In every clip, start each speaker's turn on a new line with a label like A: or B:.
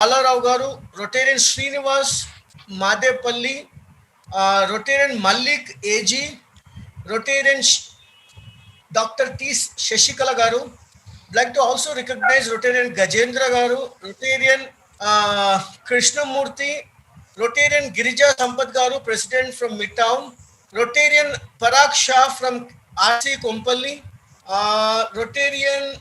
A: Balarao Garu, Rotarian Srinivas Madepalli, Rotarian Malik AG, Rotarian Dr. T. Shashikala Garu. Like to also recognize Rotarian Gajendra Garu, Rotarian Krishnamurthy, Rotarian Girija Sampath Garu, President from Midtown, Rotarian Parag Shah from RC Kompalli, Rotarian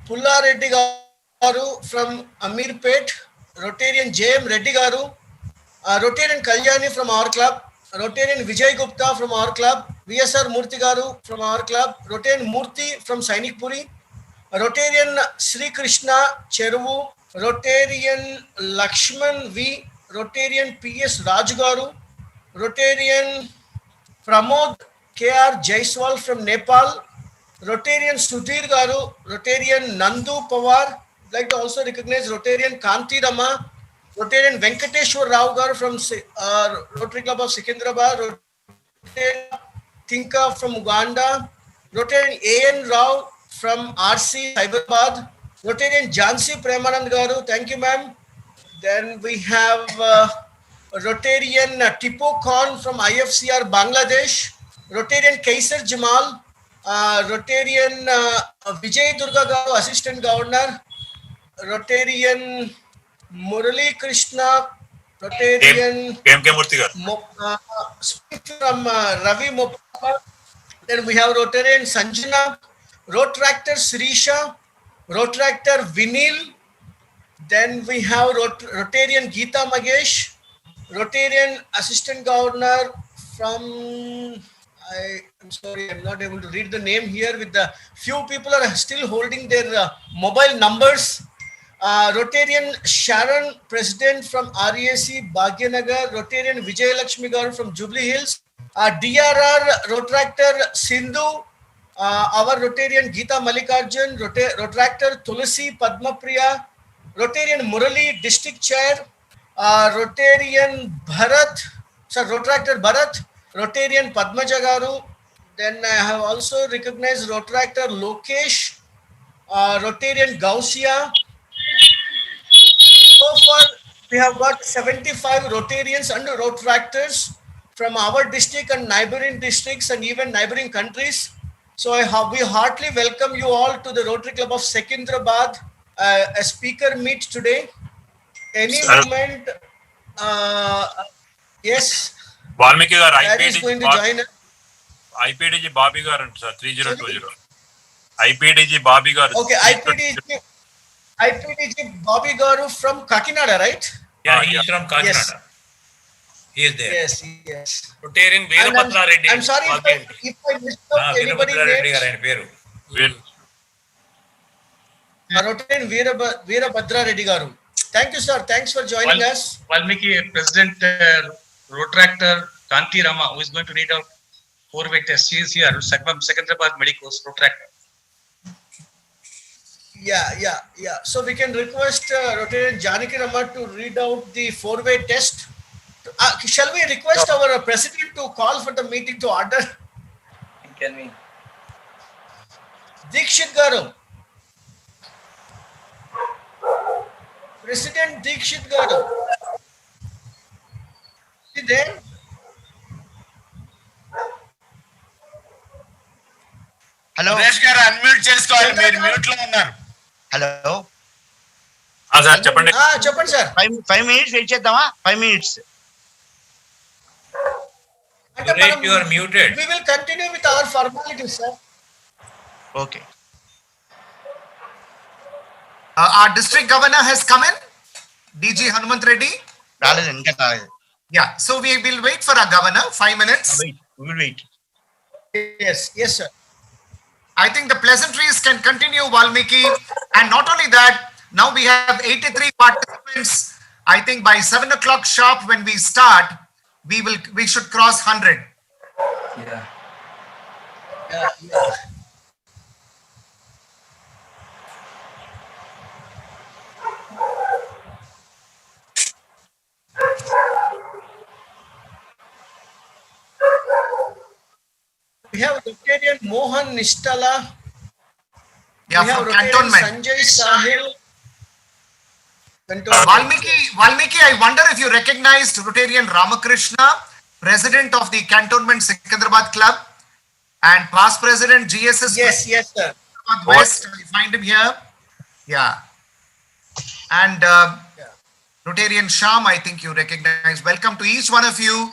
A: Pulla Reddy Garu from Amirpet, Rotarian JM Reddy Garu, Rotarian Kalyani from our club, Rotarian Vijay Gupta from our club, VSR Murthy Garu from our club, Rotarian Murthy from Sainikpuri, Rotarian Sri Krishna Cheruvu, Rotarian Lakshman V, Rotarian PS Rajgaru, Rotarian Pramod KR Jaiswal from Nepal, Rotarian Sudhir Garu, Rotarian Nandu Pawar. I'd like to also recognize Rotarian Kanti Rama, Rotarian Venkateshwar Rao Garu from Rotary Club of Secunderabad, Rotarian Tinka from Uganda, Rotarian AN Rao from RC Hyderabad, Rotarian Jansi Premanand Garu, thank you ma'am. Then we have Rotarian Tipo Khan from IFCR Bangladesh, Rotarian Kaiser Jamal, Rotarian Vijay Durga Garu, Assistant Governor, Rotarian Murali Krishna, Rotarian from Ravi Mopapa. Then we have Rotarian Sanjana, Rotractor Sirisha, Rotractor Vinil. Then we have Rotarian Geeta Magesh, Rotarian Assistant Governor from, I'm sorry, I'm not able to read the name here. With the few people are still holding their mobile numbers. Rotarian Sharon, President from REAC Bhagyanagar, Rotarian Vijay Lakshmi Garu from Jubilee Hills, DRR Rotractor Sindhu, our Rotarian Geeta Malikarjun, Rotractor Tulasi Padmapriya, Rotarian Murali District Chair, Rotarian Bharat, Rotractor Bharat, Rotarian Padmaja Garu. Then I have also recognized Rotractor Lokesh, Rotarian Gausia. So far, we have got 75 Rotarians and Rotractors from our district and neighboring districts and even neighboring countries. So we heartily welcome you all to the Rotary Club of Secunderabad, a speaker meet today. Any moment, yes.
B: Valmiki garu
A: That is going to join us.
B: IPDG Bobby garu sir 3020. IPDG Bobby garu.
A: Okay, IPDG Bobby Garu from Kakinada, right?
C: Yeah, he is from Kakinada.
A: Yes.
C: He is there.
A: Yes, yes.
C: Rotarian Veerabhadra Reddy.
A: I'm sorry if I missed out anybody's name. Rotarian Veerabhadra Reddy Garu. Thank you, sir. Thanks for joining us.
D: Valmiki, President Rotractor Kanti Rama, who is going to read out 4-way test. She is here. Secunderabad Medicals Rotractor.
A: Yeah. So we can request Rotarian Janaki Rama to read out the 4-way test. Shall we request our president to call for the meeting to order?
C: Can we?
A: Dikshit Garu. President Dikshit Garu. Is he there?
E: Hello.
F: Suresh garu unmute చేసుకోవాలి మీరు mute లో ఉన్నారు.
E: Hello.
B: Sir చెప్పండి.
A: చెప్పండి sir.
E: 5 minutes wait చేద్దామా? 5 minutes.
C: Suresh, you are muted.
A: We will continue with our formalities, sir.
E: Okay.
F: Our district governor has come in, DG Hanmanth Reddy.
E: రాలేదు ఇంకా రాలేదు.
F: Yeah, so we will wait for our governor 5 minutes.
E: We will wait.
A: Yes, sir.
F: I think the pleasantries can continue, Valmiki, and not only that, now we have 83 participants. I think by 7 o'clock sharp when we start, we should cross 100.
C: Yeah.
A: We have Rotarian Mohan Nishtala.
F: Yeah,
A: We have
F: from
A: Rotarian
F: cantonment.
A: Sanjay Sahil.
F: Valmiki, I wonder if you recognized Rotarian Ramakrishna, president of the Cantonment Secunderabad Club, and past president GSS.
A: Yes, sir.
F: West. You find him here. Yeah. And Rotarian Sham, I think you recognize. Welcome to each one of you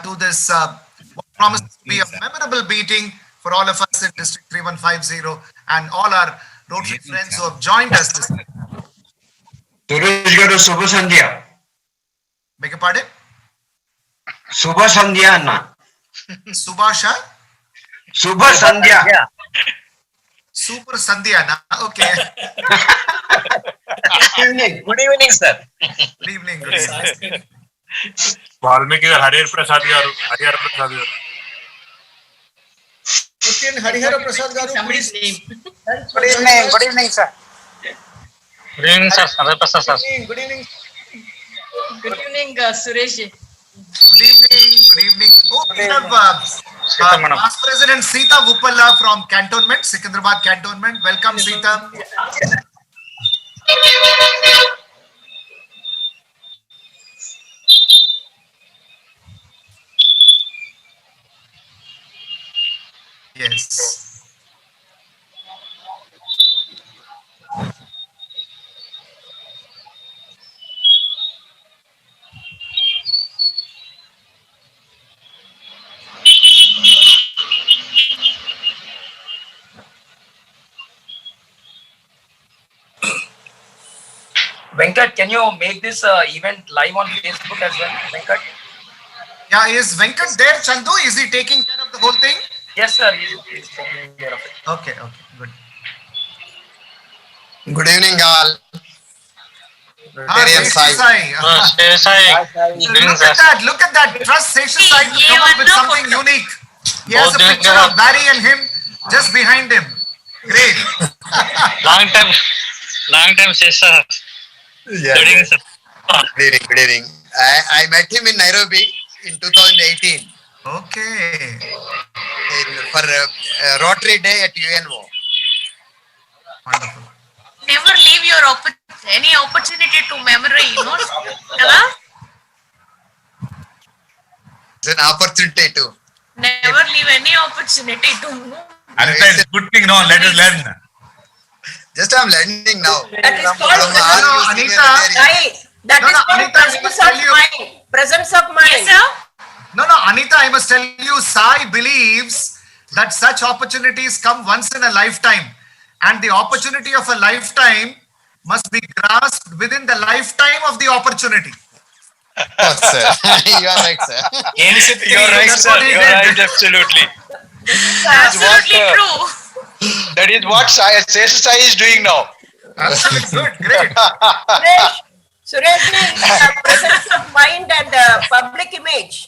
F: to this what promises to be a memorable meeting for all of us in District 3150 and all our Rotary friends who have joined us this morning.
G: Suresh garu Shubha Sandhya.
F: Beg your pardon?
G: Shubha Sandhya Anna.
F: Subhasha?
G: Shubha Sandhya.
F: Super Sandhya, na? Okay.
C: Good evening, sir.
F: Good evening. Good evening.
B: Valmiki గారు హరిహర ప్రసాద్ గారు
A: Rotarian Harihara Prasad garu, please.
C: Good evening, sir.
D: Good evening, sir.
A: Good evening.
H: Good evening, Suresh.
F: Good evening. Oh, we have past President Sita Vuppala from Cantonment, Secunderabad Cantonment. Welcome, Sita. Yes.
C: Venkat, can you make this event live on Facebook as well, Venkat?
F: Yeah, is Venkat there, Chandu? Is he taking care of the whole thing?
C: Yes, sir. He's taking care of it.
F: Okay, good.
E: Good evening, all. Rotarian Sai.
F: Look at that. Trust Sesha Sai to come up with something unique. He has a picture of Barry and him just behind him. Great.
D: Long time, Sesha.
E: Yeah. Good evening. I met him in Nairobi in 2018
F: Okay.
E: for Rotary Day at UNO.
F: Wonderful.
H: Never leave your any opportunity to memory, you know. Hello?
E: It's an opportunity too.
H: Never leave any opportunity to move.
D: Anita, it's good thing, no, let us learn.
E: Just I'm learning now.
I: That is called presence of mind.
H: Yes, sir.
F: No, Anita, I must tell you, Sai believes that such opportunities come once in a lifetime. And the opportunity of a lifetime must be grasped within the lifetime of the opportunity.
E: Oh, sir. You are right, sir.
D: You're right, sir. You're right, absolutely.
H: Absolutely true.
D: That is what Sesha Sai is doing now.
F: Absolutely good, great.
I: Suresh is presence of mind and public image.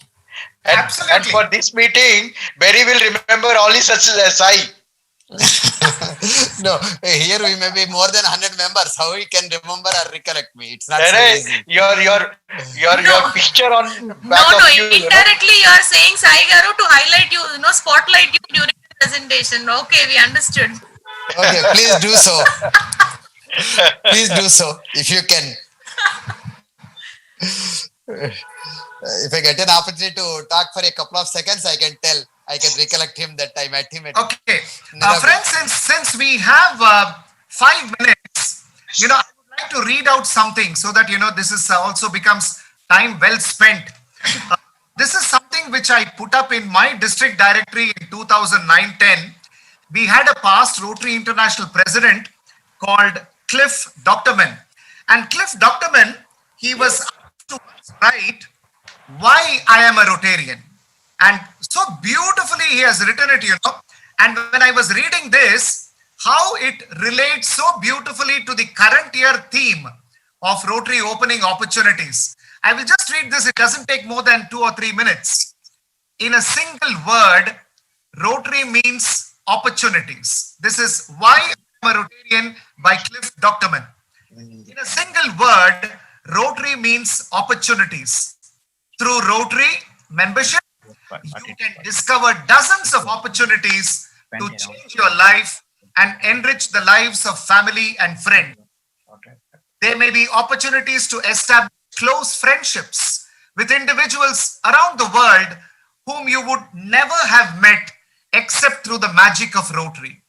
F: Absolutely.
D: And for this meeting, Barry will remember only such as Sai.
E: No, here we may be more than 100 members. How he can remember or recollect me? It's not so easy.
D: Your picture on back
H: No,
D: of you.
H: indirectly you are saying Sai Garu to highlight you, spotlight you during the presentation. Okay, we understood.
E: Okay, please do so. Please do so if you can. If I get an opportunity to talk for a couple of seconds, I can recollect him that I met him at.
F: Okay, friends, since we have 5 minutes, I would like to read out something so that this is also becomes time well spent. This is something which I put up in my district directory in 2009-10. We had a past Rotary International president called Cliff Doctorman, and Cliff Doctorman, he was asked to write why I am a Rotarian. And so beautifully he has written it, And when I was reading this, how it relates so beautifully to the current year theme of Rotary opening opportunities. I will just read this. It doesn't take more than 2 or 3 minutes. In a single word, Rotary means opportunities. This is Why I'm a Rotarian by Cliff Doctorman. In a single word, Rotary means opportunities. Through Rotary membership, you can discover dozens of opportunities to change your life and enrich the lives of family and friends. There may be opportunities to establish close friendships with individuals around the world whom you would never have met except through the magic of Rotary.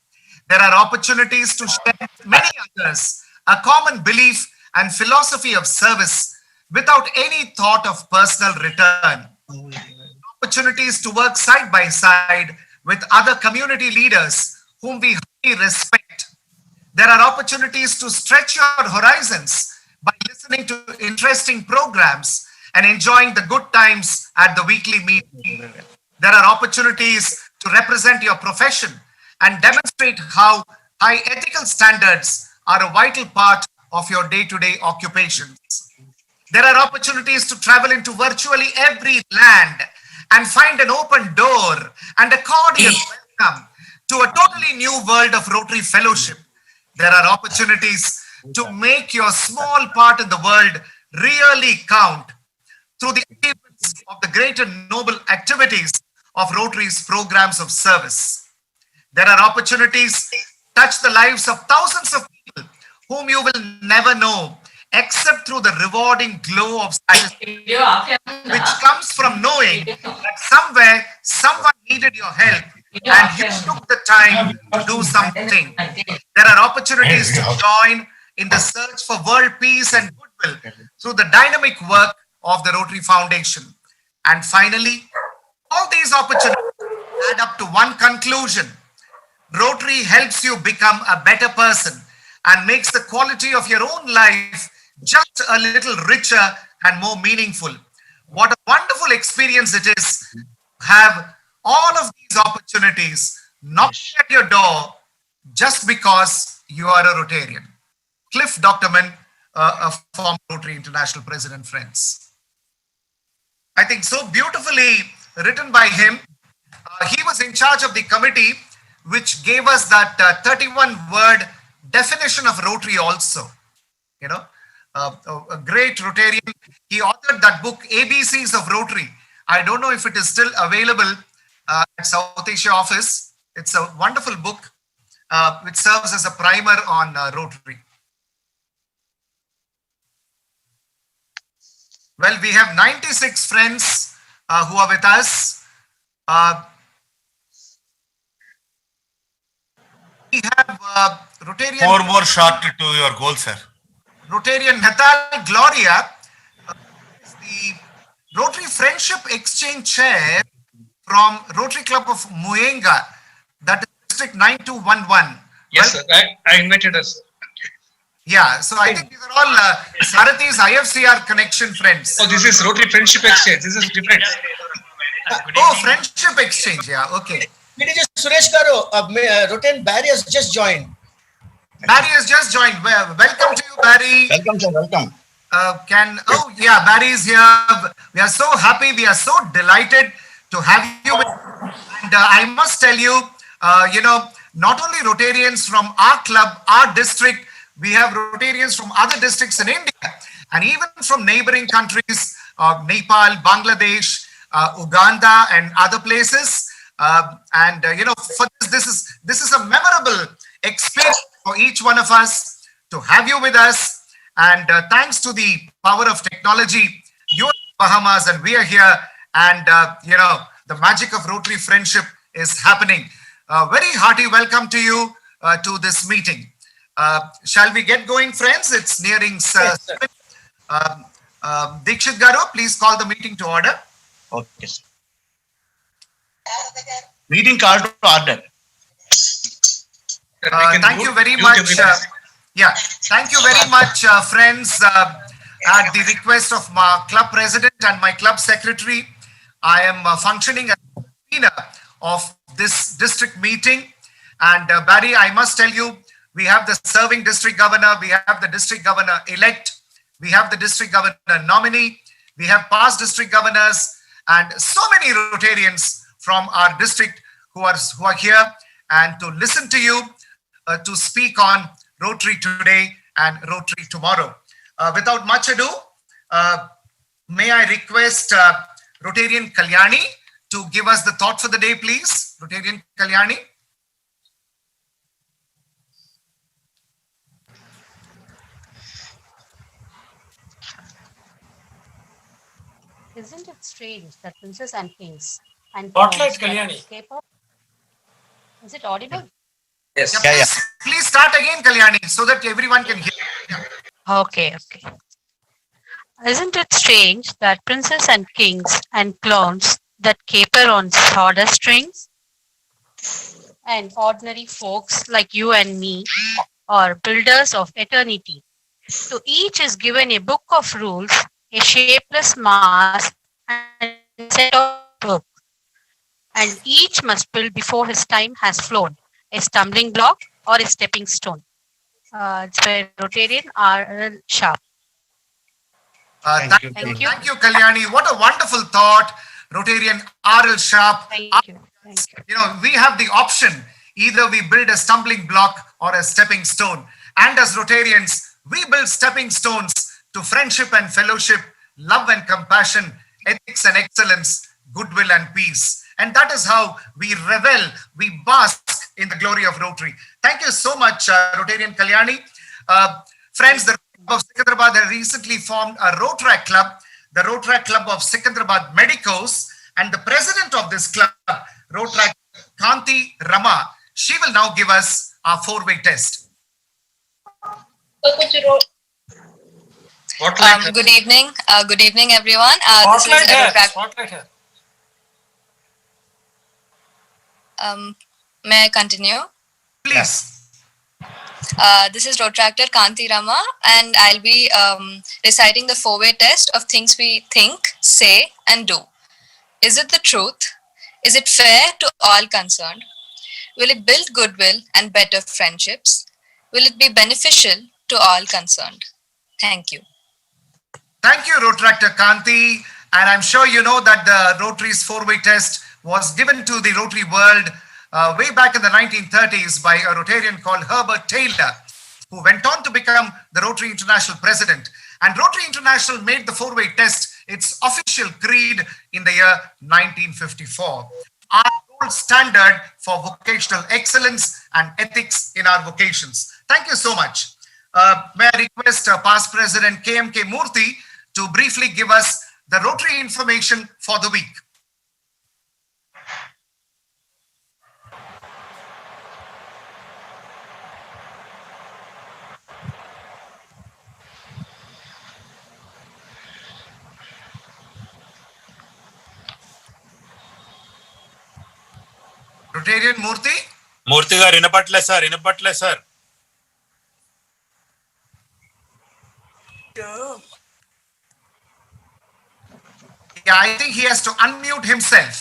F: There are opportunities to share with many others a common belief and philosophy of service without any thought of personal return. Opportunities to work side by side with other community leaders whom we highly respect. There are opportunities to stretch your horizons by listening to interesting programs and enjoying the good times at the weekly meeting. There are opportunities to represent your profession and demonstrate how high ethical standards are a vital part of your day-to-day occupations. There are opportunities to travel into virtually every land and find an open door and a cordial welcome to a totally new world of Rotary Fellowship. There are opportunities to make your small part in the world really count through the achievements of the great and noble activities of Rotary's programs of service. There are opportunities to touch the lives of thousands of people whom you will never know except through the rewarding glow of satisfaction which comes from knowing that somewhere someone needed your help and you took the time to do something. There are opportunities to join in the search for world peace and goodwill through the dynamic work of the Rotary Foundation. And finally, all these opportunities add up to one conclusion. Rotary helps you become a better person and makes the quality of your own life just a little richer and more meaningful. What a wonderful experience it is to have all of these opportunities knocking at your door just because you are a Rotarian. Cliff Doctorman, a former Rotary International President, friends. I think so beautifully written by him. He was in charge of the committee which gave us that 31-word definition of Rotary also. You know, a great Rotarian. He authored that book, ABCs of Rotary. I don't know if it is still available at South Asia office. It's a wonderful book which serves as a primer on Rotary. Well, we have 96 friends who are with us. We have Rotarian.
J: 4 more short to your goal, sir.
F: Rotarian Natal Gloria is the Rotary Friendship Exchange Chair from Rotary Club of Muenga, that is District 9211.
D: Yes, sir. I invited us.
F: Yeah, so I think these are all Sarathi's IFCR connection friends.
D: Oh, this is Rotary Friendship Exchange. This is different.
F: Oh, Friendship Exchange. Yeah, okay.
A: Suresh Garu, Rotarian Barry has just joined.
F: Barry has just joined. Welcome to you, Barry.
K: Welcome, sir. Welcome.
F: Barry is here. We are so happy. We are so delighted to have you. And I must tell you, not only Rotarians from our club, our district, we have Rotarians from other districts in India and even from neighboring countries, Nepal, Bangladesh, Uganda, and other places. For this is a memorable experience for each one of us to have you with us. And thanks to the power of technology, you are in Bahamas and we are here. And the magic of Rotary friendship is happening. Very hearty welcome to you to this meeting. Shall we get going, friends? It's nearing 7. Dikshit Garu, please call the meeting to order.
K: Okay, sir. Meeting called to order.
F: Thank you very much. Thank you very much, friends. At the request of my club president and my club secretary, I am functioning as convener of this district meeting. And Barry, I must tell you, we have the serving district governor, we have the district governor elect, we have the district governor nominee, we have past district governors, and so many Rotarians from our district who are here and to listen to you to speak on Rotary today and Rotary tomorrow. Without much ado, may I request Rotarian Kalyani to give us the thought for the day, please. Rotarian Kalyani.
L: Isn't it strange that princes and kings and
C: Spotlight,
L: clowns that
C: Kalyani.
L: K-pop? Is it audible?
C: Yes.
F: Yeah, please start again, Kalyani, so that everyone can hear. Yeah.
L: Okay. Isn't it strange that princes and kings and clowns that caper on sawdust strings and ordinary folks like you and me are builders of eternity? To each is given a book of rules, a shapeless mask, and a set of book, and each must build before his time has flown, a stumbling block or a stepping stone. It's by Rotarian R.L. Sharp.
F: Thank you, Kalyani. What a wonderful thought, Rotarian R.L. Sharp.
L: Thank you.
F: You know, we have the option, either we build a stumbling block or a stepping stone. And as Rotarians, we build stepping stones to friendship and fellowship, love and compassion, ethics and excellence, goodwill and peace. And that is how we revel, we bask in the glory of Rotary. Thank you so much, Rotarian Kalyani. Friends, the Club of Secunderabad has recently formed a Rotary Club, the Rotary Club of Secunderabad Medicos, and the president of this club, Rotary Kanti Rama, she will now give us our four-way test.
M: Good evening. Good evening, everyone. This is
C: Spotlight here.
M: May I continue?
F: Please.
M: This is Rotractor Kanti Rama, and I'll be reciting the four-way test of things we think, say, and do. Is it the truth? Is it fair to all concerned? Will it build goodwill and better friendships? Will it be beneficial to all concerned? Thank you.
F: Thank you, Rotractor Kanti. And I'm sure you know that the Rotary's four-way test was given to the Rotary world way back in the 1930s by a Rotarian called Herbert Taylor, who went on to become the Rotary International President. And Rotary International made the four-way test its official creed in the year 1954. Our gold standard for vocational excellence and ethics in our vocations. Thank you so much. May I request past President KMK Murthy to briefly give us the Rotary information for the week. Rotarian Murthy?
B: మూర్తి గారు వినపట్లే sir
F: Yeah, I think he has to unmute himself.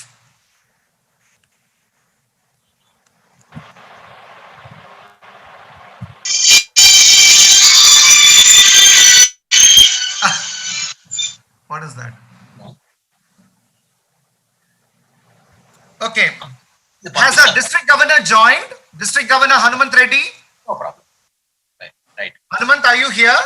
F: What is that? Okay. Has our district governor joined? District Governor Hanmanth Reddy?
K: No problem. Right.
F: Hanmanth, are you here?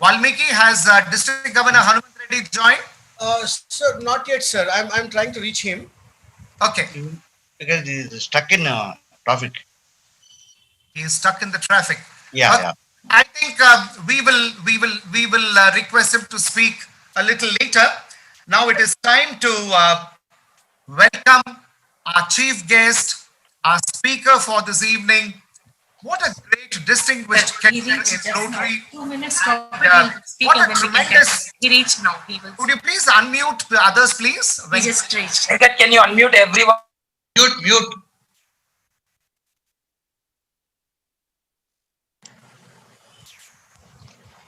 F: Valmiki, has District Governor Hanmanth Reddy joined?
A: Sir, not yet, sir. I'm trying to reach him.
F: Okay.
K: Because he is stuck in traffic.
F: He is stuck in the traffic.
K: Yeah.
F: I think we will request him to speak a little later. Now it is time to welcome our chief guest, our speaker for this evening. What a great, distinguished career in Rotary.
H: 2 minutes.
F: What a tremendous.
H: He reached now. He will.
F: Could you please unmute the others, please?
H: He just reached.
C: Can you unmute everyone?
D: Mute.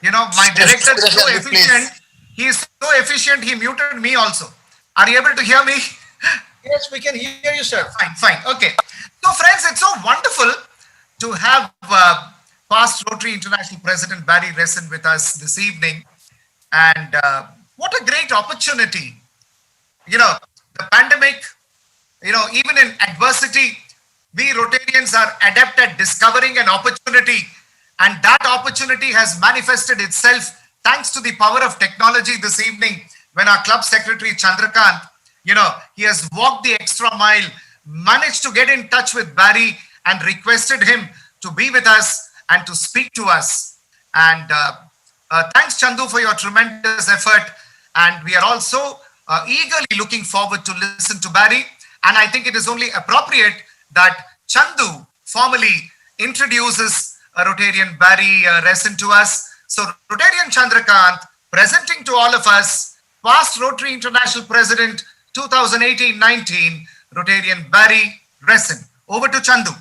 F: You know, my director is so efficient. He is so efficient, he muted me also. Are you able to hear me?
A: Yes, we can hear you, sir.
F: Fine. Okay. So, friends, it's so wonderful to have past Rotary International President Barry Rassin with us this evening. And what a great opportunity. You know, the pandemic, you know, even in adversity, we Rotarians are adept at discovering an opportunity. And that opportunity has manifested itself thanks to the power of technology this evening when our club secretary Chandrakant, you know, he has walked the extra mile, managed to get in touch with Barry and requested him to be with us and to speak to us. And thanks, Chandu, for your tremendous effort. And we are also eagerly looking forward to listen to Barry. And I think it is only appropriate that Chandu formally introduces Rotarian Barry Rassin to us. So Rotarian Chandrakant presenting to all of us past Rotary International President 2018-19, Rotarian Barry Rassin. Over to Chandu.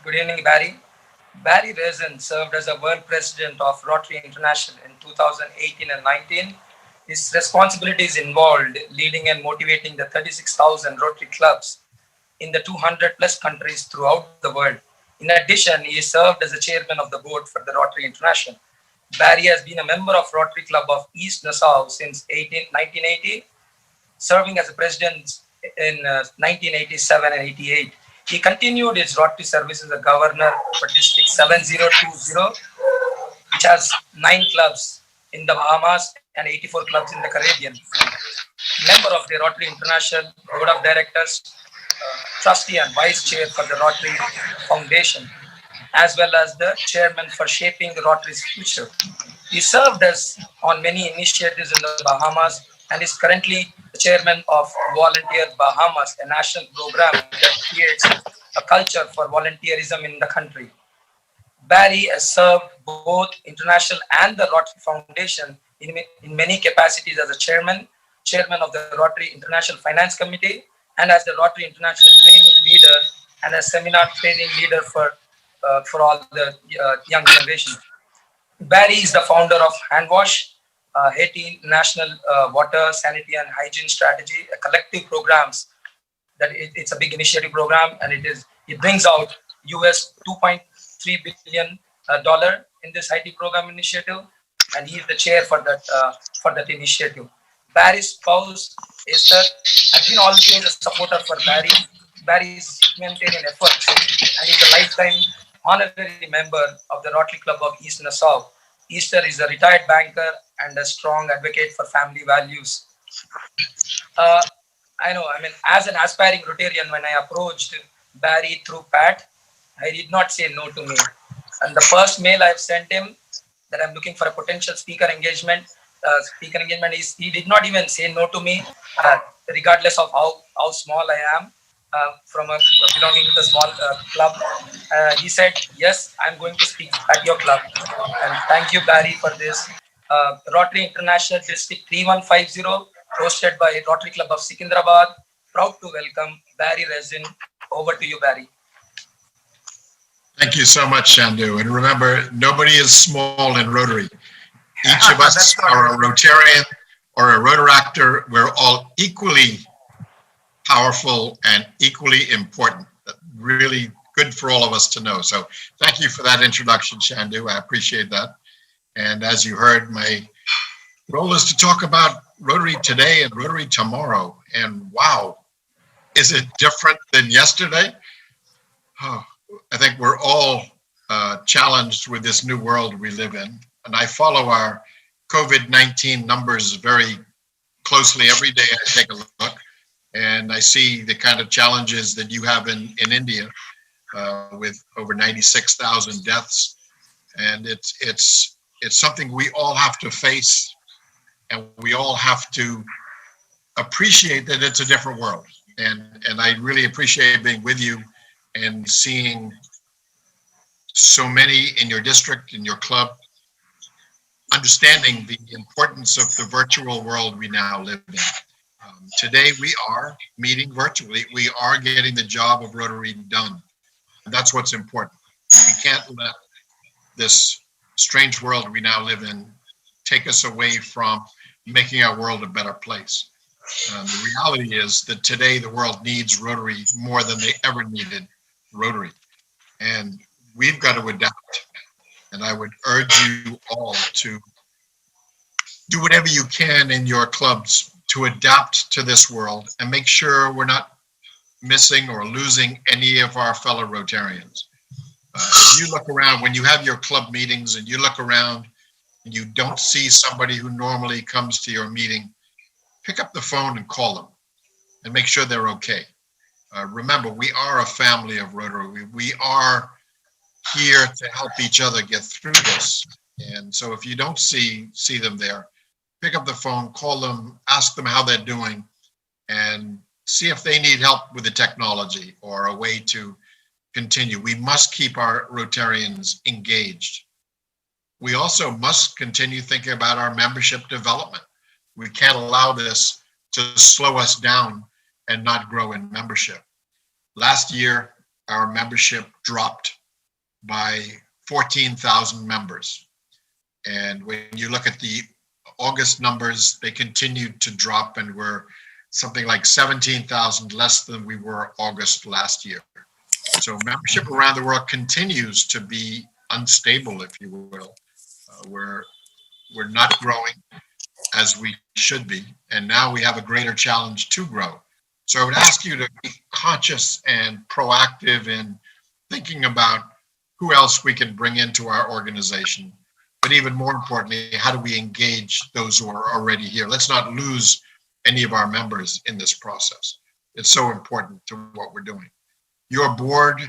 C: Good evening, Barry. Barry Rassin served as a world president of Rotary International in 2018 and 19. His responsibilities involved leading and motivating the 36,000 Rotary clubs in the 200 plus countries throughout the world. In addition, he served as the chairman of the board for the Rotary International. Barry has been a member of Rotary Club of East Nassau since 1980, serving as a president in 1987 and 88. He continued his Rotary service as a governor for District 7020, which has 9 clubs in the Bahamas and 84 clubs in the Caribbean. Member of the Rotary International Board of Directors, trustee and vice chair for the Rotary Foundation, as well as the chairman for shaping the Rotary's future. He served as on many initiatives in the Bahamas and is currently the chairman of Volunteer Bahamas, a national program that creates a culture for volunteerism in the country. Barry has served both international and the Rotary Foundation in many capacities as a chairman of the Rotary International Finance Committee, and as the Rotary International training leader and a seminar training leader for all the young generation. Barry is the founder of Handwash, Haiti National Water, Sanity and Hygiene Strategy, a collective programs that it's a big initiative program, and it brings out US $2.3 billion in this Haiti program initiative, and he is the chair for that initiative. Barry's spouse Esther has been always a supporter for Barry's humanitarian efforts, and is a lifetime honorary member of the Rotary Club of East Nassau. Esther is a retired banker and a strong advocate for family values. As an aspiring Rotarian, when I approached Barry through Pat, I did not say no to me. And the first mail I've sent him that I'm looking for a potential speaker engagement is he did not even say no to me, regardless of how small I am, from belonging to a small club. He said, yes, I'm going to speak at your club. And thank you, Barry, for this. Rotary International District 3150, hosted by Rotary Club of Secunderabad. Proud to welcome Barry Rassin. Over to you, Barry.
N: Thank you so much, Chandu. And remember, nobody is small in Rotary. Each of us are a Rotarian or a Rotaractor. We're all equally powerful and equally important. Really good for all of us to know. So thank you for that introduction, Chandu. I appreciate that. And as you heard, my role is to talk about Rotary today and Rotary tomorrow. And wow, is it different than yesterday? Oh, I think we're all challenged with this new world we live in. And I follow our COVID-19 numbers very closely. Every day I take a look and I see the kind of challenges that you have in India with over 96,000 deaths. And it's something we all have to face, and we all have to appreciate that it's a different world. And I really appreciate being with you and seeing so many in your district, in your club, understanding the importance of the virtual world we now live in. Today we are meeting virtually. We are getting the job of Rotary done. And that's what's important. We can't let this strange world we now live in take us away from making our world a better place. The reality is that today the world needs Rotary more than they ever needed Rotary. And we've got to adapt. And I would urge you all to do whatever you can in your clubs to adapt to this world and make sure we're not missing or losing any of our fellow Rotarians. If you look around, when you have your club meetings and you look around and you don't see somebody who normally comes to your meeting, pick up the phone and call them and make sure they're okay. Remember, we are a family of Rotary. We are here to help each other get through this. And so if you don't see them there, pick up the phone, call them, ask them how they're doing, and see if they need help with the technology or a way to continue. We must keep our Rotarians engaged. We also must continue thinking about our membership development. We can't allow this to slow us down and not grow in membership. Last year, our membership dropped by 14,000 members. And when you look at the August numbers, they continued to drop, and we're something like 17,000 less than we were August last year. So membership around the world continues to be unstable, if you will. We're not growing as we should be, and now we have a greater challenge to grow. So I would ask you to be conscious and proactive in thinking about who else we can bring into our organization, but even more importantly, how do we engage those who are already here? Let's not lose any of our members in this process. It's so important to what we're doing. Your board,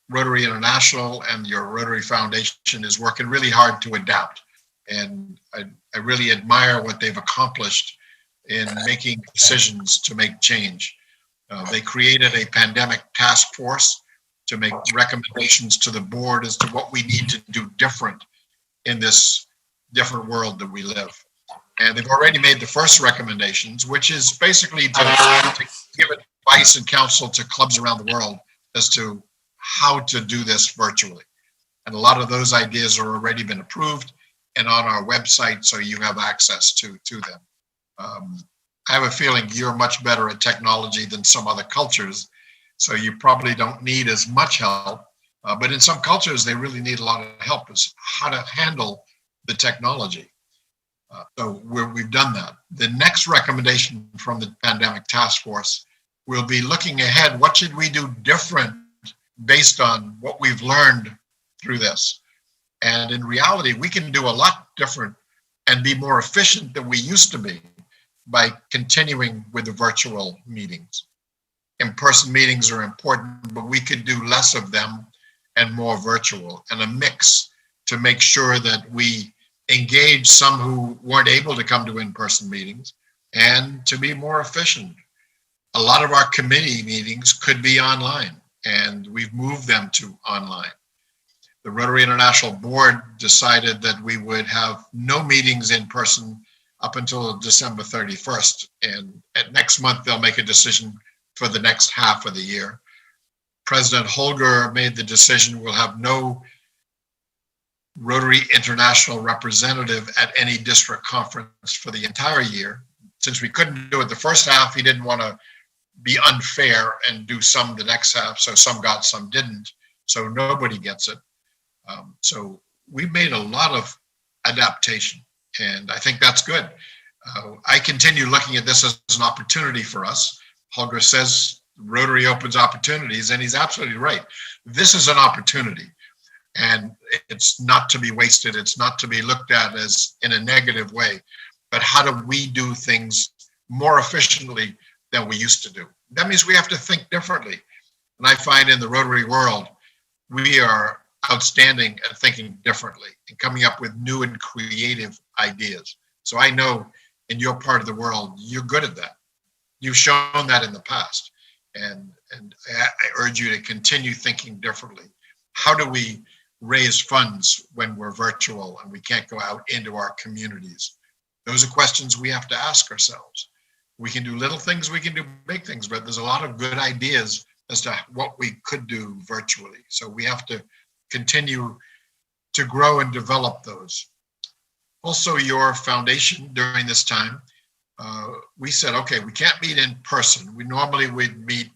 N: Rotary International, and your Rotary Foundation is working really hard to adapt. And I really admire what they've accomplished in making decisions to make change. They created a pandemic task force to make recommendations to the board as to what we need to do different in this different world that we live. And they've already made the first recommendations, which is basically to give advice and counsel to clubs around the world as to how to do this virtually. And a lot of those ideas are already been approved and on our website, so you have access to them. I have a feeling you're much better at technology than some other cultures, so you probably don't need as much help. But in some cultures, they really need a lot of help as how to handle the technology. So we've done that. The next recommendation from the pandemic task force will be looking ahead. What should we do different based on what we've learned through this? And in reality, we can do a lot different and be more efficient than we used to be by continuing with the virtual meetings. In-person meetings are important, but we could do less of them and more virtual, and a mix to make sure that we engage some who weren't able to come to in-person meetings and to be more efficient. A lot of our committee meetings could be online, and we've moved them to online. The Rotary International Board decided that we would have no meetings in person up until December 31st. And next month, they'll make a decision for the next half of the year. President Holger made the decision we'll have no Rotary International representative at any district conference for the entire year. Since we couldn't do it the first half, he didn't want to be unfair and do some the next half. So some got, some didn't. So nobody gets it. So we made a lot of adaptation, and I think that's good. I continue looking at this as an opportunity for us. Holger says Rotary opens opportunities, and he's absolutely right. This is an opportunity, and it's not to be wasted. It's not to be looked at as in a negative way, but how do we do things more efficiently than we used to do? That means we have to think differently. And I find in the Rotary world, we are outstanding at thinking differently and coming up with new and creative ideas. So I know in your part of the world, you're good at that. You've shown that in the past. And I urge you to continue thinking differently. How do we raise funds when we're virtual and we can't go out into our communities? Those are questions we have to ask ourselves. We can do little things, we can do big things, but there's a lot of good ideas as to what we could do virtually. So we have to continue to grow and develop those. Also, your foundation during this time, we said, okay, we can't meet in person. We normally would meet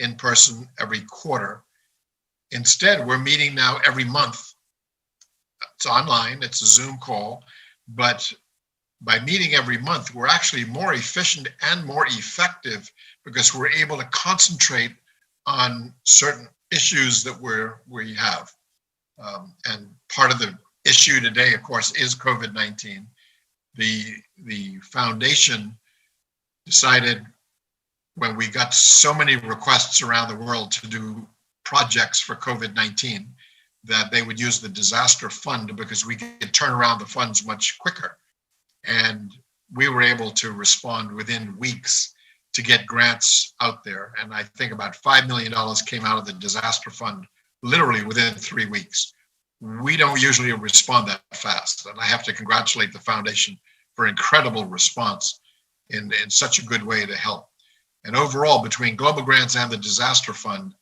N: in person every quarter. Instead, we're meeting now every month. It's online, it's a Zoom call, but by meeting every month, we're actually more efficient and more effective because we're able to concentrate on certain issues that we have. And part of the issue today, of course, is COVID-19. The foundation decided when we got so many requests around the world to do projects for COVID-19 that they would use the disaster fund because we could turn around the funds much quicker. And we were able to respond within weeks to get grants out there. And I think about $5 million came out of the disaster fund literally within 3 weeks. We don't usually respond that fast. And I have to congratulate the foundation for incredible response in such a good way to help. And overall, between global grants and the disaster fund,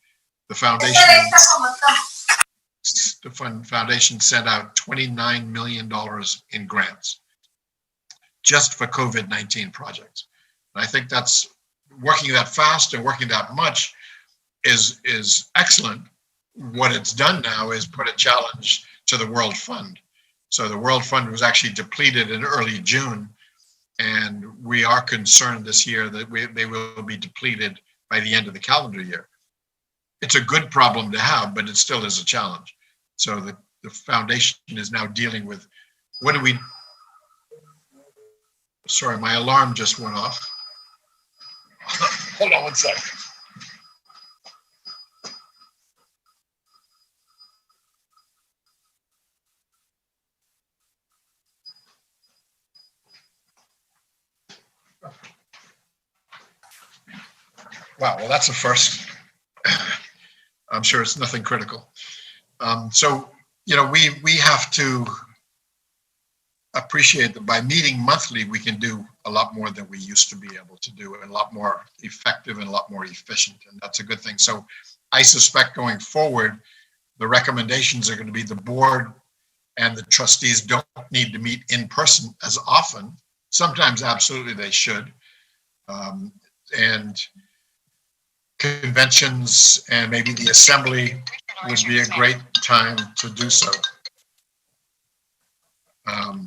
N: the foundation sent out $29 million in grants just for COVID-19 projects. And I think that's working that fast and working that much is excellent. What it's done now is put a challenge to the World Fund. So the World Fund was actually depleted in early June, and we are concerned this year that they will be depleted by the end of the calendar year. It's a good problem to have, but it still is a challenge. So the foundation is now dealing with, what do we, sorry, my alarm just went off. Hold on one second. Wow, well, that's a first. I'm sure it's nothing critical. So, you know, we have to appreciate that by meeting monthly, we can do a lot more than we used to be able to do, and a lot more effective and a lot more efficient. And that's a good thing. So I suspect going forward, the recommendations are going to be the board and the trustees don't need to meet in person as often. Sometimes absolutely they should. And conventions and maybe the assembly would be a great time to do so.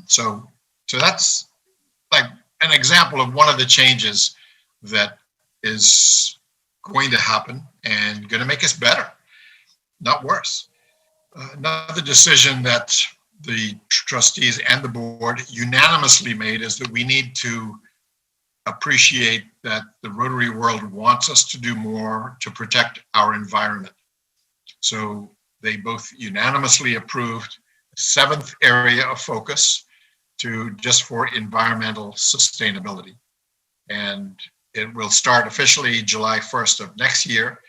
N: So that's like an example of one of the changes that is going to happen and going to make us better, not worse. Another decision that the trustees and the board unanimously made is that we need to appreciate that the Rotary world wants us to do more to protect our environment. So they both unanimously approved a 7th area of focus just for environmental sustainability. And it will start officially July 1st of next year.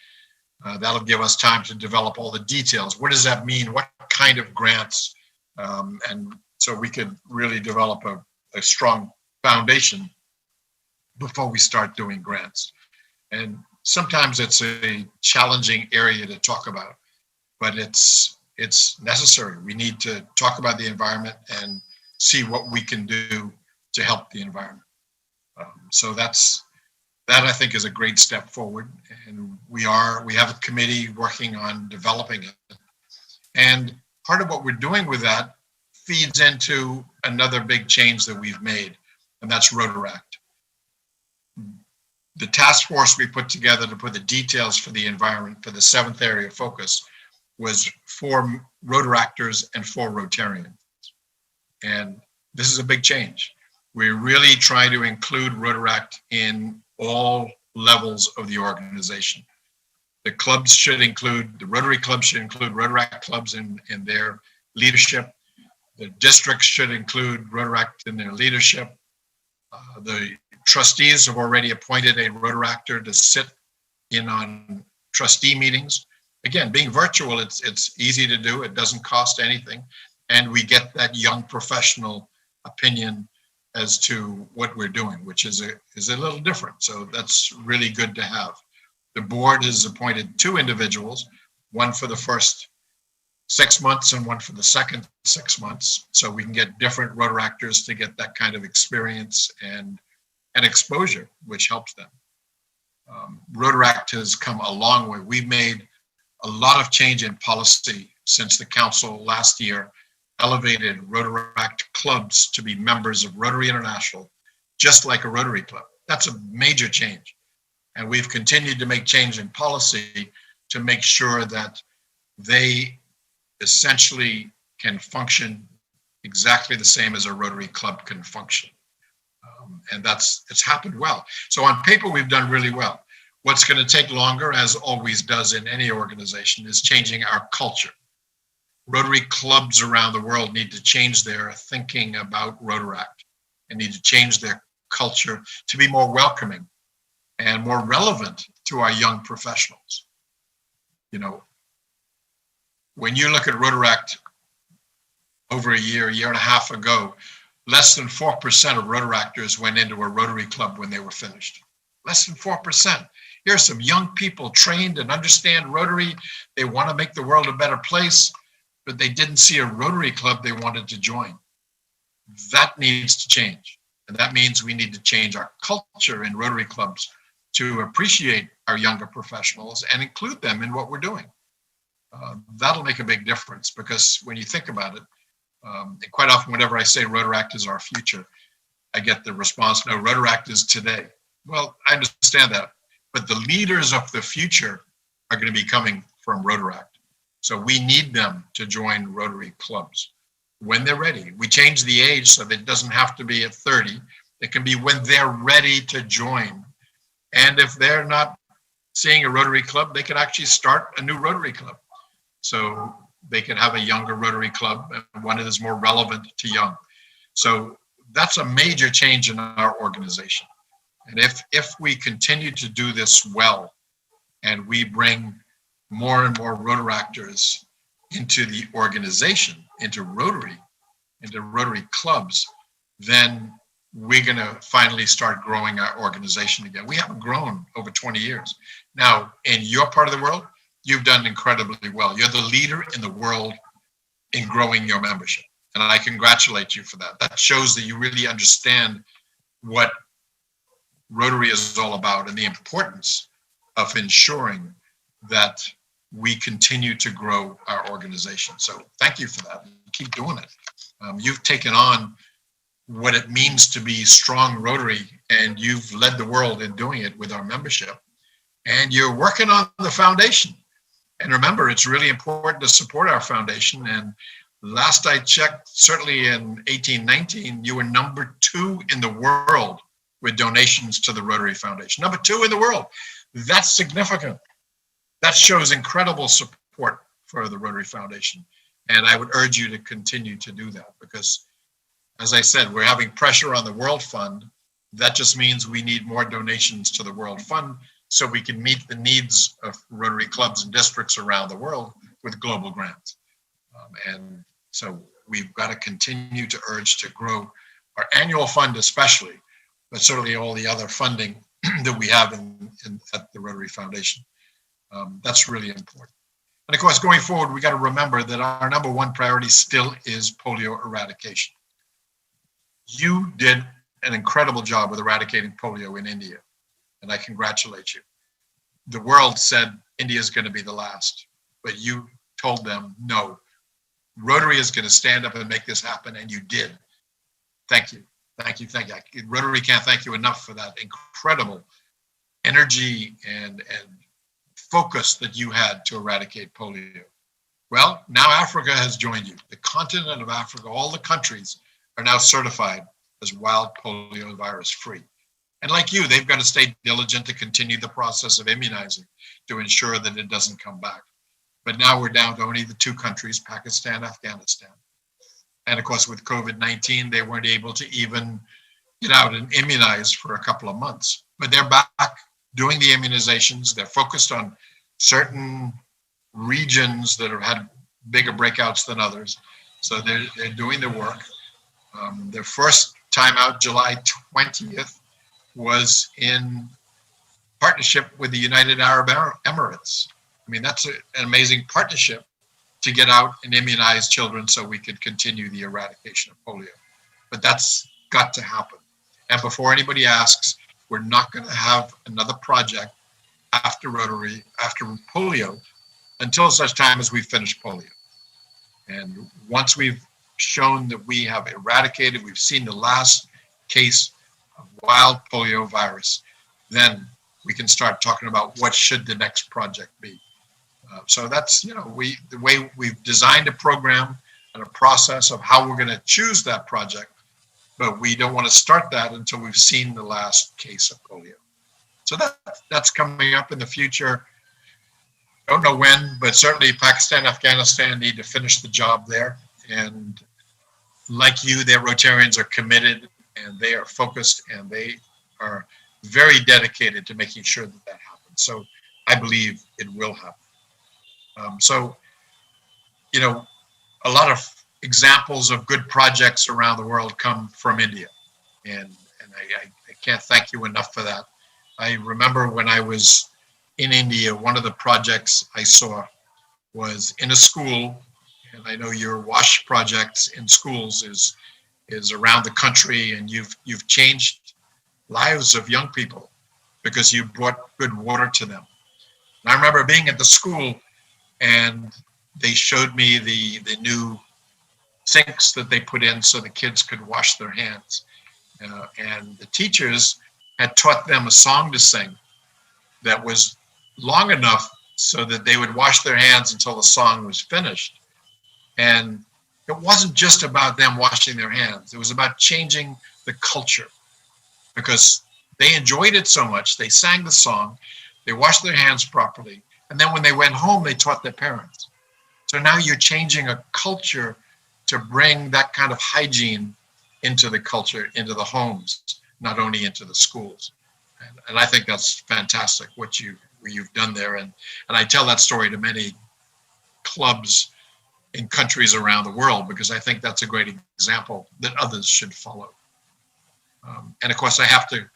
N: That'll give us time to develop all the details. What does that mean? What kind of grants? And so we could really develop a strong foundation before we start doing grants. And sometimes it's a challenging area to talk about, but it's necessary. We need to talk about the environment and see what we can do to help the environment. So that I think is a great step forward. And we have a committee working on developing it. And part of what we're doing with that feeds into another big change that we've made, and that's Rotaract. The task force we put together to put the details for the environment for the 7th area of focus was 4 Rotaractors and 4 Rotarians. And this is a big change. We really try to include Rotaract in all levels of the organization. The clubs should include, the Rotary clubs should include Rotaract clubs in their leadership. The districts should include Rotaract in their leadership. The trustees have already appointed a Rotaractor to sit in on trustee meetings. Again, being virtual, it's easy to do. It doesn't cost anything. And we get that young professional opinion as to what we're doing, which is a little different. So that's really good to have. The board has appointed 2 individuals, one for the first 6 months and one for the second 6 months. So we can get different Rotaractors to get that kind of experience and exposure, which helps them. Rotaract has come a long way. We've made a lot of change in policy since the council last year elevated Rotaract clubs to be members of Rotary International, just like a Rotary club. That's a major change. And we've continued to make change in policy to make sure that they essentially can function exactly the same as a Rotary club can function. And it's happened well. So on paper, we've done really well. What's going to take longer, as always does in any organization, is changing our culture. Rotary clubs around the world need to change their thinking about Rotaract and need to change their culture to be more welcoming and more relevant to our young professionals. You know, when you look at Rotaract over a year and a half ago, less than 4% of Rotaractors went into a Rotary club when they were finished. Less than 4%. Here are some young people trained and understand Rotary. They want to make the world a better place, but they didn't see a Rotary club they wanted to join. That needs to change. And that means we need to change our culture in Rotary clubs to appreciate our younger professionals and include them in what we're doing. That'll make a big difference, because when you think about it, and quite often whenever I say Rotaract is our future, I get the response, no, Rotaract is today. Well, I understand that, but the leaders of the future are going to be coming from Rotaract. So we need them to join Rotary clubs when they're ready. We change the age so that it doesn't have to be at 30. It can be when they're ready to join. And if they're not seeing a Rotary club, they can actually start a new Rotary club. So they can have a younger Rotary club, and one that is more relevant to young. So that's a major change in our organization. And if we continue to do this well, and we bring more and more Rotaractors into the organization, into Rotary clubs, then we're going to finally start growing our organization again. We haven't grown over 20 years. Now, in your part of the world, you've done incredibly well. You're the leader in the world in growing your membership. And I congratulate you for that. That shows that you really understand what Rotary is all about and the importance of ensuring that we continue to grow our organization. So thank you for that. Keep doing it. You've taken on what it means to be strong Rotary, and you've led the world in doing it with our membership. And you're working on the foundation. And remember, it's really important to support our foundation. And last I checked, certainly in 1819, you were number 2 in the world with donations to the Rotary Foundation. Number 2 in the world. That's significant. That shows incredible support for the Rotary Foundation. And I would urge you to continue to do that, because, as I said, we're having pressure on the World Fund. That just means we need more donations to the World Fund so we can meet the needs of Rotary clubs and districts around the world with global grants. And so we've got to continue to urge to grow our annual fund especially, but certainly all the other funding that we have at the Rotary Foundation. That's really important. And of course, going forward, we got to remember that our number 1 priority still is polio eradication. You did an incredible job with eradicating polio in India, and I congratulate you. The world said India is going to be the last, but you told them, no, Rotary is going to stand up and make this happen, and you did. Thank you. Thank you. Thank you. Rotary can't thank you enough for that incredible energy and focus that you had to eradicate polio. Well, now Africa has joined you. The continent of Africa, all the countries are now certified as wild polio virus free. And like you, they've got to stay diligent to continue the process of immunizing to ensure that it doesn't come back. But now we're down to only the 2 countries, Pakistan, Afghanistan. And of course, with COVID-19, they weren't able to even get out and immunize for a couple of months. But they're back doing the immunizations. They're focused on certain regions that have had bigger breakouts than others. So they're doing the work. Their first time out, July 20th, was in partnership with the United Arab Emirates. I mean, that's an amazing partnership to get out and immunize children so we could continue the eradication of polio. But that's got to happen. And before anybody asks, we're not going to have another project after Rotary, after polio, until such time as we finish polio. And once we've shown that we have eradicated, we've seen the last case of wild polio virus, then we can start talking about what should the next project be. So that's, the way we've designed a program and a process of how we're going to choose that project, but we don't want to start that until we've seen the last case of polio. So that's coming up in the future. don't know when, but certainly Pakistan, Afghanistan need to finish the job there. And like you, their Rotarians are committed and they are focused and they are very dedicated to making sure that that happens. So I believe it will happen. So, you know, a lot of examples of good projects around the world come from India. And I can't thank you enough for that. I remember when I was in India, one of the projects I saw was in a school, and I know your WASH projects in schools is around the country, and you've changed lives of young people because you brought good water to them. And I remember being at the school, and they showed me the new sinks that they put in so the kids could wash their hands. And the teachers had taught them a song to sing that was long enough so that they would wash their hands until the song was finished. And it wasn't just about them washing their hands. It was about changing the culture because they enjoyed it so much. They sang the song, they washed their hands properly. And then when they went home, they taught their parents. So now you're changing a culture to bring that kind of hygiene into the culture, into the homes, not only into the schools. And I think that's fantastic what you've done there. And I tell that story to many clubs in countries around the world because I think that's a great example that others should follow. And of course, I have to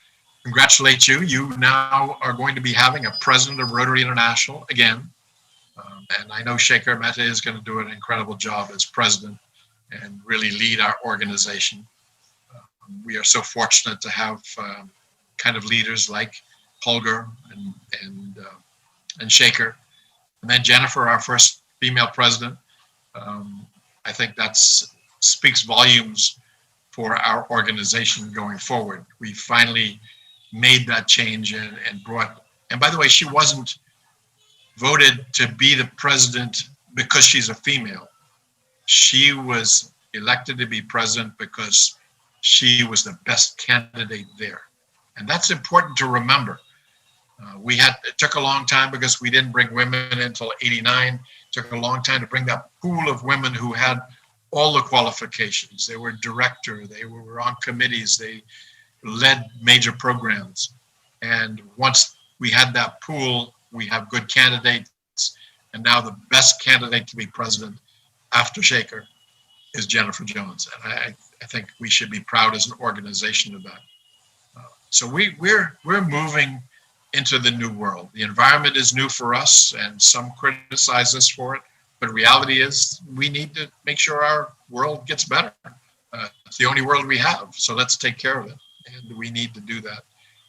N: congratulate you. You now are going to be having a president of Rotary International again. And I know Shekhar Mehta is going to do an incredible job as president and really lead our organization. We are so fortunate to have kind of leaders like Holger and Shekhar, and then Jennifer, our first female president. I think that speaks volumes for our organization going forward. We finally made that change and brought, and by the way, she wasn't voted to be the president because she's a female. She was elected to be president because she was the best candidate there. And that's important to remember. It took a long time because we didn't bring women in until 89. It took a long time to bring that pool of women who had all the qualifications. They were director, they were on committees, they led major programs. And once we had that pool, we have good candidates. And now the best candidate to be president after Shekhar is Jennifer Jones. And I think we should be proud as an organization of that. So we're moving into the new world. The environment is new for us, and some criticize us for it. But reality is, we need to make sure our world gets better. It's the only world we have, so let's take care of it. And we need to do that.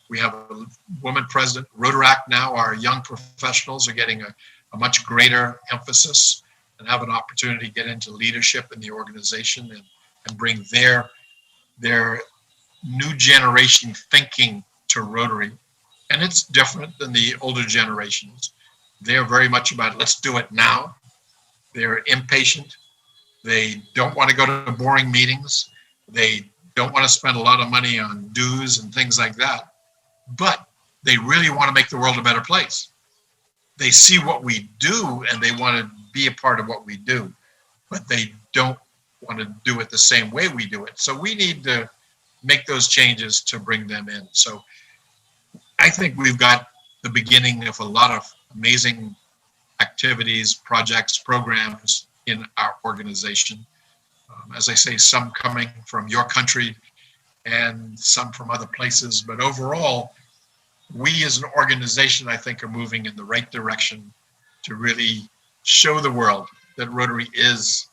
N: We have a woman president. Rotaract now, our young professionals are getting a much greater emphasis and have an opportunity to get into leadership in the organization and bring their new generation thinking to Rotary. And it's different than the older generations. They're very much about, let's do it now. They're impatient. They don't want to go to boring meetings. They don't want to spend a lot of money on dues and things like that. But they really want to make the world a better place. They see what we do and they want to be a part of what we do, but they don't want to do it the same way we do it. So we need to make those changes to bring them in. So I think we've got the beginning of a lot of amazing activities, projects, programs in our organization. As I say, some coming from your country and some from other places, but overall, we as an organization, I think, are moving in the right direction to really show the world that Rotary is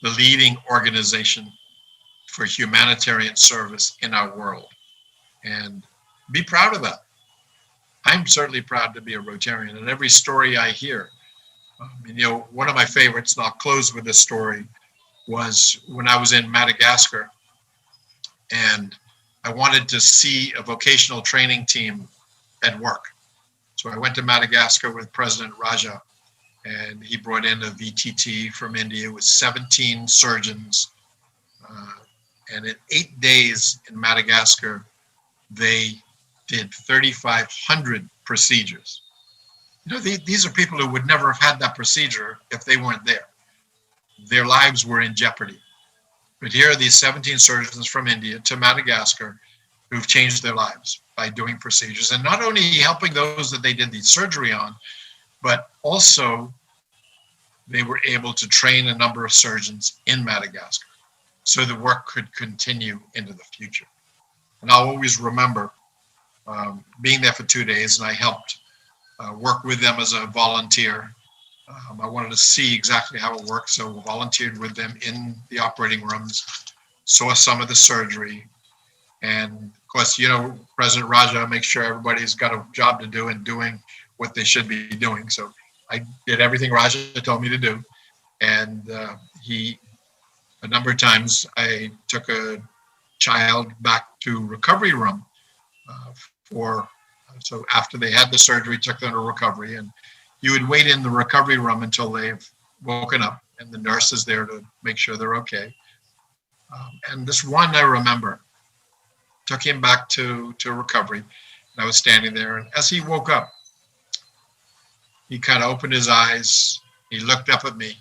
N: the leading organization for humanitarian service in our world. And be proud of that. I'm certainly proud to be a Rotarian, and every story I hear, one of my favorites, and I'll close with this story, was when I was in Madagascar and I wanted to see a vocational training team at work. So I went to Madagascar with President Raja, and he brought in a VTT from India with 17 surgeons. And in 8 days in Madagascar, they did 3,500 procedures. These are people who would never have had that procedure if they weren't there. Their lives were in jeopardy. But here are these 17 surgeons from India to Madagascar who've changed their lives by doing procedures, and not only helping those that they did the surgery on, but also they were able to train a number of surgeons in Madagascar so the work could continue into the future. And I'll always remember being there for 2 days, and I helped work with them as a volunteer. I wanted to see exactly how it worked, so volunteered with them in the operating rooms, saw some of the surgery, and of course, President Raja makes sure everybody's got a job to do and doing what they should be doing. So I did everything Raja told me to do, and a number of times I took a child back to recovery room so after they had the surgery, took them to recovery, and you would wait in the recovery room until they've woken up, and the nurse is there to make sure they're okay. And this one I remember, took him back to recovery, and I was standing there, and as he woke up, he kind of opened his eyes, he looked up at me,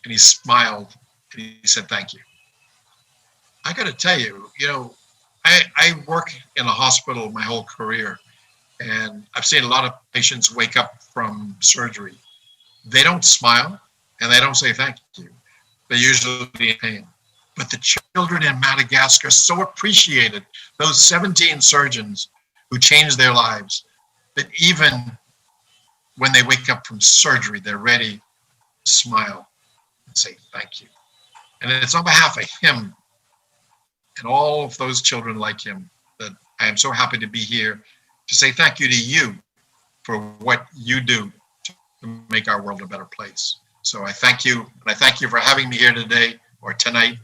N: and he smiled, and he said, "Thank you." I got to tell you, I work in a hospital my whole career, and I've seen a lot of patients wake up from surgery. They don't smile, and they don't say thank you. They're usually in pain. But the children in Madagascar so appreciated those 17 surgeons who changed their lives that even when they wake up from surgery, they're ready to smile and say thank you. And it's on behalf of him and all of those children like him that I am so happy to be here to say thank you to you for what you do to make our world a better place. So I thank you, and I thank you for having me here today or tonight,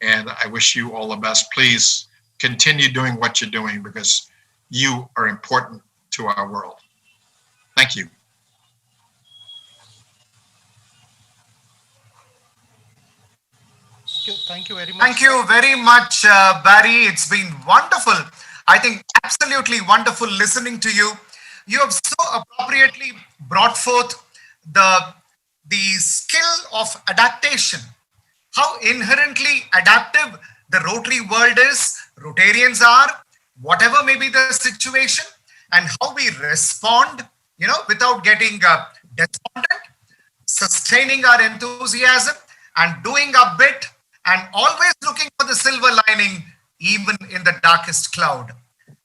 N: and I wish you all the best. Please continue doing what you're doing because you are important to our world. Thank you.
F: Thank you very much. Thank you very much, Barry. It's been wonderful. I think absolutely wonderful listening to you. You have so appropriately brought forth the skill of adaptation, how inherently adaptive the Rotary world is, Rotarians are, whatever may be the situation, and how we respond, without getting despondent, sustaining our enthusiasm and doing our bit, and always looking for the silver lining even in the darkest cloud.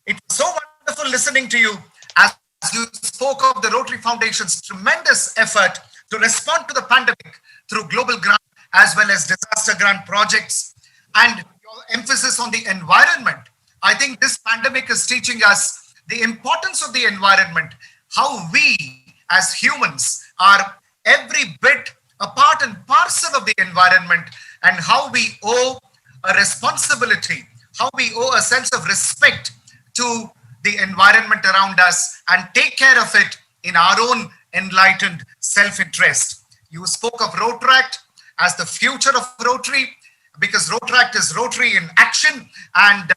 F: It was so wonderful listening to you as you spoke of the Rotary Foundation's tremendous effort to respond to the pandemic through global grant as well as disaster grant projects, and your emphasis on the environment. I think this pandemic is teaching us the importance of the environment, how we as humans are every bit a part and parcel of the environment, and how we owe a responsibility, how we owe a sense of respect to the environment around us and take care of it in our own enlightened self-interest. You spoke of Rotaract as the future of Rotary, because Rotaract is Rotary in action, and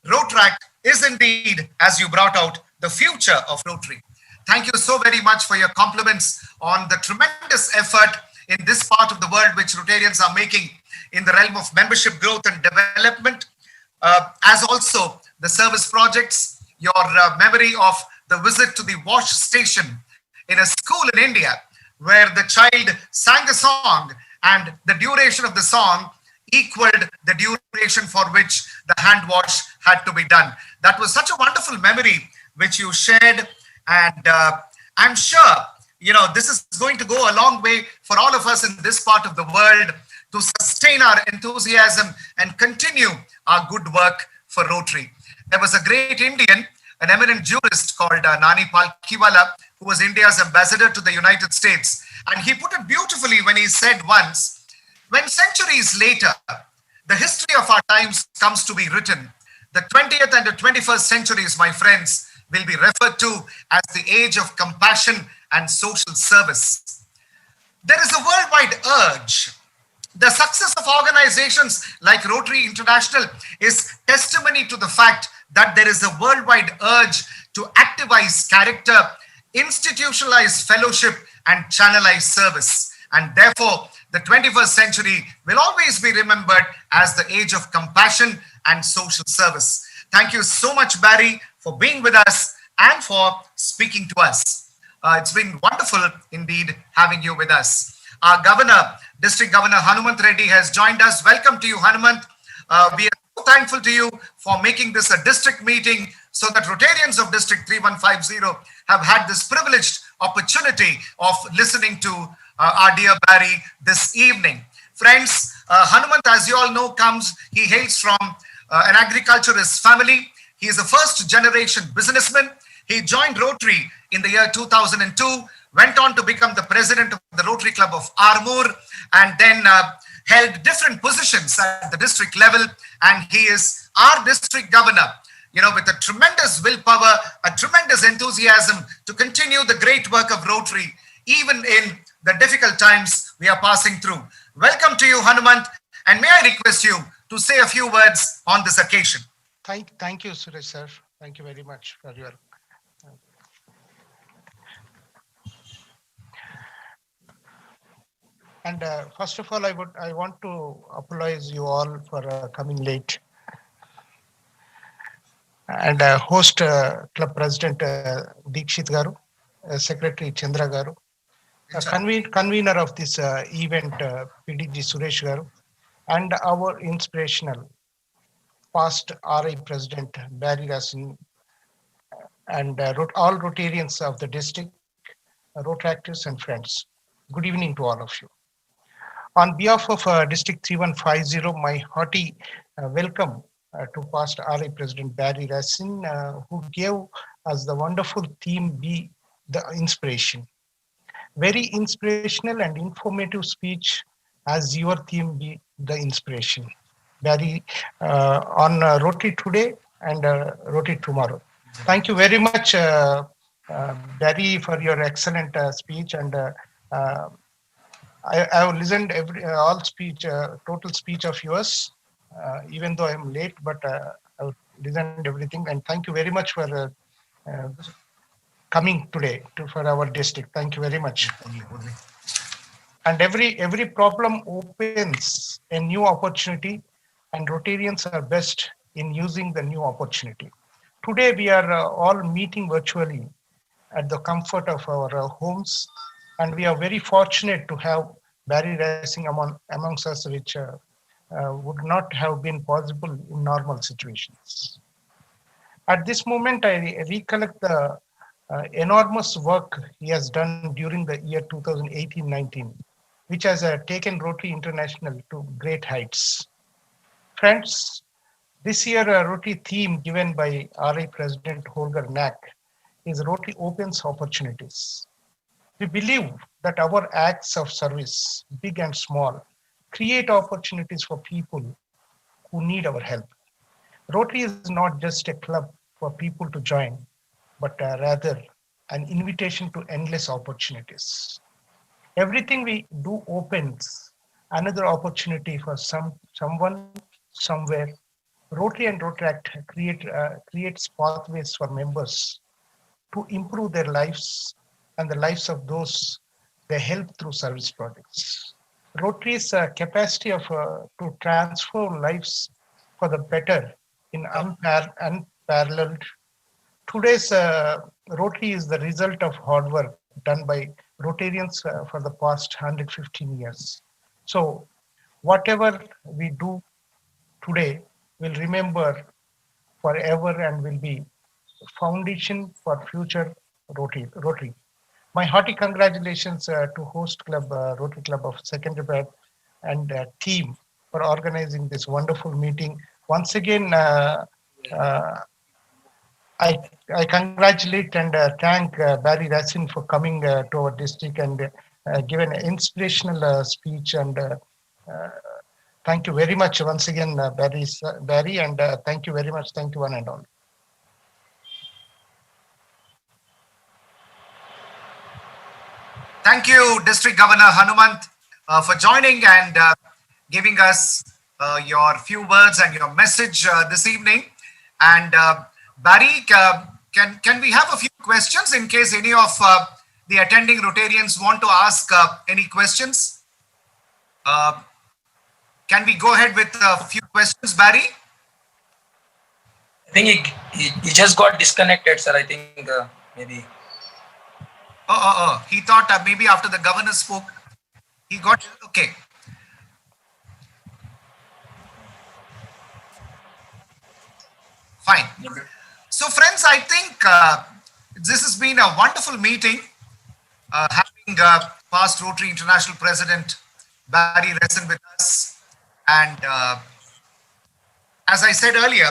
F: Rotaract is indeed, as you brought out, the future of Rotary. Thank you so very much for your compliments on the tremendous effort in this part of the world which Rotarians are making in the realm of membership growth and development, as also the service projects, your memory of the visit to the wash station in a school in India where the child sang a song and the duration of the song equaled the duration for which the hand wash had to be done. That was such a wonderful memory which you shared, and I'm sure this is going to go a long way for all of us in this part of the world to sustain our enthusiasm and continue our good work for Rotary. There was a great Indian, an eminent jurist called Nani Palkhiwala, who was India's ambassador to the United States. And he put it beautifully when he said once, when centuries later, the history of our times comes to be written, the 20th and the 21st centuries, my friends, will be referred to as the age of compassion and social service. There is a worldwide urge. The success of organizations like Rotary International is testimony to the fact that there is a worldwide urge to activize character institutionalized fellowship and channelized service. And therefore, the 21st century will always be remembered as the age of compassion and social service. Thank you so much, Barry, for being with us and for speaking to us. It's been wonderful indeed having you with us. Our Governor, District Governor Hanmanth Reddy has joined us. Welcome to you, Hanmanth. We are so thankful to you for making this a district meeting so that Rotarians of District 3150 have had this privileged opportunity of listening to our dear Barry this evening. Friends, Hanmanth, as you all know, he hails from an agriculturist family. He is a first generation businessman. He joined Rotary in the year 2002, went on to become the president of the Rotary Club of Armour, and then held different positions at the district level. And he is our district governor, with a tremendous willpower, a tremendous enthusiasm to continue the great work of Rotary, even in the difficult times we are passing through. Welcome to you, Hanmanth, and may I request you to say a few words on this occasion.
O: Thank you, Suresh sir. Thank you very much for your and first of all, I want to apologize you all for coming late. And host club president Deekshit Garu, secretary Chandra Garu, convener of this event PDG Suresh Garu, and our inspirational past RI president Barry Rassin, and all Rotarians of the district, Rotaractors and friends. Good evening to all of you. On behalf of District 3150, my hearty welcome to past RI President Barry Rassin, who gave us the wonderful theme, Be the Inspiration. Very inspirational and informative speech as your theme, Be the Inspiration. Barry, on Rotary today and Rotary tomorrow. Thank you very much, Barry, for your excellent speech. And I have listened all speech, total speech of yours, even though I am late, but I've listened everything. And thank you very much for coming today for our district. Thank you very much. And every problem opens a new opportunity, and Rotarians are best in using the new opportunity. Today we are all meeting virtually at the comfort of our homes, and we are very fortunate to have Barry Rassin amongst us, which would not have been possible in normal situations. At this moment, I recollect the enormous work he has done during the year 2018-19, which has taken Rotary International to great heights. Friends, this year Rotary theme given by RI President Holger Knack is Rotary Opens Opportunities. We believe that our acts of service, big and small, create opportunities for people who need our help. Rotary is not just a club for people to join, but rather an invitation to endless opportunities. Everything we do opens another opportunity for someone, somewhere. Rotary and Rotaract creates pathways for members to improve their lives and the lives of those they help through service projects. Rotary's capacity to transform lives for the better in unparalleled. Today's Rotary is the result of hard work done by Rotarians for the past 115 years. So whatever we do today will remember forever and will be foundation for future Rotary. My hearty congratulations to host club, Rotary Club of Secunderabad and team for organizing this wonderful meeting. Once again, I congratulate and thank Barry Rassin for coming to our district and given an inspirational speech. And thank you very much once again, Barry, and thank you very much. Thank you one and all.
F: Thank you, District Governor Hanmanth, for joining and giving us your few words and your message this evening. And Barry, can we have a few questions in case any of the attending Rotarians want to ask any questions? Can we go ahead with a few questions, Barry?
C: I think he just got disconnected, sir. I think maybe.
F: He thought maybe after the governor spoke, he got, okay. Fine. So friends, I think this has been a wonderful meeting, having past Rotary International President Barry Rassin with us. And as I said earlier,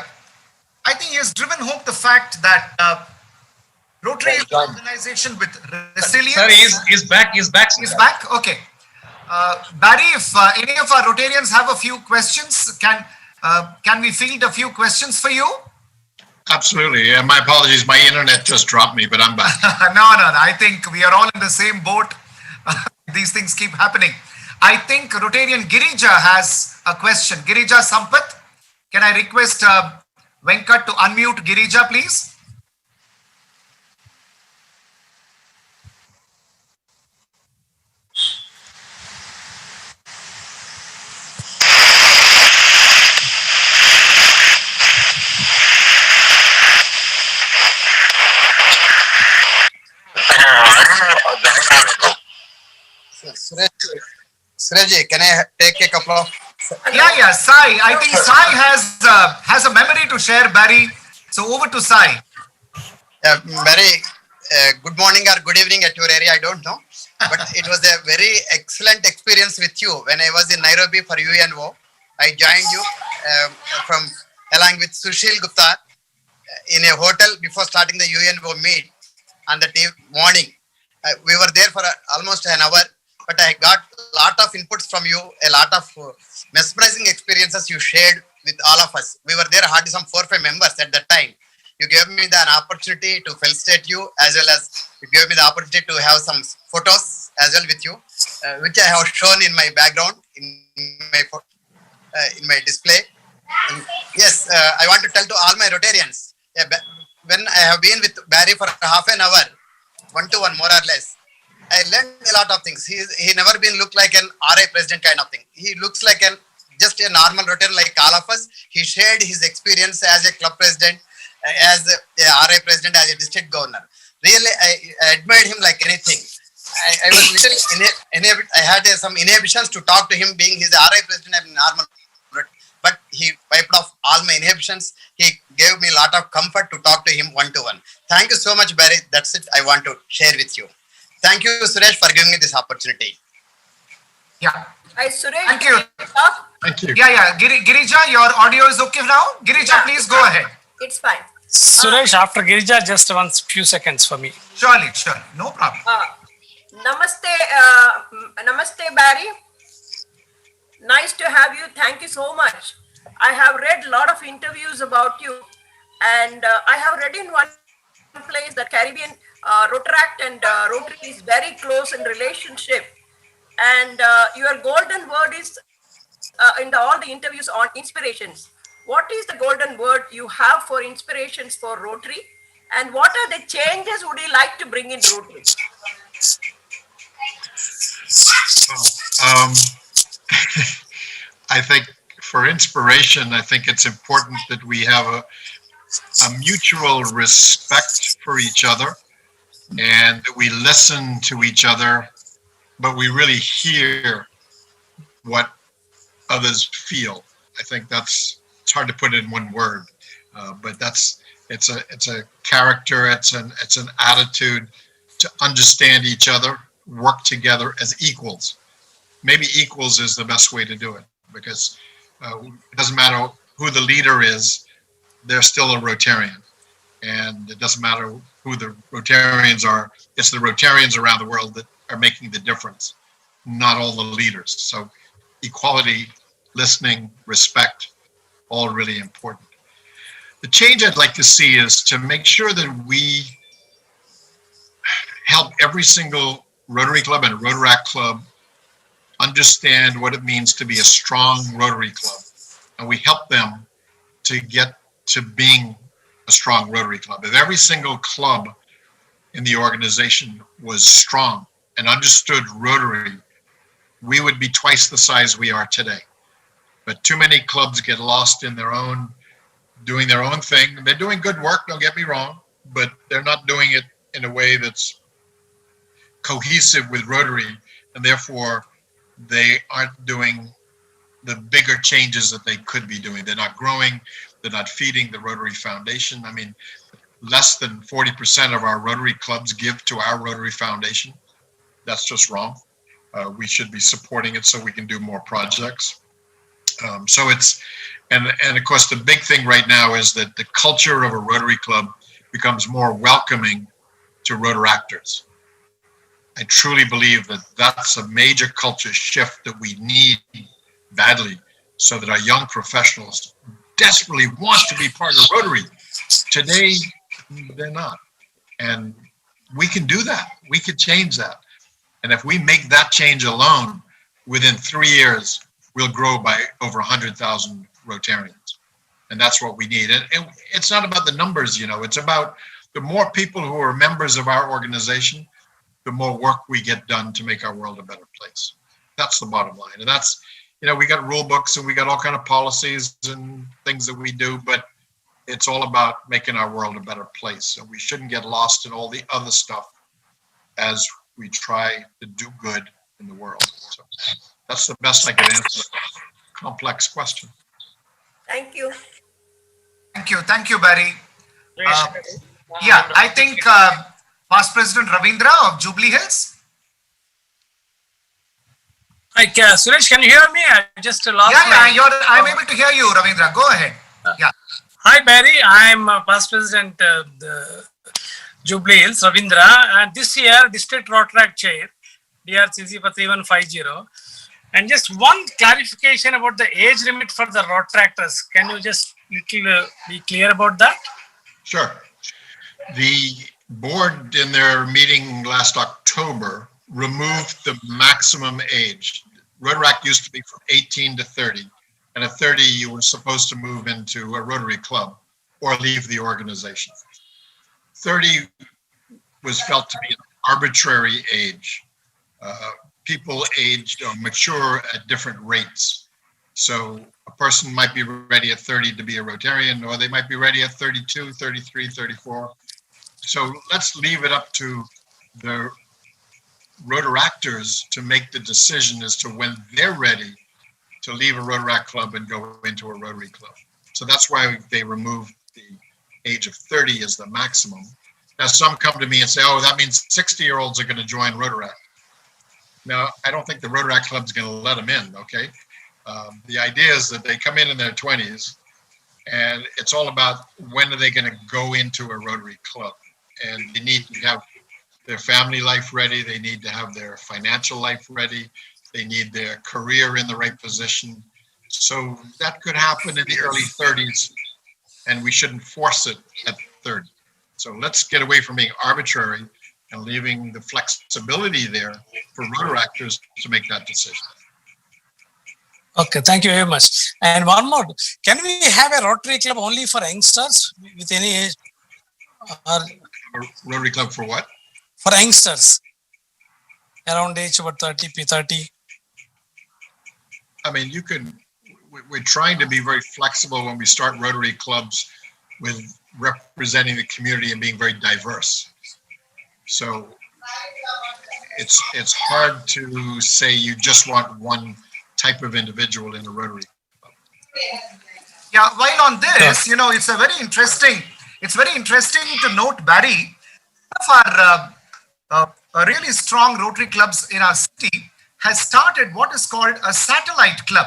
F: I think he has driven home the fact that Rotary is an organization with resilience.
D: Sir, he's back. He's back.
F: He's back? Okay. Barry, if any of our Rotarians have a few questions, can we field a few questions for you?
N: Absolutely. My apologies. My internet just dropped me, but I'm back.
F: No. I think we are all in the same boat. These things keep happening. I think Rotarian Girija has a question. Girija Sampath, can I request Venkat to unmute Girija, please?
E: Surajji, can I take a couple of?
F: Yeah, Sai. I think Sai has a memory to share, Barry. So over to Sai.
E: Barry, good morning or good evening at your area, I don't know. But it was a very excellent experience with you. When I was in Nairobi for UNO, I joined you along with Sushil Gupta in a hotel before starting the UNO meet on the morning. We were there for almost an hour, but I got a lot of inputs from you, a lot of mesmerizing experiences you shared with all of us. We were there hardly some 4 or 5 members at that time. You gave me an opportunity to felicitate you, as well as you gave me the opportunity to have some photos as well with you, which I have shown in my background, in my display. And yes, I want to tell to all my Rotarians, when I have been with Barry for half an hour, 1-to-1 more or less, I learned a lot of things. He never been looked like an RI president kind of thing. He looks like just a normal Rotarian like all of us. He shared his experience as a club president, as a RI president, as a district governor. Really, I admired him like anything. I was little I had some inhibitions to talk to him, being his RI president and normal, but he wiped off all my inhibitions. He gave me a lot of comfort to talk to him 1-to-1. Thank you so much, Barry. That's it I want to share with you. Thank you, Suresh, for giving me this opportunity.
F: Yeah.
I: Hi, Suresh.
F: Thank you.
N: Thank you.
F: Yeah. Girija, your audio is okay now? Girija, please go ahead.
I: It's fine.
P: Suresh, after Girija, just few seconds for me.
F: Surely. No problem.
I: Namaste, Barry. Nice to have you. Thank you so much. I have read a lot of interviews about you, and I have read in one place that Caribbean Rotaract and Rotary is very close in relationship, and your golden word is in all the interviews on inspirations. What is the golden word you have for inspirations for Rotary, and what are the changes would you like to bring in Rotary?
N: I think for inspiration, I think it's important that we have a mutual respect for each other, and that we listen to each other, but we really hear what others feel. I think it's hard to put it in one word, but it's a character, it's an attitude to understand each other, work together as equals. Maybe equals is the best way to do it, because it doesn't matter who the leader is, they're still a Rotarian. And it doesn't matter who the Rotarians are, it's the Rotarians around the world that are making the difference, not all the leaders. So equality, listening, respect, all really important. The change I'd like to see is to make sure that we help every single Rotary Club and Rotaract Club understand what it means to be a strong Rotary Club. And we help them to get to being a strong Rotary Club. If every single club in the organization was strong and understood Rotary, we would be twice the size we are today. But too many clubs get lost in their own, doing their own thing. They're doing good work, don't get me wrong, but they're not doing it in a way that's cohesive with Rotary, and therefore they aren't doing the bigger changes that they could be doing. They're not growing, they're not feeding the Rotary Foundation. I mean, less than 40% of our Rotary clubs give to our Rotary Foundation. That's just wrong. We should be supporting it so we can do more projects. So it's, and of course the big thing right now is that the culture of a Rotary Club becomes more welcoming to Rotaractors. I truly believe that that's a major culture shift that we need badly, so that our young professionals desperately want to be part of Rotary. Today, they're not. And we can do that. We could change that. And if we make that change alone, within 3 years, we'll grow by over 100,000 Rotarians. And that's what we need. And it's not about the numbers, you know, it's about the more people who are members of our organization, the more work we get done to make our world a better place. That's the bottom line. And that's, you know, we got rule books and we got all kind of policies and things that we do, but it's all about making our world a better place. And we shouldn't get lost in all the other stuff as we try to do good in the world. So that's the best I can answer that complex question.
I: Thank you.
F: Thank you, Barry. Yeah, I think Past President Ravindra of Jubilee Hills.
P: Hi, Suresh, can you hear me? I just lost
F: I'm able to hear you, Ravindra. Go ahead. Yeah.
P: Hi, Barry. I'm Past President the Jubilee Hills, Ravindra, and this year District Rotaract Chair, DRCC for 3150. And just one clarification about the age limit for the Rotaractors. Can you just little be clear about that?
N: Sure. The board in their meeting last October removed the maximum age. Rotaract used to be from 18 to 30. And at 30, you were supposed to move into a Rotary Club or leave the organization. 30 was felt to be an arbitrary age. People aged or mature at different rates. So a person might be ready at 30 to be a Rotarian, or they might be ready at 32, 33, 34. So let's leave it up to the Rotaractors to make the decision as to when they're ready to leave a Rotaract club and go into a Rotary club. So that's why they removed the age of 30 as the maximum. Now some come to me and say, oh, that means 60-year-olds are going to join Rotaract. Now, I don't think the Rotaract club's going to let them in, okay? The idea is that they come in their 20s, and it's all about when are they going to go into a Rotary club. And they need to have their family life ready, they need to have their financial life ready, they need their career in the right position. So that could happen in the early 30s, and we shouldn't force it at 30. So let's get away from being arbitrary and leaving the flexibility there for Rotaractors to make that decision.
P: Okay, thank you very much. And one more, can we have a Rotary Club only for youngsters with any age? Or
N: A Rotary Club for what?
P: for youngsters, around age about 30, P30.
N: I mean, you can, we're trying to be very flexible when we start Rotary clubs with representing the community and being very diverse. So it's hard to say you just want one type of individual in a Rotary club.
F: Yeah, while on this, you know, it's very interesting to note, Barry, one of our really strong Rotary clubs in our city has started what is called a satellite club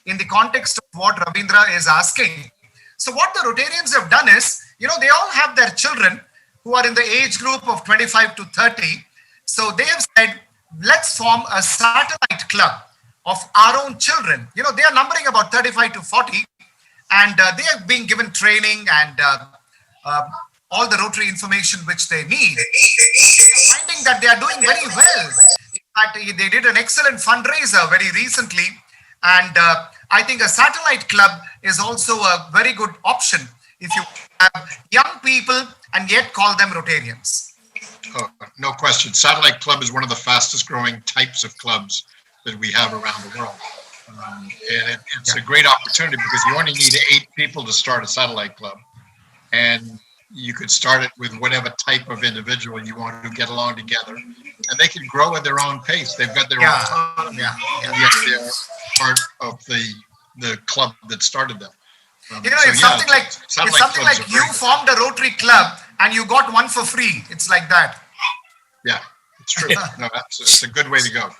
F: in the context of what Ravindra is asking. So what the Rotarians have done is, you know, they all have their children who are in the age group of 25 to 30. So they have said, let's form a satellite club of our own children. You know, they are numbering about 35 to 40, and they are being given training and all the Rotary information which they need. They are finding that they are doing very well. In fact, they did an excellent fundraiser very recently, and I think a satellite club is also a very good option if you have young people and yet call them Rotarians?
N: Oh, no question. Satellite Club is one of the fastest growing types of clubs that we have around the world. And it's a great opportunity because you only need 8 people to start a satellite club. And you could start it with whatever type of individual you want to get along together. And they can grow at their own pace. They've got their own autonomy. And yet they're part of the club that started them.
F: It's something like you formed a Rotary club and you got one for free. It's like that.
N: Yeah, it's true. No, it's a good way to go.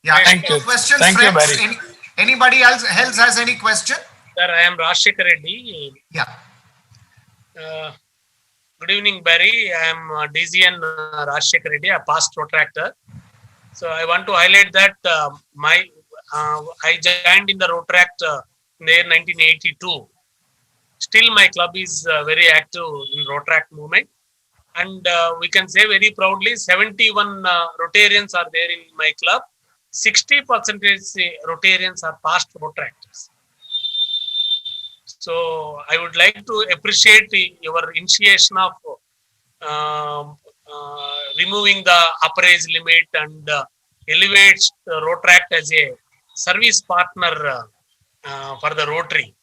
F: Yeah.
P: Thank you.
F: Questions,
P: Thank you,
F: friends?
P: Barry.
F: Anybody else has any question?
P: Sir, I am Rashin Reddy.
F: Yeah.
P: Good evening, Barry. I am DZN Rashin Reddy, a past Rotractor. So I want to highlight that I joined in the Rotract in the year 1982. Still, my club is very active in Rotract movement, and we can say very proudly, 71 Rotarians are there in my club. 60% Rotarians are past Rotractors. So I would like to appreciate your initiation of removing the upper age limit and elevates Rotract as a service partner for the Rotary.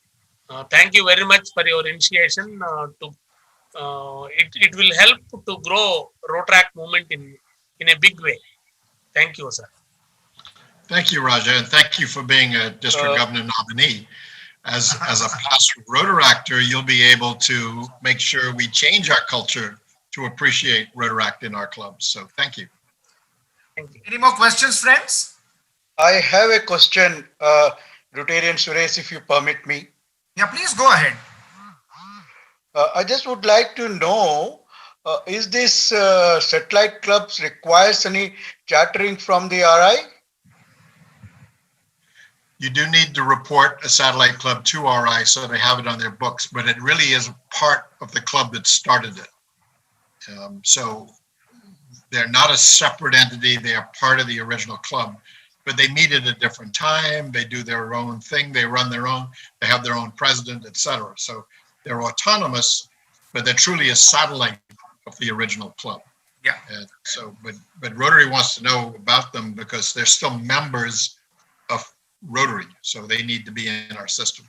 P: Thank you very much for your initiation. It will help to grow Rotract movement in a big way. Thank you, sir.
N: Thank you, Raja, and thank you for being a district governor nominee. As a past Rotaractor, you'll be able to make sure we change our culture to appreciate Rotaract in our clubs. So thank you.
F: Any more questions, friends?
K: I have a question, Rotarian Suresh, if you permit me.
F: Yeah, please go ahead.
K: I just would like to know, is this satellite clubs requires any chartering from the RI?
N: You do need to report a satellite club to RI so they have it on their books, but it really is part of the club that started it. So they're not a separate entity. They are part of the original club, but they meet at a different time. They do their own thing. They run their own, they have their own president, etc. So they're autonomous, but they're truly a satellite of the original club.
F: Yeah.
N: And so, but Rotary wants to know about them because they're still members of Rotary, so they need to be in our system.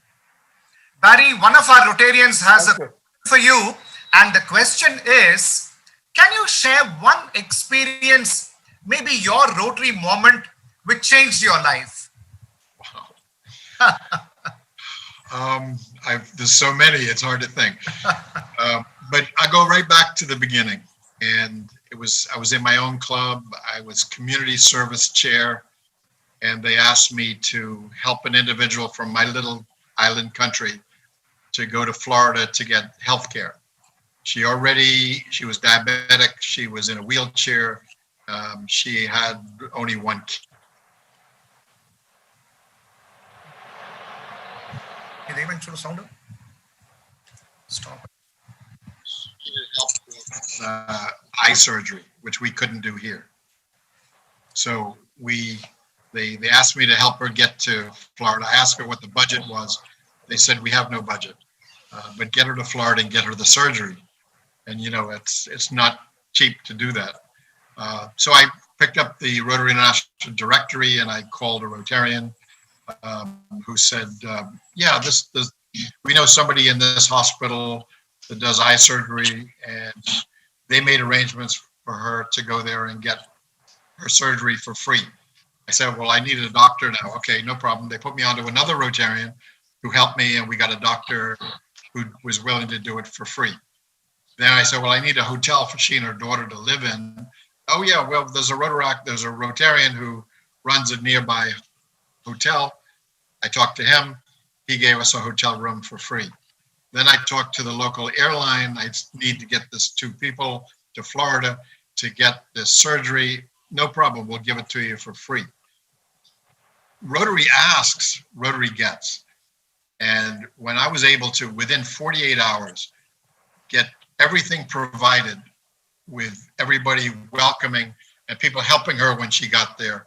F: Barry, one of our Rotarians has a question for you, and the question is, can you share one experience, maybe your Rotary moment, which changed your life?
N: Wow. There's so many, it's hard to think. But I go right back to the beginning, and I was in my own club. I was community service chair, and they asked me to help an individual from my little island country to go to Florida to get health care. She was diabetic. She was in a wheelchair. She had only one kid.
F: Stop.
N: She needed help with eye surgery, which we couldn't do here. So they asked me to help her get to Florida. I asked her what the budget was. They said, we have no budget, but get her to Florida and get her the surgery. And it's not cheap to do that. So I picked up the Rotary International directory and I called a Rotarian who said, yeah, we know somebody in this hospital that does eye surgery, and they made arrangements for her to go there and get her surgery for free. I said, well, I needed a doctor now. Okay, no problem. They put me onto another Rotarian who helped me, and we got a doctor who was willing to do it for free. Then I said, well, I need a hotel for she and her daughter to live in. Oh yeah, well, there's a Rotarian who runs a nearby hotel. I talked to him. He gave us a hotel room for free. Then I talked to the local airline. I need to get this 2 people to Florida to get this surgery. No problem, we'll give it to you for free. Rotary asks, Rotary gets. And when I was able to, within 48 hours, get everything provided with everybody welcoming and people helping her when she got there,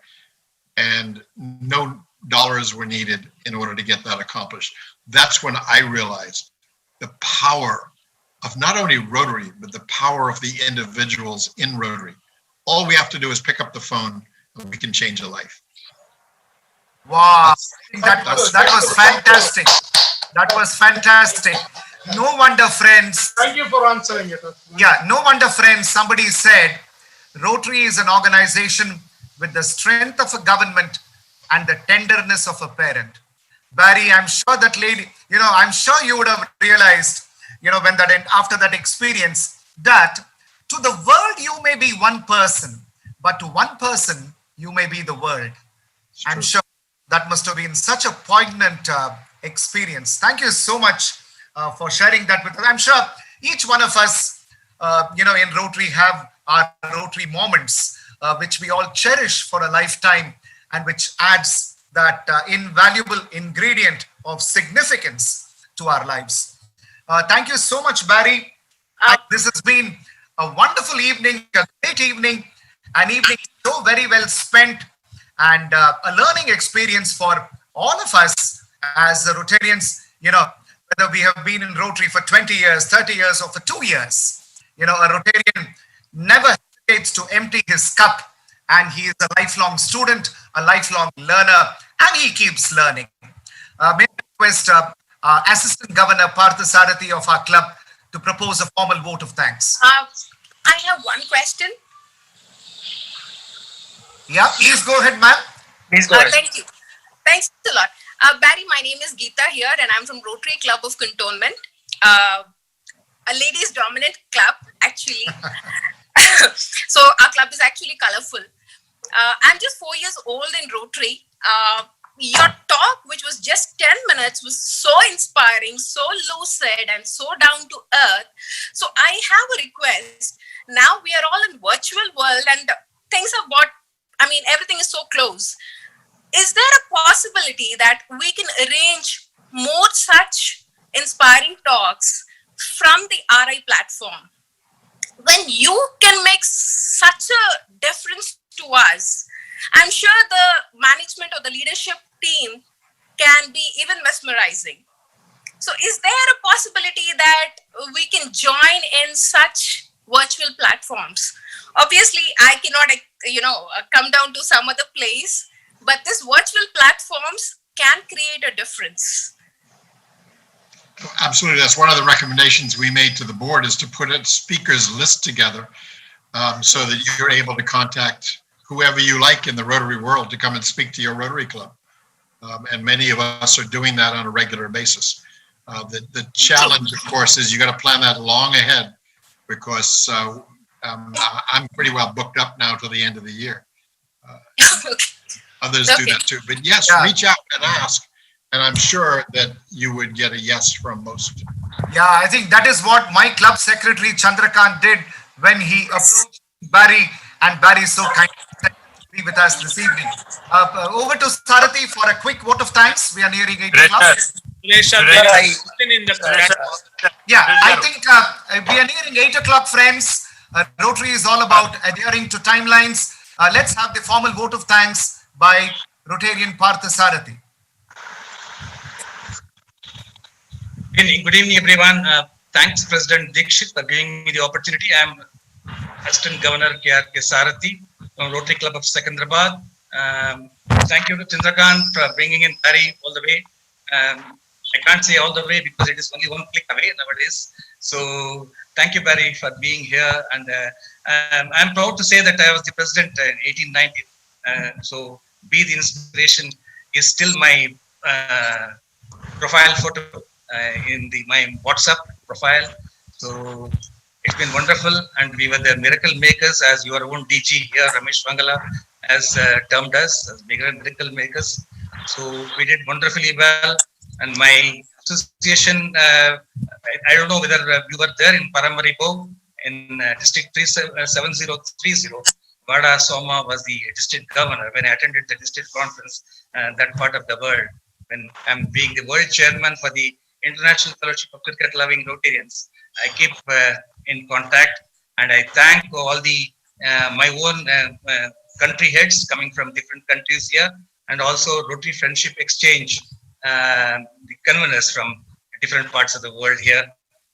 N: and no dollars were needed in order to get that accomplished. That's when I realized the power of not only Rotary, but the power of the individuals in Rotary. All we have to do is pick up the phone and we can change a life.
F: Wow, that was fantastic. That was fantastic. No wonder, friends.
O: Thank you for answering it.
F: Yeah, no wonder, friends. Somebody said Rotary is an organization with the strength of a government and the tenderness of a parent. Barry, I'm sure that lady, I'm sure you would have realized, when after that experience, that to the world you may be one person, but to one person you may be the world. I'm sure that must have been such a poignant experience. Thank you so much for sharing that with us. I'm sure each one of us, in Rotary have our Rotary moments, which we all cherish for a lifetime and which adds that invaluable ingredient of significance to our lives. Thank you so much, Barry. This has been a wonderful evening, a great evening, an evening so very well spent, and a learning experience for all of us as Rotarians, whether we have been in Rotary for 20 years, 30 years, or for 2 years. A Rotarian never hesitates to empty his cup, and he is a lifelong student, a lifelong learner, and he keeps learning. May I request Assistant Governor Parthasarathi of our club to propose a formal vote of thanks.
Q: I have one question.
F: Yeah, please go ahead, ma'am.
C: Please go ahead.
Q: Thank you. Thanks a lot. Barry, my name is Geeta here, and I'm from Rotary Club of Cantonment, a ladies' dominant club, actually. So our club is actually colorful. I'm just 4 years old in Rotary. Your talk, which was just 10 minutes, was so inspiring, so lucid, and so down to earth. So I have a request. Now we are all in virtual world, and things have got, everything is so close. Is there a possibility that we can arrange more such inspiring talks from the RI platform? When you can make such a difference to us, I'm sure the management or the leadership team can be even mesmerizing. So is there a possibility that we can join in such virtual platforms? Obviously, I cannot, come down to some other place, but these virtual platforms can create a difference.
N: Absolutely. That's one of the recommendations we made to the board, is to put a speakers list together so that you're able to contact whoever you like in the Rotary world to come and speak to your Rotary Club. And many of us are doing that on a regular basis. The challenge, of course, is you got to plan that long ahead, because I'm pretty well booked up now till the end of the year. Others do that too. But yes, reach out and ask. And I'm sure that you would get a yes from most.
F: Yeah, I think that is what my club secretary Chandrakant did when he approached Barry, and Barry so kindly to be with us this evening. Over to Sarathi for a quick vote of thanks. We are nearing 8 o'clock. Yeah, I think we are nearing 8 o'clock, friends. Rotary is all about adhering to timelines. Let's have the formal vote of thanks by Rotarian Parthasarathi.
D: Good evening, everyone. Thanks, President Dikshit, for giving me the opportunity. I am Assistant Governor K.R.K. Sarathi from Rotary Club of Secunderabad. Thank you to Chandrakant for bringing in Barry all the way. I can't say all the way because it is only one click away nowadays. So thank you, Barry, for being here. And I'm proud to say that I was the president in 1890. So Be the Inspiration is still my profile photo in my WhatsApp profile. So it's been wonderful, and we were the miracle makers, as your own DG here, Ramesh Vangala, has termed us as miracle makers. So we did wonderfully well, and my association, I don't know whether you were there in Paramaribo in District 7030. Vada Soma was the district governor when I attended the district conference, that part of the world, when I'm being the world chairman for the International Fellowship of Cricket Loving Rotarians. I keep in contact, and I thank all the my own country heads coming from different countries here, and also Rotary Friendship Exchange, the conveners from different parts of the world here.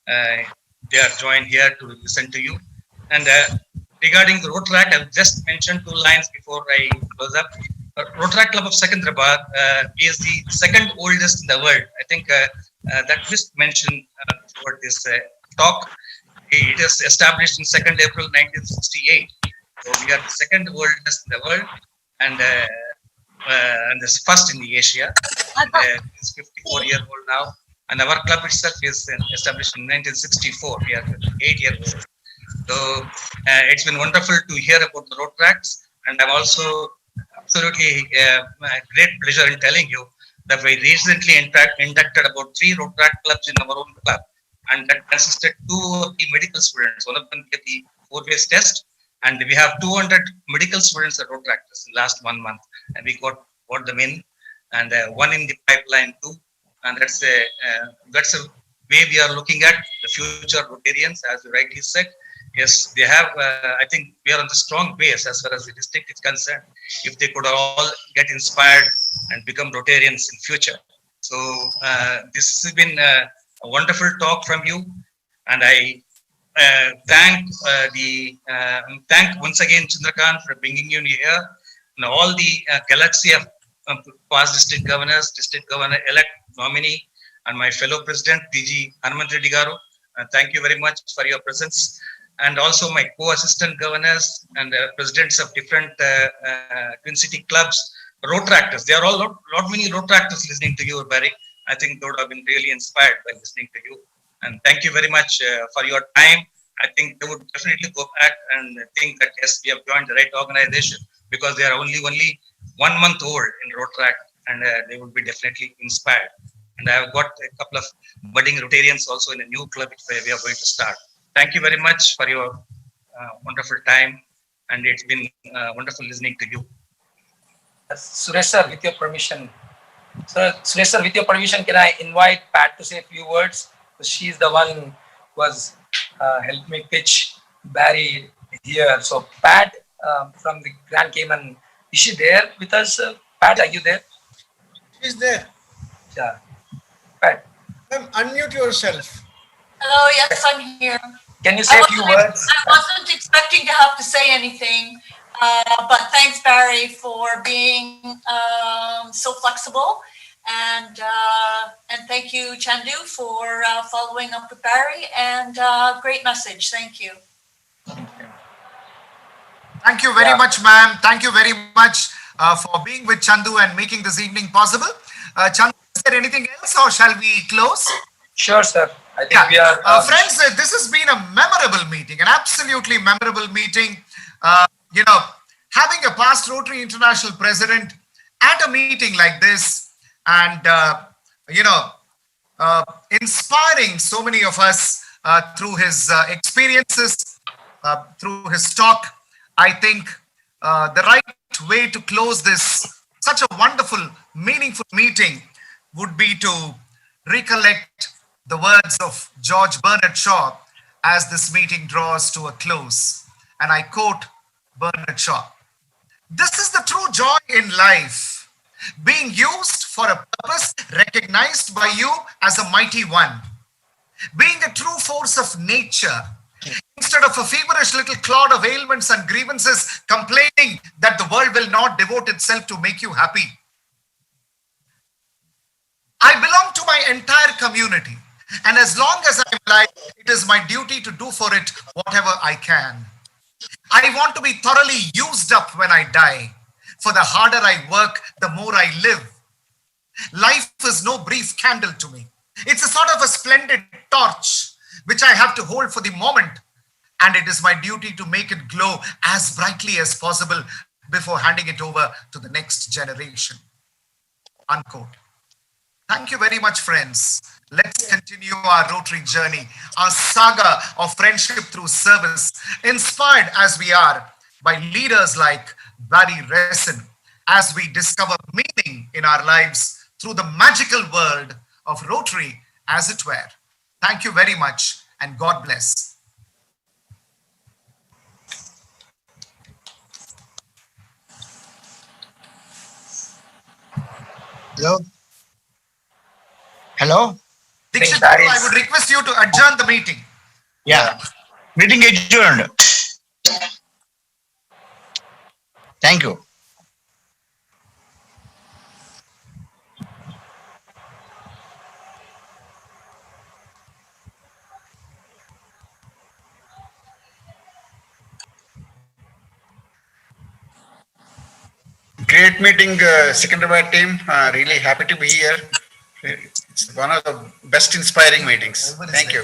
D: They are joined here to listen to you. And regarding the Rotary, I've just mentioned 2 lines before I close up. Rotary Club of Secunderabad is the second oldest in the world. I think that just mentioned for this talk. It is established in 2nd April 1968. So we are the second oldest in the world, and this first in the Asia. It's 54-year-old now, and our club itself is established in 1964. We are 8-year-old. So it's been wonderful to hear about the road tracks, and I'm also absolutely great pleasure in telling you that we recently inducted about 3 road track clubs in our own club, and that consisted 2 of the medical students. One of them gave the 4-phase test, and we have 200 medical students at road tractors in last 1 month, and we got them in, and 1 in the pipeline too, and that's a way we are looking at the future Rotarians, as you rightly said. Yes, they have. I think we are on the strong base as far as the district is concerned. If they could all get inspired and become Rotarians in future. So this has been a wonderful talk from you, and I thank once again Chandrakant for bringing you here, and all the galaxy of past district governors, district governor elect nominee, and my fellow president DG Hanmanth Reddy garu. Thank you very much for your presence. And also my co-assistant governors and presidents of different Twin City clubs, road tractors. There are all lot many road tractors listening to you, Barry. I think they would have been really inspired by listening to you. And thank you very much for your time. I think they would definitely go back and think that yes, we have joined the right organization, because they are only 1 month old in road track, and they would be definitely inspired. And I have got a couple of budding Rotarians also in a new club where we are going to start. Thank you very much for your wonderful time, and it's been wonderful listening to you.
C: Suresh sir, with your permission. Suresh sir, with your permission, can I invite Pat to say a few words? She's the one who has helped me pitch Barry here. So Pat from the Grand Cayman, is she there with us? Pat, are you there?
A: She's there.
C: Yeah. Pat.
A: Unmute yourself.
R: Hello, yes, I'm here.
C: Can you say a few words?
R: I wasn't expecting to have to say anything, but thanks, Barry, for being so flexible, and thank you, Chandu, for following up with Barry, and great message. Thank you.
F: Thank you very much, ma'am. Thank you very much for being with Chandu and making this evening possible. Chandu, is there anything else, or shall we close?
C: Sure, sir. I think we are.
F: Friends, this has been a memorable meeting, an absolutely memorable meeting. Having a past Rotary International president at a meeting like this, and inspiring so many of us through his experiences, through his talk. I think the right way to close this such a wonderful, meaningful meeting would be to recollect the words of George Bernard Shaw as this meeting draws to a close. And I quote Bernard Shaw: "This is the true joy in life, being used for a purpose recognized by you as a mighty one, being a true force of nature, instead of a feverish little clod of ailments and grievances, complaining that the world will not devote itself to make you happy. I belong to my entire community, and as long as I'm alive, it is my duty to do for it whatever I can. I want to be thoroughly used up when I die, for the harder I work, the more I live. Life is no brief candle to me. It's a sort of a splendid torch which I have to hold for the moment, and it is my duty to make it glow as brightly as possible before handing it over to the next generation." Unquote. Thank you very much, friends. Let's continue our Rotary journey, our saga of friendship through service, inspired as we are by leaders like Barry Rassin, as we discover meaning in our lives through the magical world of Rotary, as it were. Thank you very much, and God bless.
K: Hello? Hello?
F: Dikshit, I would request you to adjourn the meeting.
G: Yeah. Meeting adjourned. Thank you.
S: Great meeting, Secunderabad team. Really happy to be here. It's one of the best inspiring meetings. Thank you.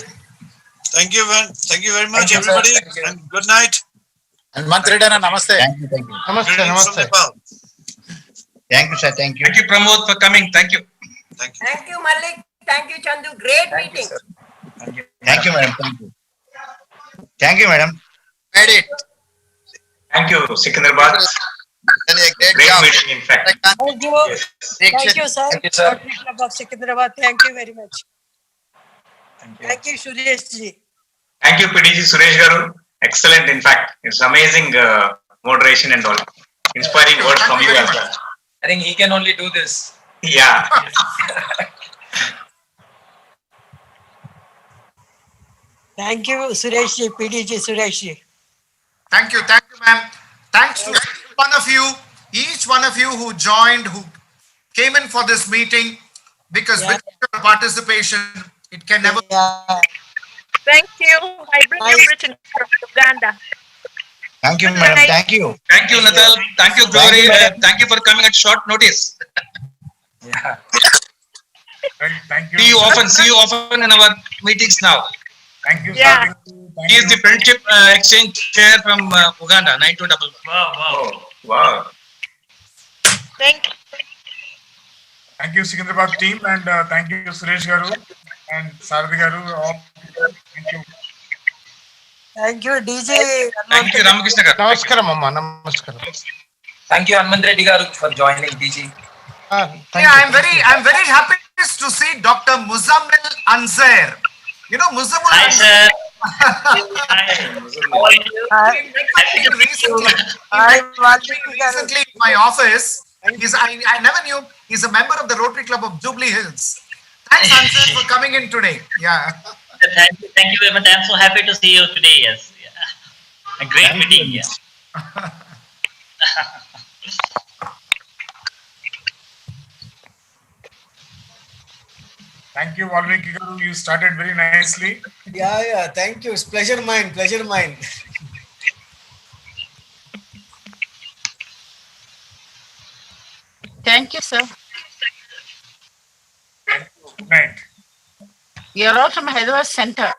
T: Thank you, thank you very much, everybody, and good night.
U: Hanmanth Reddy, namaste.
G: Thank you.
K: Namaste, namaste.
G: Thank you, sir. Thank you.
D: Thank you, Pramod, for coming. Thank you.
I: Thank you, Malik. Thank you, Chandu. Great meeting.
G: Thank you, madam. Thank you. Thank you, madam.
E: Made it.
D: Thank you, Secunderabad. Great
E: job.
D: meeting, in fact.
V: Thank you. Thank you, sir.
D: Thank you, sir.
V: Rotary Club of Secunderabad. Thank you very much. Thank you, Suresh ji.
D: Thank you, PDG Suresh Garu. Excellent, in fact. It's amazing moderation and all. Inspiring words from you as well.
C: I think he can only do this.
D: Yeah.
V: Thank you, Suresh ji, PDG Suresh ji.
F: Thank you, ma'am. Thanks to each one of you who joined, who came in for this meeting, because without your participation, it can never.
W: Thank you. I bring you Britain from Uganda.
G: Thank you, madam. Thank you.
D: Thank you, Natal. Thank you, Glory. Thank you for coming at short notice.
C: Yeah.
T: Thank you.
D: See you often in our meetings now.
T: Thank you,
W: Yeah.
T: sir.
D: He is the Friendship Exchange Chair from Uganda, 9211.
T: Wow.
D: Wow.
W: Thank you.
T: Thank you, Secunderabad team, and thank you, Suresh Garu and Sarthi Garu. All thank you.
V: Thank you, DJ.
D: Thank you, Ramakrishna Garu.
K: Namaskaram, Amma. Namaskaram.
C: Thank you, Hanmanth Reddy Garu, for joining DG.
F: I'm very happy to see Dr. Muzammil Ansair. You know Muzammil
X: Hi,
F: Ansair.
X: sir. How are you?
F: Recently in my office. I never knew he's a member of the Rotary Club of Jubilee Hills. Thanks, Ansair, for coming in today. Yeah.
X: Thank you very much. I'm so happy to see you today. Yes. Yeah. A great meeting. Yes.
T: Thank you, Valmiki Garu. You started very nicely.
A: Yeah. Thank you. It's pleasure mine.
L: Thank you, sir.
T: Good night.
L: We are all from Hyderabad Center.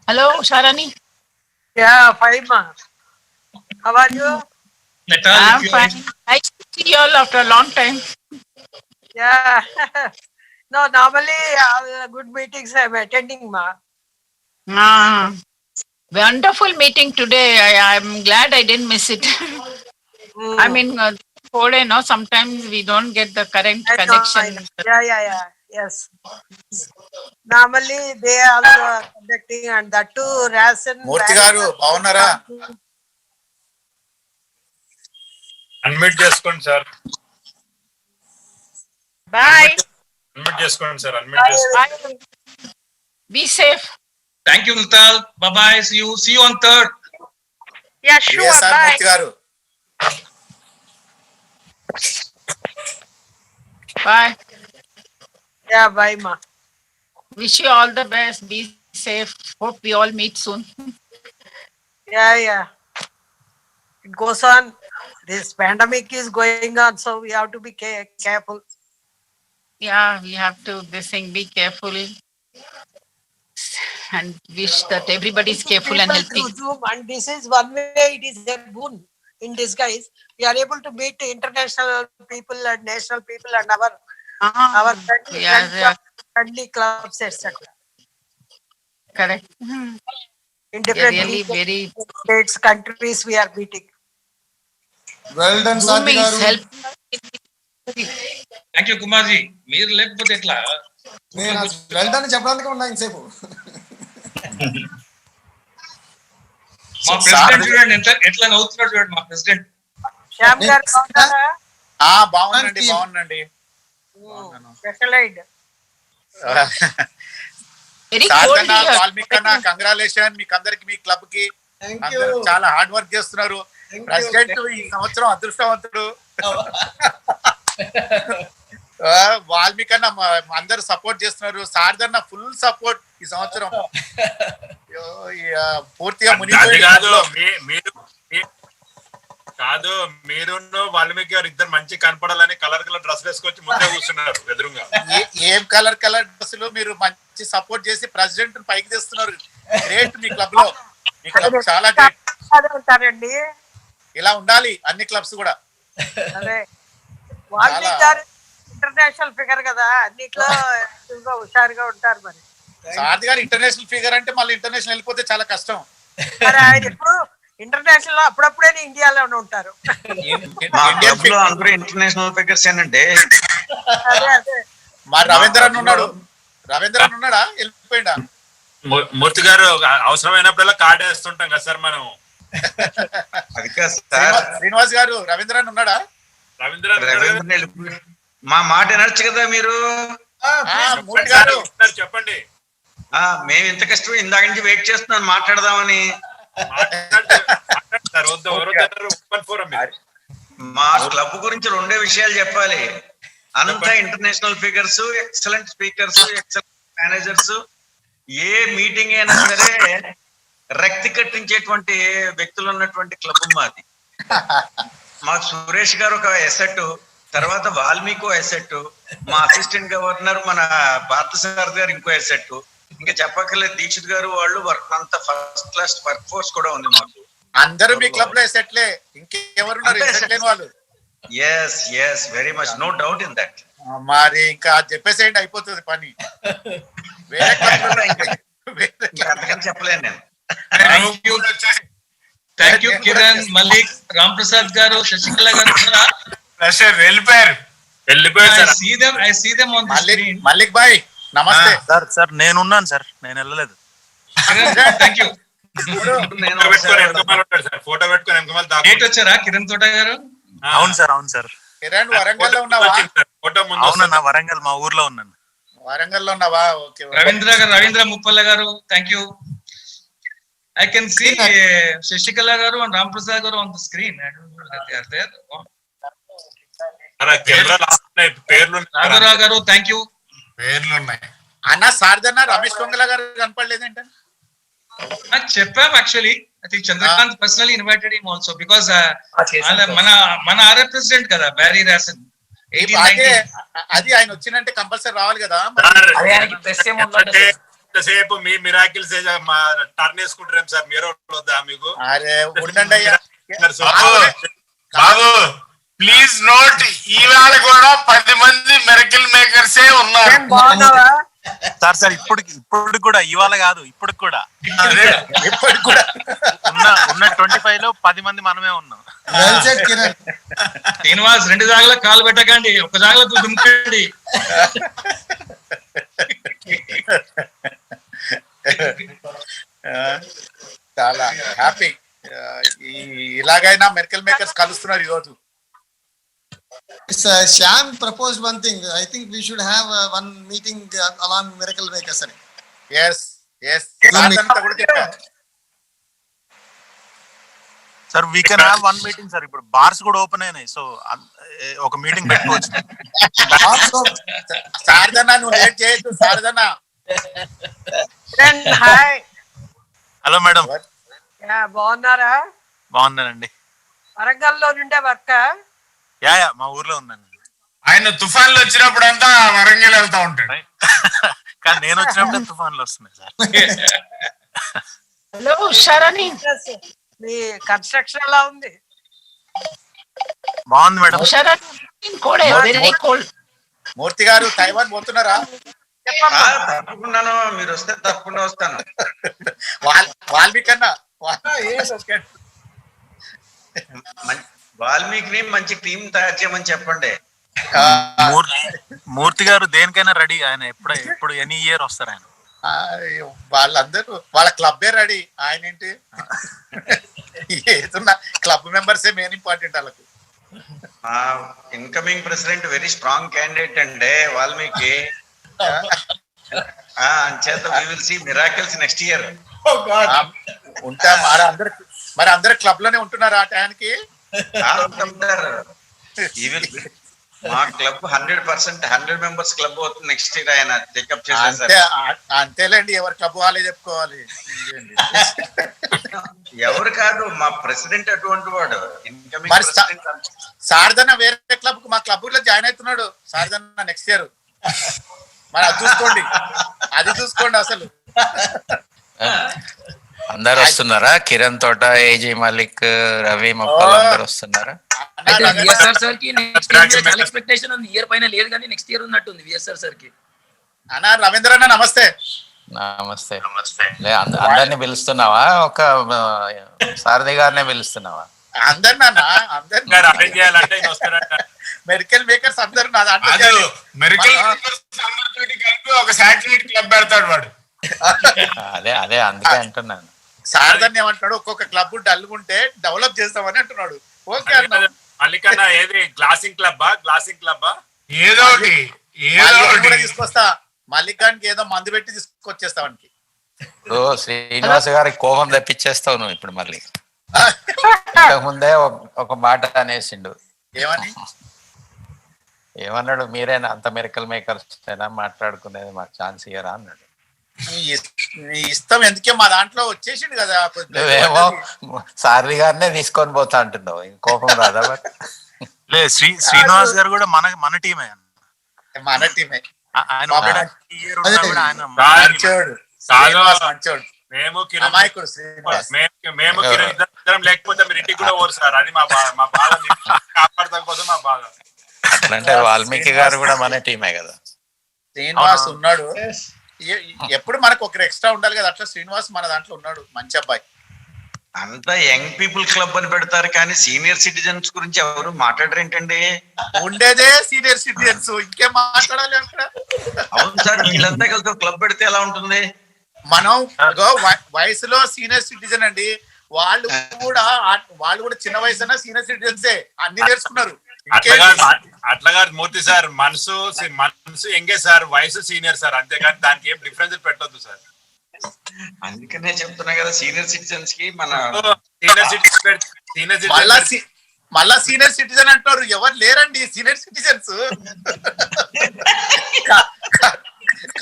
L: Hello, Sharani.
V: Yeah, fine, ma. How are you?
D: Natal,
L: I'm fine. Nice to see you all after a long time.
V: Yeah. No, normally good meetings I'm attending, ma.
L: Wonderful meeting today. I'm glad I didn't miss it. I mean, whole day, no, sometimes we don't get the correct connection.
V: Yeah. Yes. Normally they are also conducting, and that too, Rassin.
U: Murthy garu, bagunnara?
B: Unmute చేసుకోండి sir.
W: Bye.
B: Unmute చేసుకోండి sir. Unmute చేసుకోండి.
L: Be safe.
D: Thank you, Natal. Bye-bye. See you on 3rd.
W: Yeah, sure.
U: Yes, sir,
W: Bye.
U: Murthy garu.
L: Bye.
V: Yeah, bye, ma.
L: Wish you all the best. Be safe. Hope we all meet soon.
V: Yeah. It goes on. This pandemic is going on, so we have to be careful.
L: Yeah, we have to be careful and wish that everybody is careful and healthy.
V: Through Zoom, and this is one way, it is a boon in disguise. We are able to meet international people and national people and our friendly clubs, etc.
L: Correct.
V: In different
L: really
V: regions, states, countries, we are meeting.
U: Well done,
L: Zoom
U: Sarthi
L: is
U: garu.
L: helping.
D: Thank you, Kumarji. మీరు లేకపోతే ఎట్లా?
U: నేను well done చెప్పడానికి ఉన్నా ఇంతసేపు.
D: మా president చూడండి ఎట్లా నవ్వుతున్నాడు చూడండి మా ప్రెసిడెంట్.
V: శ్యామ్ గారు బాగున్నారా?
U: బాగుందండి. వాల్మీకన్నా కంగ్రాచులేషన్ మీకు అందరికి, మీ క్లబ్ కి చాలా హార్డ్ వర్క్ చేస్తున్నారు. ప్రెసిడెంట్ ఈ సంవత్సరం అదృష్టవంతుడు. వాల్మీకన్నా అందరు సపోర్ట్ చేస్తున్నారు. శారదన్న ఫుల్ సపోర్ట్ ఈ సంవత్సరం. పూర్తిగా
B: కాదు, మీరు వాల్మీకి గారు ఇద్దరు మంచి కనపడాలని కలర్ డ్రెస్ వేసుకొచ్చి ముందే కూర్చున్నారు ఎదురుగా.
U: ఏం కలర్ డ్రెస్సులు, మీరు మంచి సపోర్ట్ చేసి ప్రెసిడెంట్ పైకి తెస్తున్నారు. గ్రేట్ మీ క్లబ్ లో. మీ క్లబ్ చాలా గ్రేట్.
V: ఉంటారండి,
U: ఇలా ఉండాలి అన్ని క్లబ్స్ కూడా.
V: అదే వాల్మీకి గారు ఇంటర్నేషనల్ ఫిగర్ కదా, అన్నిట్లో హుషారుగా ఉంటారు. మరి
U: సారథి గారు ఇంటర్నేషనల్ ఫిగర్ అంటే మళ్ళీ ఇంటర్నేషనల్ వెళ్ళిపోతే చాలా కష్టం.
V: మరి ఆయన ఎప్పుడు ఇంటర్నేషనల్ లో అప్పుడప్పుడే ఇండియాలోనే ఉంటారు.
H: అందరూ ఇంటర్నేషనల్ ఫిగర్స్ ఏంటంటే
U: మా రవీంద్రన్ ఉన్నాడా వెళ్ళిపోయిందా?
B: మూర్తి గారు అవసరమైనప్పుడల్లా కార్డు వేస్తుంటాం కదా సార్ మనం.
U: శ్రీనివాస్ గారు రవీంద్రన్ ఉన్నాడా?
H: మా మాట వినొచ్చు కదా మీరు.
B: చెప్పండి.
H: మేము ఇంత కష్టం ఇందాక నుంచి వెయిట్ చేస్తున్నాను మాట్లాడదామని. మా క్లబ్ గురించి రెండే విషయాలు చెప్పాలి. అంతా international figures, excellent speakers, excellent managers. ఏ మీటింగ్ అయినా సరే రక్తి కట్టించేటువంటి వ్యక్తులు ఉన్నటువంటి క్లబ్ మాది. మాకు సురేష్ గారు ఒక ఎసెట్, తర్వాత వాల్మీకి ఎసెట్, మా అసిస్టెంట్ గవర్నర్ మన పార్థసారథి గారు ఇంకో ఎసెట్, ఇంకా చెప్పక్కర్లేదు దీక్షిత్ గారు వాళ్ళు వర్క్ అంతా ఫస్ట్ క్లాస్ వర్క్ ఫోర్స్ కూడా ఉంది మాకు.
U: అందరూ మీ క్లబ్ లో ఎసెట్లే, ఇంకెవరున్నారు ఎసెట్ లేని వాళ్ళు?
H: Yes very much, no doubt in that.
U: మరి ఇంకా చెప్పేసేయండి, అయిపోతుంది పని. వేరే
H: చెప్పలేను నేను.
D: థ్యాంక్ యూ కిరణ్, మల్లిక్, రామ్ ప్రసాద్ గారు, శశికళ గారు
U: వెళ్ళిపోయారు. మల్లిక్ బాయ్ నమస్తే.
J: సార్ నేనున్నాను సార్, నేను వెళ్ళలేదు.
D: Thank you.
B: ఫోటో పెట్టుకుని
D: వచ్చారా కిరణ్ తోట గారు?
J: అవును సార్.
U: కిరణ్ వరంగల్ లో ఉన్నావా?
J: అవునన్నా, వరంగల్ మా ఊర్లో ఉన్నాను.
U: వరంగల్ లో ఉన్నావా? ఓకే.
D: రవీంద్ర ముప్పల్ల గారు thank you. I can see Shashikala garu and Ram Prasad garu on the screen. I don't know that they are there. Nagara garu, thank you.
U: పేర్లు ఉన్నాయి అన్న. శారదన్న రమేష్ కొంగల గారు కనపడలేదంటే
D: చెప్పాం. Actually I think Chandrakant personally invited him also because మన RF president కదా Barry Rassin.
U: అది ఆయన వచ్చినంటే compulsory రావాలి కదా.
B: సేపు మీ మిరాకిల్స్ టర్న్ వేసుకుంటారేం సార్? మీరు వద్దా మీకు?
U: అరే ఉండండి అయ్యా
M: బాబు, ప్లీజ్ నోట్, ఈవేళ కూడా 10 మంది మిరకిల్ మేకర్సే ఉన్నారు
J: సార్. ఇప్పుడు కూడా ఇవాళ కాదు, ఇప్పుడు కూడా ఉన్న 25 లో 10 మంది మనమే ఉన్నాం.
D: శ్రీనివాస్ 2 జాగల కాలు పెట్టకండి, ఒక జాగల దుమ్కండి.
U: చాలా హ్యాపీ. ఇలాగైనా మెరికల్ మేకర్స్ కలుస్తున్నారు ఈ రోజు.
P: Shyam proposed one thing. I think we should have one meeting along miracle makers.
U: Yes.
J: Sir, we can have one meeting, sir. ఇప్పుడు బార్స్ కూడా ఓపెన్ అయినాయి, సో ఒక మీటింగ్ పెట్టుకోవచ్చు.
U: శారదన్న నువ్వు లేట్ చేయొద్దు. శారదన్న
V: హాయ్.
J: Hello madam.
V: బాగున్నారా?
J: బాగున్నానండి.
V: వరంగల్లో నుండే వర్క్?
J: యా మా ఊర్లో ఉన్నాను.
M: ఆయన తుఫాన్లు వచ్చినప్పుడు అంతా వరంగల్ వెళ్తా ఉంటాడు.
J: కానీ నేను వచ్చినప్పుడు తుఫాన్లు వస్తున్నాయి సార్.
V: హలో ఉషారాని, మీ కన్స్ట్రక్షన్ ఎలా ఉంది?
J: బాగుంది మేడం.
U: మూర్తి గారు తైవాన్ పోతున్నారా?
H: తప్పకుండాను, మీరు వస్తే తప్పకుండా వస్తాను.
U: వాల్మీకన్నా
H: వాల్మీకిని మంచి టీం తయారు చేయమని చెప్పండి.
J: మూర్తి గారు దేనికైనా రెడీ. ఆయన ఎప్పుడు ఎనీ ఇయర్ వస్తారు ఆయన.
U: వాళ్ళందరూ వాళ్ళ క్లబ్బే రెడీ. ఆయన ఏంటి ఏదన్నా క్లబ్ మెంబర్సే మెయిన్ ఇంపార్టెంట్ వాళ్ళకు.
H: Incoming president very strong candidate అండి వాల్మీకి. అంచేత we will see miracles next year.
U: ఉంటా మరి అందరు క్లబ్ లోనే ఉంటున్నారు ఆ టైంకి.
H: ఉంటారు. మా క్లబ్ 100% 100 మెంబర్స్ క్లబ్ అవుతుంది నెక్స్ట్ ఇయర్. ఆయన టేకప్ చేసేసారు.
U: అంతేలేండి, ఎవరి క్లబ్ వాళ్ళే చెప్పుకోవాలి.
H: ఎవరు కాదు, మా ప్రెసిడెంట్ అటువంటి వాడు. ఇన్కమింగ్
U: మరి
H: ప్రెసిడెంట్.
U: శారదన్న వేరే క్లబ్ మా క్లబ్ లో జాయిన్ అవుతున్నాడు శారదన్న నెక్స్ట్ ఇయర్. మరి అది చూసుకోండి అసలు.
N: అందరు వస్తున్నారా? కిరణ్ తోట, ఏజీ మలిక్, రవి మొక్కలు అందరు వస్తున్నారా?
O: విఎస్ఆర్ సార్ కి నెక్స్ట్ ఇయర్ చాలా ఎక్స్పెక్టేషన్ ఉంది. ఇయర్ పైన లేదు కానీ నెక్స్ట్ ఇయర్ ఉన్నట్టుంది విఎస్ఆర్ సార్ కి.
U: అన్నా రవీంద్ర అన్న నమస్తే.
N: నమస్తే. అందరిని పిలుస్తున్నావా? ఒక సారథి గారినే పిలుస్తున్నావా?
U: అందరినన్నా మెడికల్ మేకర్స్ అందరు
M: మెడికల్ కలిపి ఒక శాటిలైట్ క్లబ్ పెడతాడు వాడు.
N: అదే అందుకే అంటున్నాను.
U: శారదన్ ఏమంటున్నాడు, ఒక్కొక్క క్లబ్ డల్ ఉంటే డెవలప్ చేస్తామని అంటున్నాడు. ఓకే అన్న.
B: మల్లికన్నా ఏది గ్లాసింగ్ క్లబ్బా
M: ఏదో ఒకటి
U: తీసుకొస్తా. మల్లికానికి ఏదో మందు పెట్టి తీసుకొచ్చేస్తావానికి.
N: శ్రీనివాస్ గారికి కోపం తెప్పించేస్తావు నువ్వు ఇప్పుడు మళ్ళీ. ముందే ఒక మాట అనేసిండు. ఏమన్నాడు? మీరేనా అంత మిరకల్ మేకర్స్ మాట్లాడుకునేది, మాకు ఛాన్స్ ఇయ్యరా అన్నాడు.
U: ఇస్తాం, ఎందుకే మా దాంట్లో వచ్చేసిండు కదా.
N: నువ్వేమో సారథి గారినే తీసుకొని పోతా అంటున్నావు, కోపం రాదా?
J: లేదు, శ్రీనివాస్ గారు కూడా మన టీమే. ఆయన
B: మేము ఇద్దరం లేకపోతే మీరు ఇంటికి కూడా ఓరు సార్. అది మా బాధ కాపాడతాం కోసం మా బాధ.
N: అంటే వాల్మీకి గారు కూడా మన టీమే కదా.
U: శ్రీనివాస్ ఉన్నాడు, ఎప్పుడు మనకు ఒకరు ఎక్స్ట్రా ఉండాలి కదా. అట్లా శ్రీనివాస్ మన దాంట్లో ఉన్నాడు, మంచి అబ్బాయి.
H: అంతా యంగ్ పీపుల్ క్లబ్ అని పెడతారు కానీ సీనియర్ సిటిజన్స్ గురించి ఎవరు మాట్లాడరు ఏంటండి?
U: ఉండేదే సీనియర్ సిటిజన్స్, ఇంకేం మాట్లాడాలి అక్కడ?
H: అవును సార్, వీళ్ళంతా కలిసి క్లబ్ పెడితే ఎలా ఉంటుంది?
U: మనం వయసులో సీనియర్ సిటిజన్ అండి, వాళ్ళు కూడా చిన్న వయసు సీనియర్ సిటిజన్సే, అన్ని నేర్చుకున్నారు.
B: అట్లాగా మూర్తి సార్, మనసు ఎంగే సార్, వయసు సీనియర్ సార్, అంతేగాని దానికి ఏం డిఫరెన్స్ పెట్టొద్దు సార్.
H: అందుకనే చెప్తున్నా కదా, సీనియర్ సిటిజన్స్ కి మన
U: మళ్ళా సీనియర్ సిటిజన్ అంటారు. ఎవరు లేరండి సీనియర్ సిటిజన్స్.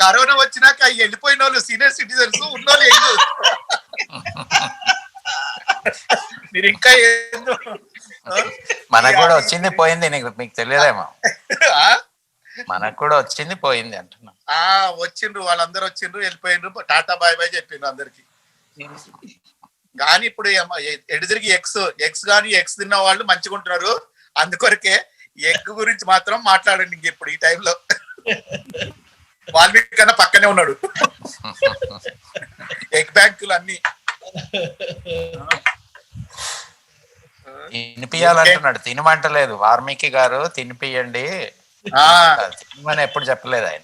U: కరోనా వచ్చినాక వెళ్ళిపోయిన వాళ్ళు సీనియర్ సిటిజన్స్, ఉన్నోళ్ళు ఎందు. మీరు ఇంకా ఏందో
N: మనకు కూడా వచ్చింది పోయింది, మీకు తెలియదేమో. మనకు కూడా వచ్చింది పోయింది అంటున్నా.
U: వచ్చిండ్రు, వాళ్ళందరూ వచ్చిండ్రు, వెళ్ళిపోయిండ్రు, టాటా బాయ్ బాయ్ చెప్పిండ్రు అందరికి. కానీ ఇప్పుడు ఎడిదిరిగి ఎగ్స్ కానీ ఎగ్స్ తిన్న వాళ్ళు మంచిగా ఉంటున్నారు. అందుకొరకే ఎగ్ గురించి మాత్రం మాట్లాడండి ఇంక ఇప్పుడు ఈ టైంలో. వాల్మీకి కన్నా పక్కనే ఉన్నాడు. ఎగ్ బ్యాంకులు అన్ని
N: తినిపియాలంటున్నాడు, తినమంటలేదు. వాల్మీకి గారు తినిపియండి తినమని ఎప్పుడు చెప్పలేదు ఆయన.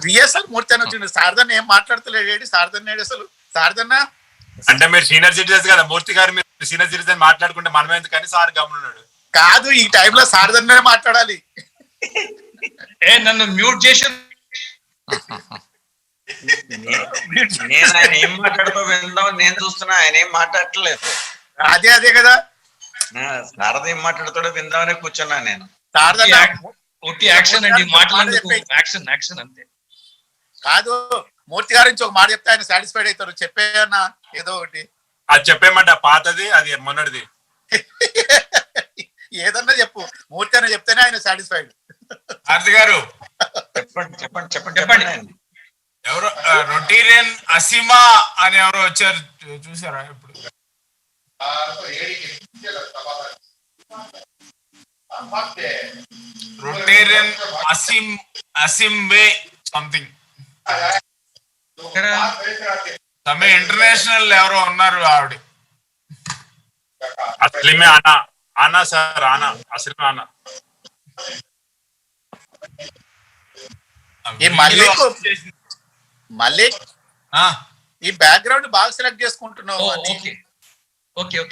U: విఎస్ఆర్ మూర్తి అని వచ్చిండు. శారదన్న ఏం మాట్లాడతలేడు. శారదన్న అసలు శారదన్న
B: అంటే మీరు సీనియర్ సిటిజన్స్ కదా మూర్తి గారు, మీరు సీనియర్ సిటిజన్ మాట్లాడుకుంటే మనం ఎందుకని సార్ గమనున్నాడు.
U: కాదు, ఈ టైంలో శారదన్నే మాట్లాడాలి.
D: నన్ను మ్యూట్ చేసి
H: నేను ఆయన ఏం మాట్లాడుతూ విందాం నేను చూస్తున్నా, ఆయన ఏం మాట్లాడట్లేదు.
U: అదే కదా,
H: శారద ఏం మాట్లాడుతాడో విందామనే కూర్చున్నా నేను.
D: యాక్షన్ అండి, మాట్లాడేందుకు యాక్షన్ అంతే.
U: కాదు, మూర్తి గారి నుంచి ఒక మాట చెప్తే ఆయన సాటిస్ఫైడ్ అవుతారు. చెప్పేయన్నా ఏదో ఒకటి.
B: అది చెప్పేమంట, పాతది అది మొన్నటిది
U: ఏదన్నా చెప్పు, మూర్తి అన్న చెప్తేనే ఆయన సాటిస్ఫైడ్.
M: హారతి గారు
H: చెప్పండి.
M: ఎవరు రొటీరియన్ అసీమా అని ఎవరో వచ్చారు, చూసారా? ఇప్పుడు రొటేరియన్ అసిమ్వే సంథింగ్ తమ ఇంటర్నేషనల్ ఎవరో ఉన్నారు. ఆవిడ
B: అసలు ఆనా సార్, ఆనా అసలు ఆనా.
U: మళ్ళీ ఈ బ్యాక్గ్రౌండ్ బాగా సెలెక్ట్ చేసుకుంటున్నావు
D: Okay.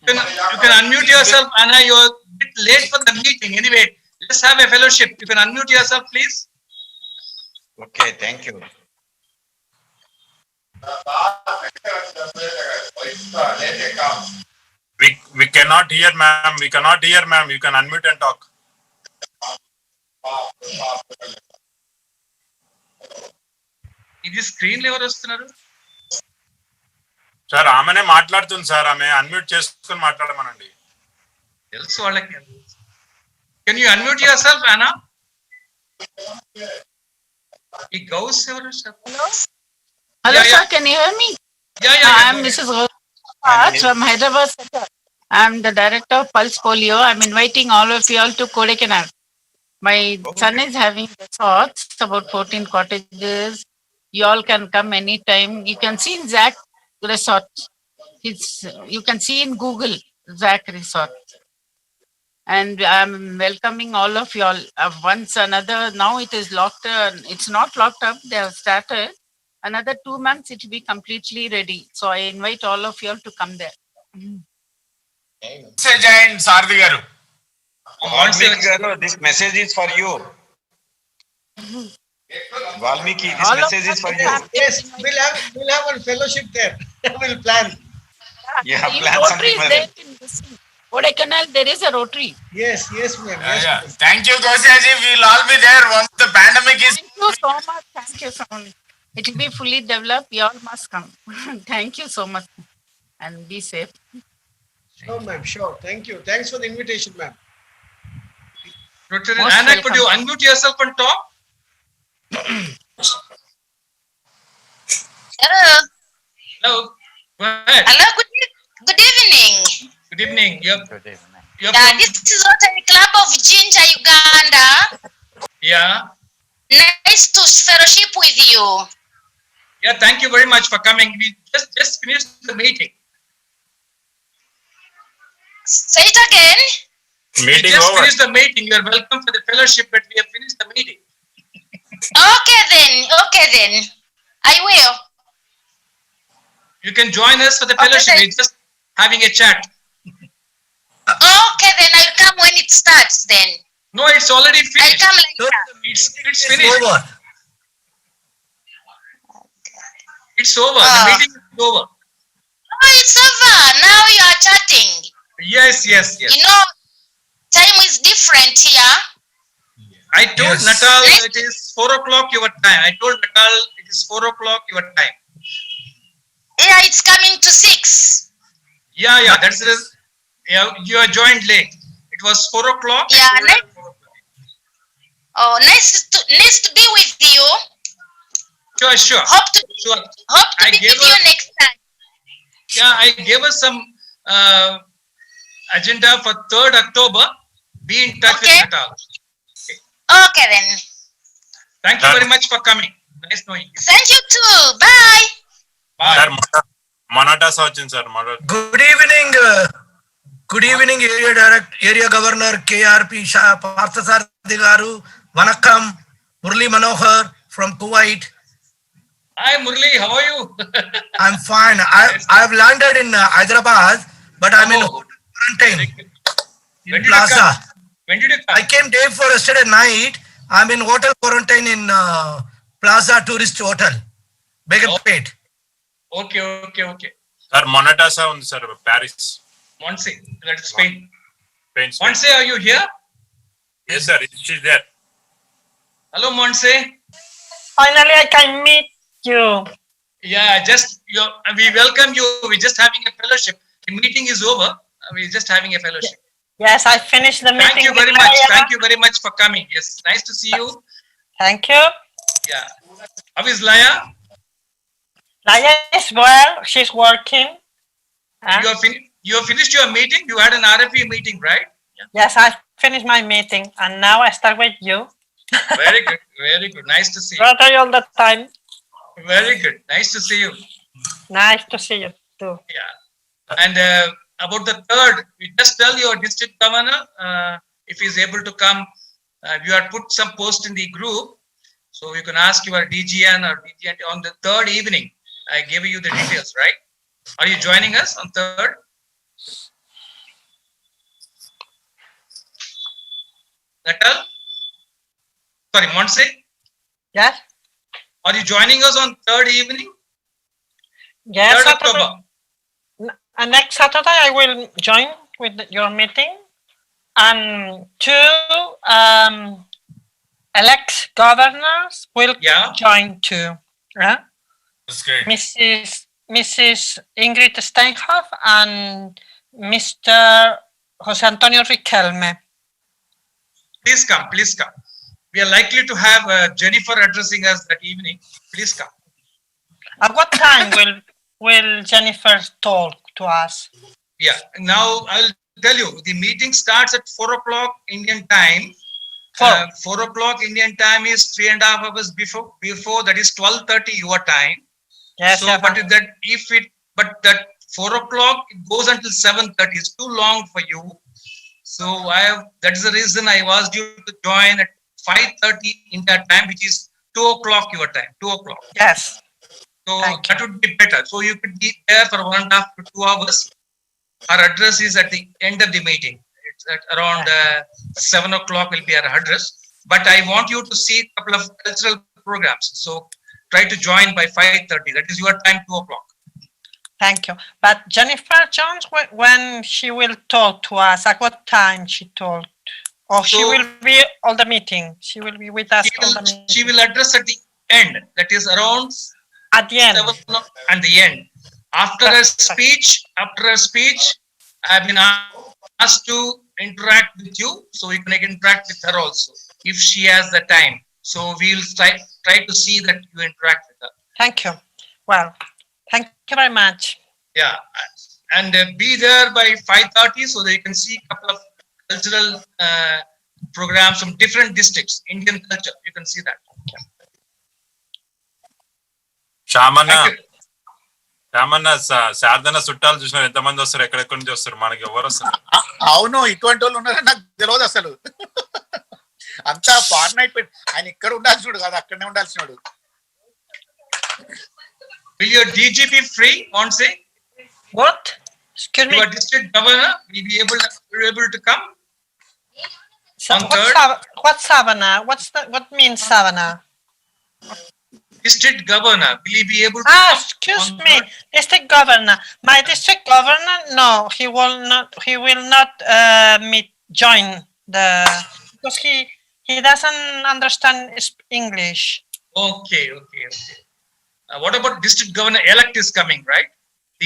D: You can unmute yourself, Anna. You're a bit late for the meeting. Anyway, let's have a fellowship. You can unmute yourself, please.
H: Okay, thank you.
B: We cannot hear, ma'am. We cannot hear, ma'am. You can unmute and talk.
D: ఇది screen ఎవరు వస్తున్నారు?
B: Sir ఆమెనే మాట్లాడుతుంది sir. ఆమె unmute చేసుకొని మాట్లాడమనండి.
D: తెలుసు వాళ్ళకి. Can you unmute yourself, Anna? ఈ గౌస్ ఎవరు?
I: Hello,
D: Yeah,
I: sir.
D: yeah.
I: Can you hear me?
D: Yeah.
I: I'm Mrs. Rotary from Hyderabad. Center. I'm the director of Pulse Polio. I'm inviting all of you all to Kodaikanal. My son is having resorts, about 14 cottages. You all can come anytime. You can see in Zach Resort. You can see in Google Zach Resort. And I'm welcoming all of you all. Once another, now it is locked. It's not locked up. They have started. Another 2 months, it will be completely ready. So I invite all of you all to come there.
M: Giant Sardi garu.
H: Valmiki garu, this message is for you. Valmiki, this
I: All of
H: message is
I: us
H: for
I: will
H: you.
I: have-
A: Yes, we'll have a fellowship there. We'll plan.
H: Yeah,
I: In
H: plan
I: Rotary
H: something
I: is
H: for
I: there
H: that.
I: in this Kodaikanal, there is a Rotary.
A: Yes, ma'am. Yes,
M: Yeah.
A: ma'am.
M: Thank you, Gosyaji. We'll all be there once the pandemic is.
I: Thank you so much. Thank you so much. It will be fully developed. You all must come. Thank you so much. And be safe.
A: Sure, ma'am. Sure. Thank you. Thanks for the invitation, ma'am.
D: Rotary.
I: Most
D: Anna, could you
I: welcome.
D: unmute yourself and talk?
Q: Hello.
D: Hello. Go ahead.
Q: Hello. Good evening.
D: Good evening. You're
Q: Yeah, this is Rotary Club of Jinja, Uganda.
D: Yeah.
Q: Nice to fellowship with you.
D: Yeah, thank you very much for coming. We just finished the meeting.
Q: Say it again.
D: We just finished the meeting. You are welcome for the fellowship, but we have finished the meeting.
Q: Okay then. I will.
D: You can join us for the fellowship. We're just having a chat.
Q: Okay then, I'll come when it starts then.
D: No, it's already finished.
Q: I'll come later.
D: It's finished. It's over. The meeting is over.
Q: Oh, it's over. Now you are chatting.
D: Yes.
Q: You know, time is different here.
D: I told Natal it is 4 o'clock your time. I told Natal it is 4 o'clock your time.
Q: Yeah, it's coming to 6.
D: Yeah. That's the. Yeah, you are joined late. It was 4 o'clock.
Q: Yeah, nice to be with you.
D: Sure.
Q: Hope to be with you next time.
D: Yeah, I gave us some agenda for 3rd October. Be in touch with Natal.
Q: Okay then.
D: Thank you very much for coming. Nice knowing you.
Q: Thank you too. Bye.
B: Sir మొనాటాస్ వచ్చింది sir.
R: Good evening area governor KRP Parthasarathy garu. వనక్కం. Murali Manohar from Kuwait.
D: Hi Murli, how are you?
R: I'm fine. I've landed in Hyderabad, but I'm in quarantine in Plaza.
D: When did you come?
R: I came day before yesterday night. I'm in hotel quarantine in Plaza Tourist Hotel, Begumpet.
D: Okay.
B: Sir మొనాటాసా ఉంది sir Paris.
D: Monse, that is Spain. Monse, are you here?
B: Yes sir, she's there.
D: Hello Monse.
W: Finally, I can meet you.
D: Yeah, we welcome you. We're just having a fellowship. The meeting is over. We're just having a fellowship.
W: Yes, I finished the meeting.
D: Thank you very much. Thank you very much for coming. Yes, nice to see you.
W: Thank you.
D: Yeah. How is Laya?
W: Laya is well. She's working.
D: You have finished your meeting. You had an RFP meeting, right?
W: Yes, I finished my meeting, and now I start with you.
D: Very good. Nice to see you.
W: Rotary all the time.
D: Very good. Nice to see you.
W: Nice to see you too.
D: Yeah. And about the 3rd, we just tell your district governor if he's able to come. You had put some post in the group. So you can ask your DGN or DGN on the third evening. I gave you the details, right? Are you joining us on third? Natal? Sorry, Monse?
V: Yes.
D: Are you joining us on third evening?
V: Yes,
D: 3rd October.
V: Next Saturday I will join with your meeting, and two elect governors will join too. Yeah?
M: That's great.
V: Mrs. Ingrid Steinhoff and Mr. Jose Antonio Riquelme.
D: Please come, please come. We are likely to have Jennifer addressing us that evening. Please come.
V: At what time will Jennifer talk to us?
D: Yeah, now I'll tell you, the meeting starts at 4 o'clock Indian time. 4 o'clock Indian time is 3.5 hours before, that is 12:30 your time.
V: Yes,
D: so, but that 4 o'clock it goes until 7:30. It's too long for you. So that is the reason I asked you to join at 5:30 India time, which is 2 o'clock your time. 2 o'clock.
V: Yes.
D: So that would be better. So you could be there for 1.5 to 2 hours. Our address is at the end of the meeting. It's at around 7 o'clock will be our address. But I want you to see a couple of cultural programs. So try to join by 5:30. That is your time, 2 o'clock.
V: Thank you. But Jennifer Jones, when she will talk to us, at what time she talked? Or she will be on the meeting? She will be with us on the meeting.
D: She will address at the end. That is around
V: at the end.
D: At the end. After her speech, I've been asked to interact with you, so we can interact with her also, if she has the time. So we'll try to see that you interact with her.
V: Thank you. Well, thank you very much.
D: Yeah, and be there by 5:30 so that you can see a couple of cultural programs from different districts, Indian culture. You can see that.
B: Ramanna Sharadanna చుట్టాలు చూసినారు ఎంతమంది వస్తారు ఎక్కడెక్కడి నుంచి వస్తారు మనకి ఎవరు వస్తారు
U: అవును ఇటువంటి వాళ్ళు ఉన్నారని నాకు తెలియదు అసలు అంతా ఫార్ నైట్ ఆయన ఇక్కడ ఉండాల్సినాడు కాదు అక్కడనే ఉండాల్సినాడు
D: Will your DG be free on say?
V: What? Excuse me.
D: Your district governor will be able to come
V: so
D: on third.
V: What's Savannah? What means Savannah?
D: District governor will he be able to
V: excuse me, district governor. My district governor, no, he will not join because he doesn't understand English.
D: Okay. What about district governor elect is coming, right?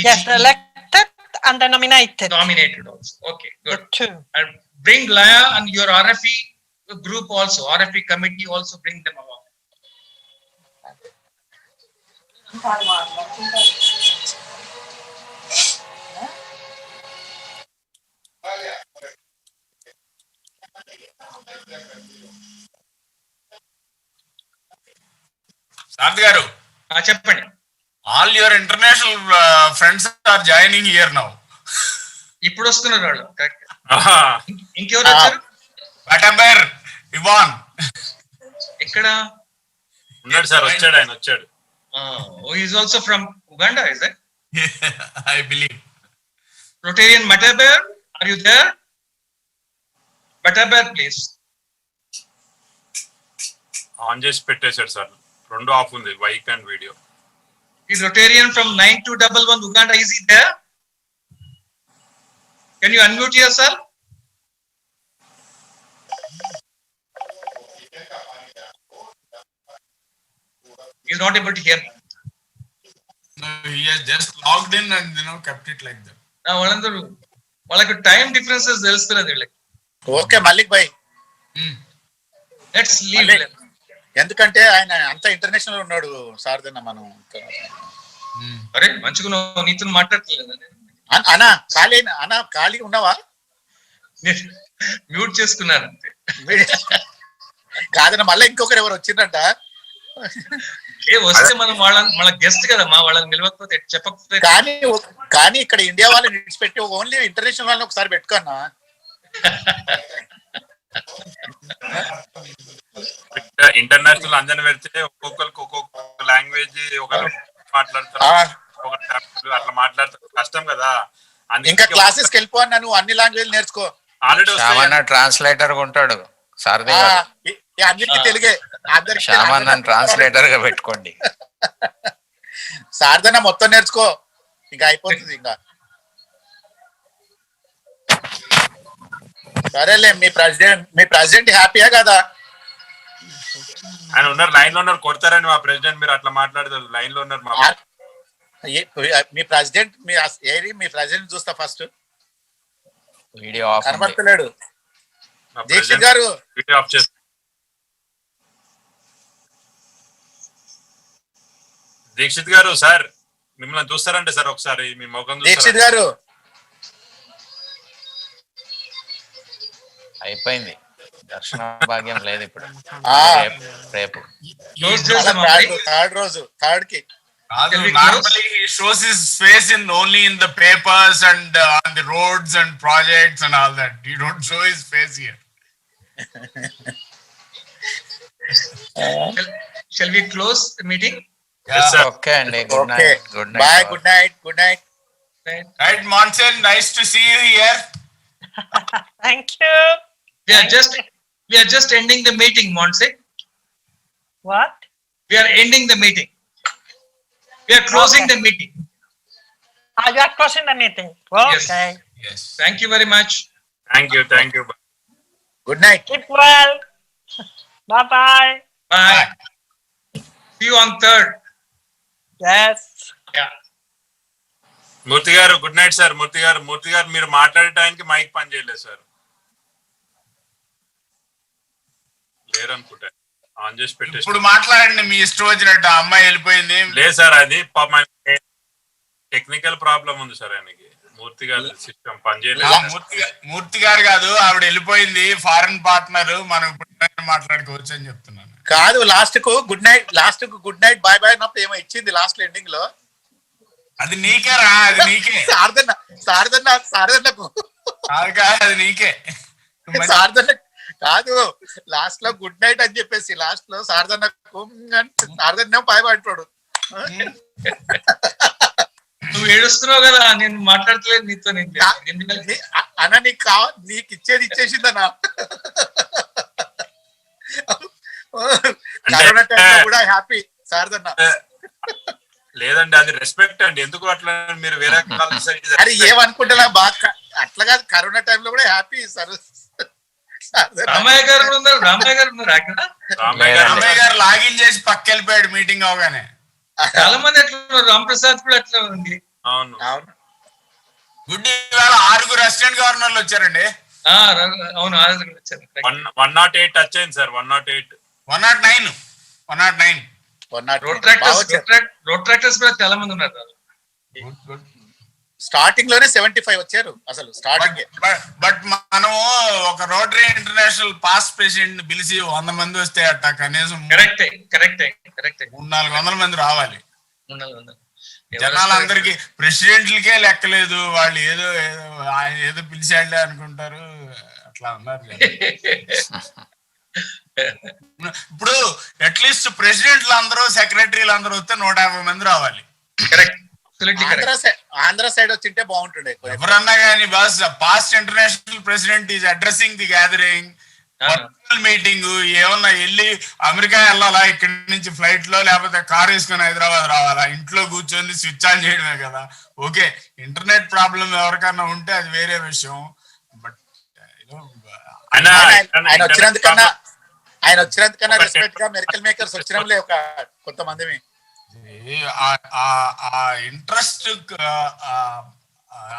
V: Yes, elected and then nominated.
D: Nominated also. Okay, good.
V: The two.
D: And bring Laya and your RFE group also, RFE committee also, bring them along.
M: Shanti garu
D: చెప్పండి.
M: All your international friends are joining here now.
D: ఇప్పుడు వస్తున్నారు వాళ్ళు. ఇంకెవరు వచ్చారు?
M: Whatever Ivan
D: ఎక్కడ
B: ఉన్నాడు sir? వచ్చాడు, ఆయన వచ్చాడు.
D: He is also from Uganda, is it?
M: I believe.
D: Rotarian Matabear, are you there? Matabear, please.
B: On చేసి పెట్టేశాడు సార్, రెండు ఆఫ్ ఉంది, mic and video.
D: Is Rotarian from 9211 Uganda, is he there? Can you unmute yourself? He's not able to hear me.
M: No, he has just logged in and kept it like that.
D: వాళ్ళకి time differences తెలుస్తున్నది వీళ్ళకి.
U: Okay Mallik Bhai,
D: let's leave.
U: ఎందుకంటే ఆయన అంత international ఉన్నాడు సార్దన్న. మనం
D: అరే మంచిగా నీతో మాట్లాడట్లేదు
U: అన్నా, ఖాళీ ఉన్నావా?
D: మ్యూట్ చేసుకున్నాను అంతే.
U: కాదన్న, మళ్ళీ ఇంకొకరు ఎవరు వచ్చిందంట.
D: వస్తే మనం వాళ్ళ గెస్ట్ కదా, వాళ్ళని నిలవకపోతే చెప్పకపోతే.
U: కానీ ఇక్కడ ఇండియా వాళ్ళని విడిచిపెట్టి ఓన్లీ ఇంటర్నేషనల్ వాళ్ళని ఒకసారి పెట్టుకున్నా.
B: ఇంటర్నేషనల్ అందరిని పెడితే ఒక్కొక్కరికి ఒక్కొక్క లాంగ్వేజ్ ఒకరు మాట్లాడతారు, అట్లా మాట్లాడతారు, కష్టం కదా.
U: ఇంకా క్లాసెస్ కి వెళ్ళిపో అన్న, నువ్వు అన్ని లాంగ్వేజ్ నేర్చుకో.
B: ఆల్రెడీ
N: ట్రాన్స్లేటర్ ఉంటాడు సారథి గారు,
U: అన్నిటికీ తెలుగే. అందరికి
N: శ్యామన్న ట్రాన్స్లేటర్ గా పెట్టుకోండి.
U: సారథన మొత్తం నేర్చుకో, ఇంకా అయిపోతుంది. ఇంకా సరేలే, మీ ప్రెసిడెంట్ హ్యాపీయా కదా?
B: ఆయన ఉన్నారు, లైన్ లో ఉన్నారు, కొడతారని మా ప్రెసిడెంట్. మీరు అట్లా మాట్లాడతారు, లైన్ లో ఉన్నారు.
U: మీ ప్రెసిడెంట్ చూస్తా ఫస్ట్.
N: వీడియో ఆఫ్
U: కనబడతలేడు. దీక్షిత్ గారు
B: వీడియో ఆఫ్ చేస్తారు. దీక్షిత్ గారు సార్ మిమ్మల్ని చూస్తారంటే సార్ ఒకసారి మీ ముఖం.
U: దీక్షిత్ గారు
N: అయిపోయింది, దర్శన భాగ్యం లేదు ఇప్పుడు. రేపు
U: థర్డ్ కి
M: normally he shows his face only in the papers and on the roads and projects and all that. You don't show his face here.
D: Shall we close the meeting?
B: Yes, sir.
N: Okay, and good night. Good night.
U: Bye. Good night. Good night.
M: Right, Monson, nice to see you here.
W: Thank you.
D: We are just ending the meeting, Monse.
W: What?
D: We are ending the meeting. We are closing the meeting.
W: You are closing the meeting. Okay.
M: Yes.
D: Thank you very much.
B: Thank you.
U: Good night.
W: Keep well. Bye-bye.
D: Bye. See you on 3rd.
W: Yes.
D: Yeah.
B: మూర్తి గారు good night sir. మూర్తి గారు మీరు మాట్లాడటానికి mic పని చేయలేదు sir. లేరు అనుకుంటా, on చేసి పెట్టేసి.
M: ఇప్పుడు మాట్లాడండి, మీ ఇష్టం వచ్చినట్టు. అమ్మాయి వెళ్ళిపోయింది.
B: లేదు సార్, అది టెక్నికల్ ప్రాబ్లం ఉంది సార్ ఆయనకి. మూర్తి గారు సిస్టమ్ పని చేయలేదు.
M: మూర్తి గారు కాదు, ఆవిడ వెళ్ళిపోయింది, ఫారెన్ పార్ట్నర్. మనం ఇప్పుడు మాట్లాడుకోవచ్చు అని చెప్తున్నాను.
U: కాదు, లాస్ట్ కు గుడ్ నైట్ బాయ్ బాయ్ అన్నప్పుడు ఏమో ఇచ్చింది లాస్ట్ ఎండింగ్ లో.
M: అది నీకేరా, అది నీకే.
U: సారథన్నకు
M: అది నీకే.
U: కాదు, లాస్ట్ లో గుడ్ నైట్ అని చెప్పేసి లాస్ట్ లో సారథన్న బాయ్ బాయ్ అంటాడు.
D: నువ్వు ఏడుస్తున్నావు కదా, నేను మాట్లాడతలేదు నీతో.
U: అన్న నీకు ఇచ్చేసిందన్నా. కరోనా టైంలో కూడా హ్యాపీ సారథన్న.
B: లేదండి, అది రెస్పెక్ట్ అండి. ఎందుకు అట్లా మీరు వేరే
U: అది ఏమనుకుంటున్నా బాగా అట్లా కాదు. కరోనా టైంలో కూడా హ్యాపీ సార్.
D: రామయ్య గారు ఉన్నారు.
M: రామయ్య గారు లాగిన్ చేసి పక్క వెళ్ళిపోయాడు మీటింగ్ అవగానే.
D: చాలా మంది ఎట్లా ఉన్నారు, రాంప్రసాద్ కూడా ఎట్లా ఉంది.
U: అవును.
M: గుడ్. ఇవాళ 6 అసిస్టెంట్ గవర్నర్లు వచ్చారండి.
D: అవును, 6 వచ్చారు.
B: 108 టచ్ అయింది సార్.
M: 109.
D: రోడ్ ట్రాక్టర్స్ కూడా చాలా మంది ఉన్నారు.
U: స్టార్టింగ్ లోనే 75 వచ్చారు అసలు స్టార్టింగ్.
M: బట్ మనం ఒక రోటరీ ఇంటర్నేషనల్ పాస్ట్ ప్రెసిడెంట్ పిలిచి 100 మంది వస్తే అట్ట కనీసం
D: కరెక్టే
M: 300-400 మంది రావాలి. జనాలందరికి ప్రెసిడెంట్లకే లెక్కలేదు, వాళ్ళు ఏదో పిలిచాడులే అనుకుంటారు. అట్లా ఉన్నారు. ఇప్పుడు అట్లీస్ట్ ప్రెసిడెంట్లు అందరూ సెక్రటరీలు అందరూ వస్తే 150 మంది రావాలి.
U: ఆంధ్ర సైడ్ వచ్చింటే బాగుంటుండే.
M: ఎవరన్నా కానీ boss, past international president is addressing the gathering, meeting. ఏమన్నా వెళ్ళి అమెరికా వెళ్ళాలా, ఇక్కడి నుంచి ఫ్లైట్ లో, లేకపోతే కార్ వేసుకుని హైదరాబాద్ రావాలా? ఇంట్లో కూర్చొని స్విచ్ ఆన్ చేయడమే కదా. ఓకే, ఇంటర్నెట్ ప్రాబ్లం ఎవరికన్నా ఉంటే అది వేరే విషయం. బట్
U: ఆయన వచ్చినందుకన్నా రెస్పెక్ట్ గా మెరికల్ మేకర్స్ వచ్చినంలే ఒక కొంతమంది.
M: ఇంట్రెస్ట్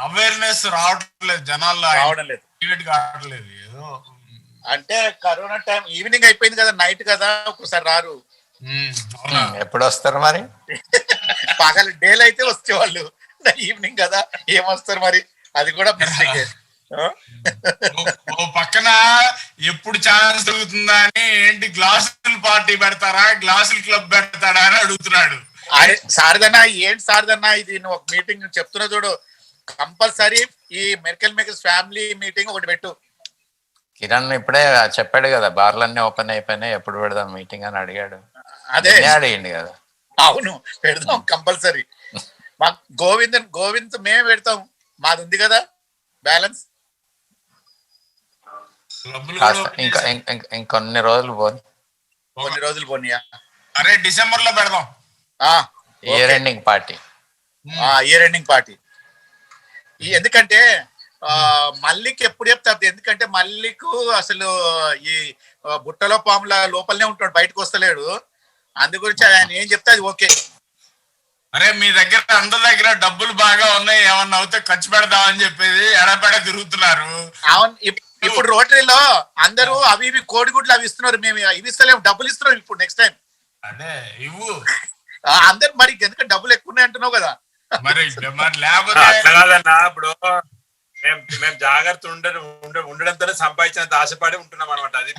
M: అవేర్నెస్ రావట్లేదు జనాల్లో, కావట్లేదు. ఏదో
U: అంటే కరోనా టైం ఈవినింగ్ అయిపోయింది కదా, నైట్ కదా, ఒక్కసారి రారు.
N: ఎప్పుడు వస్తారు మరి?
U: పగలు డేలు అయితే వచ్చేవాళ్ళు, ఈవినింగ్ కదా ఏమొస్తారు మరి? అది కూడా మిస్టేక్.
M: ఓ పక్కన ఎప్పుడు ఛాన్స్ దొరుకుతుందా అని ఏంటి గ్లాసులు పార్టీ పెడతారా, గ్లాసులు క్లబ్ పెడతాడా అని అడుగుతున్నాడు.
U: సారదన్నా ఏంటి సారదన్నా ఇది నువ్వు ఒక మీటింగ్ చెప్తున్నా చూడు, కంపల్సరీ ఈ మెరికల్ మేకర్స్ ఫ్యామిలీ మీటింగ్ ఒకటి పెట్టు.
N: కిరణ్ ఇప్పుడే చెప్పాడు కదా, బార్లన్నీ ఓపెన్ అయిపోయినాయి, ఎప్పుడు పెడదాం మీటింగ్ అని అడిగాడు.
U: అదే
N: అడిగింది కదా.
U: అవును, పెడదాం కంపల్సరీ. మా గోవింద్ మేమే పెడతాం, మాది ఉంది కదా బ్యాలెన్స్.
N: ఇంకొన్ని రోజులు
U: కొన్ని రోజులు పోనీయా?
M: అరే డిసెంబర్ లో పెడదాం.
N: Year ending party.
U: Year ending party. ఎందుకంటే మల్లికి ఎప్పుడు చెప్తారు, ఎందుకంటే మల్లికు అసలు ఈ బుట్టలో పాముల లోపలనే ఉంటాడు, బయటకు వస్తలేడు. అందు గురించి ఆయన ఏం చెప్తే అది ఓకే.
M: అరే మీ దగ్గర అందరి దగ్గర డబ్బులు బాగా ఉన్నాయి, ఏమన్నా అవుతే ఖర్చు పెడదామని చెప్పేది ఎడపెడ తిరుగుతున్నారు.
U: అవును, ఇప్పుడు రోటరీలో అందరూ అవి ఇవి కోడిగుడ్లు అవి ఇస్తున్నారు, మేము ఇవి ఇస్తలేము, డబ్బులు ఇస్తున్నాం ఇప్పుడు నెక్స్ట్ టైం.
M: అదే ఇవ్వు
U: అందరు మరి, ఎందుకంటే డబ్బులు ఎక్కువ ఉన్నాయి అంటున్నావు కదా.
M: మరి లేకపోతే
B: ఇప్పుడు మేము జాగ్రత్త ఉండడంతోనే సంపాదించినంత ఆశపడి ఉంటున్నాం అనమాట. అది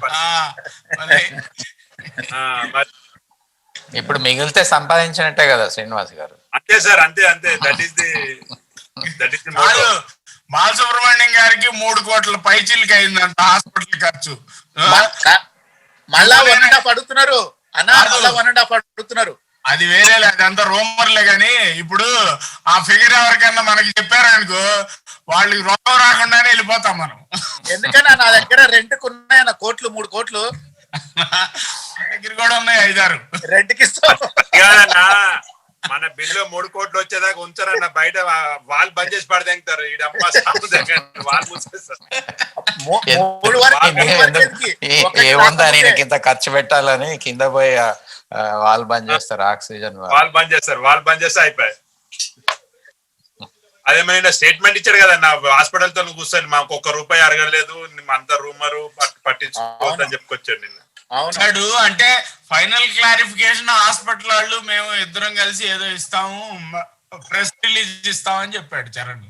N: ఇప్పుడు మిగిలితే సంపాదించినట్టే కదా శ్రీనివాస్ గారు.
B: అంతే సార్, అంతే అంతే. దట్ ఈస్ ది
M: బాలసుబ్రహ్మణ్యం గారికి 3 కోట్ల పైచీలకి అయిందంట హాస్పిటల్ ఖర్చు.
U: మళ్ళా 1.5 అడుగుతున్నారు అన్న, మళ్ళా 1.5 అడుగుతున్నారు.
M: అది వేరే, అదంతా రూమర్లే గాని ఇప్పుడు ఆ ఫిగర్ ఎవరికన్నా మనకి చెప్పారనుకో వాళ్ళకి రోగం రాకుండానే వెళ్ళిపోతాం మనం.
U: ఎందుకన్నా నా దగ్గర రెంట్కి ఉన్నాయన్న 3 కోట్లు
M: దగ్గర కూడా ఉన్నాయి 5-6
U: రెంట్కి ఇస్తాం.
B: మన బిల్లు 3 కోట్లు వచ్చేదాకా ఉంచారన్న, బయట వాళ్ళు బంద్ చేసి పడదెంగుతారు.
N: ఏముందా నేను ఇంత ఖర్చు పెట్టాలని కింద పోయి వాళ్ళు బంద్ చేస్తారు, ఆక్సిజన్
B: వాళ్ళు బంద్ చేస్తే అయిపోయాయి. అదేమైనా స్టేట్మెంట్ ఇచ్చాడు కదా నా హాస్పిటల్ తో కూర్చొని, మాకు 1 రూపాయి అడగలేదు, అంత రూమరు పట్టించుకోవద్దని చెప్పుకొచ్చాడు నిన్న.
M: అవునాడు అంటే ఫైనల్ క్లారిఫికేషన్ హాస్పిటల్ వాళ్ళు మేము ఇద్దరం కలిసి ఏదో ఇస్తాము, ప్రెస్ రిలీజ్ ఇస్తామని చెప్పాడు చరణ్.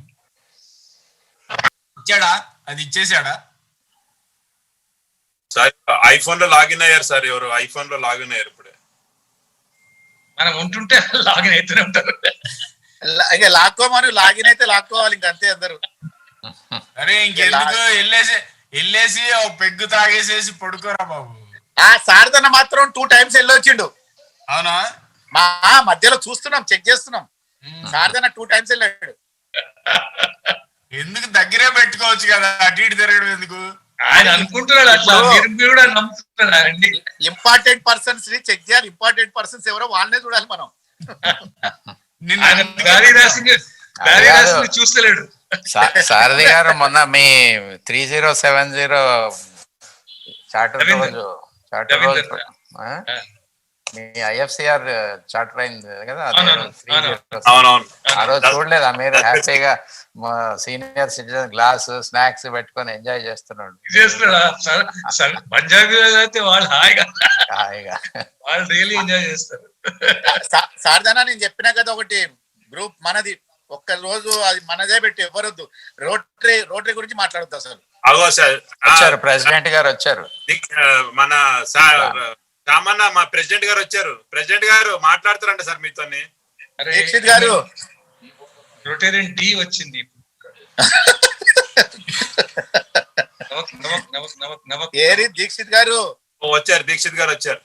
M: ఇచ్చాడా? అది ఇచ్చేసాడా?
B: సార్ ఐఫోన్ లో లాగిన్ అయ్యారు సార్, ఎవరు ఐఫోన్ లో లాగిన్ అయ్యారు. ఇప్పుడే
D: మనం ఉంటుంటే లాగిన్ అవుతూనే ఉంటారు.
U: ఇక లాక్కోమని, లాగిన్ అయితే లాక్కోవాలి ఇంకంతే అందరు.
M: అరే ఇంకెందుకు వెళ్ళేసి ఒక పెగ్గు తాగేసేసి పడుకోరా బాబు.
U: శారదన్న మాత్రం 2 times వెళ్ళొచ్చిండు.
M: అవునా?
U: మా మధ్యలో చూస్తున్నాం, చెక్ చేస్తున్నాం. శారదన్న 2 times వెళ్ళాడు.
M: ఎందుకు దగ్గరే పెట్టుకోవచ్చు కదా, అటు ఇటు తిరగడం ఎందుకు?
D: ఆయన అనుకుంటున్నాడు అట్లా, మీరు కూడా నమ్ముతున్నాడు.
U: ఇంపార్టెంట్ పర్సన్స్ ని చెక్ చేయాలి, ఇంపార్టెంట్ పర్సన్స్ ఎవరో వాళ్ళనే చూడాలి మనం.
D: చూస్తలేడు.
N: సారథి గారు మొన్న మీ 3070 చార్టర్ రోజు మీ ఐఎఫ్సిఆర్ చార్టర్ అయింది కదా, ఆ రోజు చూడలేదా మీరు? హ్యాపీగా సీనియర్ సిటిజన్ గ్లాస్ స్నాక్స్ పెట్టుకొని ఎంజాయ్ చేస్తున్నాడు.
D: పంజాబీ అయితే వాళ్ళు హాయిగా వాళ్ళు రియల్లీ ఎంజాయ్ చేస్తారు.
U: సారదన్న నేను చెప్పినా కదా, ఒకటి గ్రూప్ మనది, ఒక్క రోజు అది మనదే పెట్టి ఎవరొద్దు. రోటరీ గురించి మాట్లాడద్దు అసలు.
N: వచ్చారు ప్రెసిడెంట్ గారు వచ్చారు,
B: మన రామన్న మా ప్రెసిడెంట్ గారు వచ్చారు. ప్రెసిడెంట్ గారు మాట్లాడుతారంట సార్ మీతో.
U: దీక్షిత్ గారు
D: రొటేరియన్ టీ వచ్చింది.
U: ఏరి దీక్షిత్ గారు
B: వచ్చారు, దీక్షిత్ గారు వచ్చారు.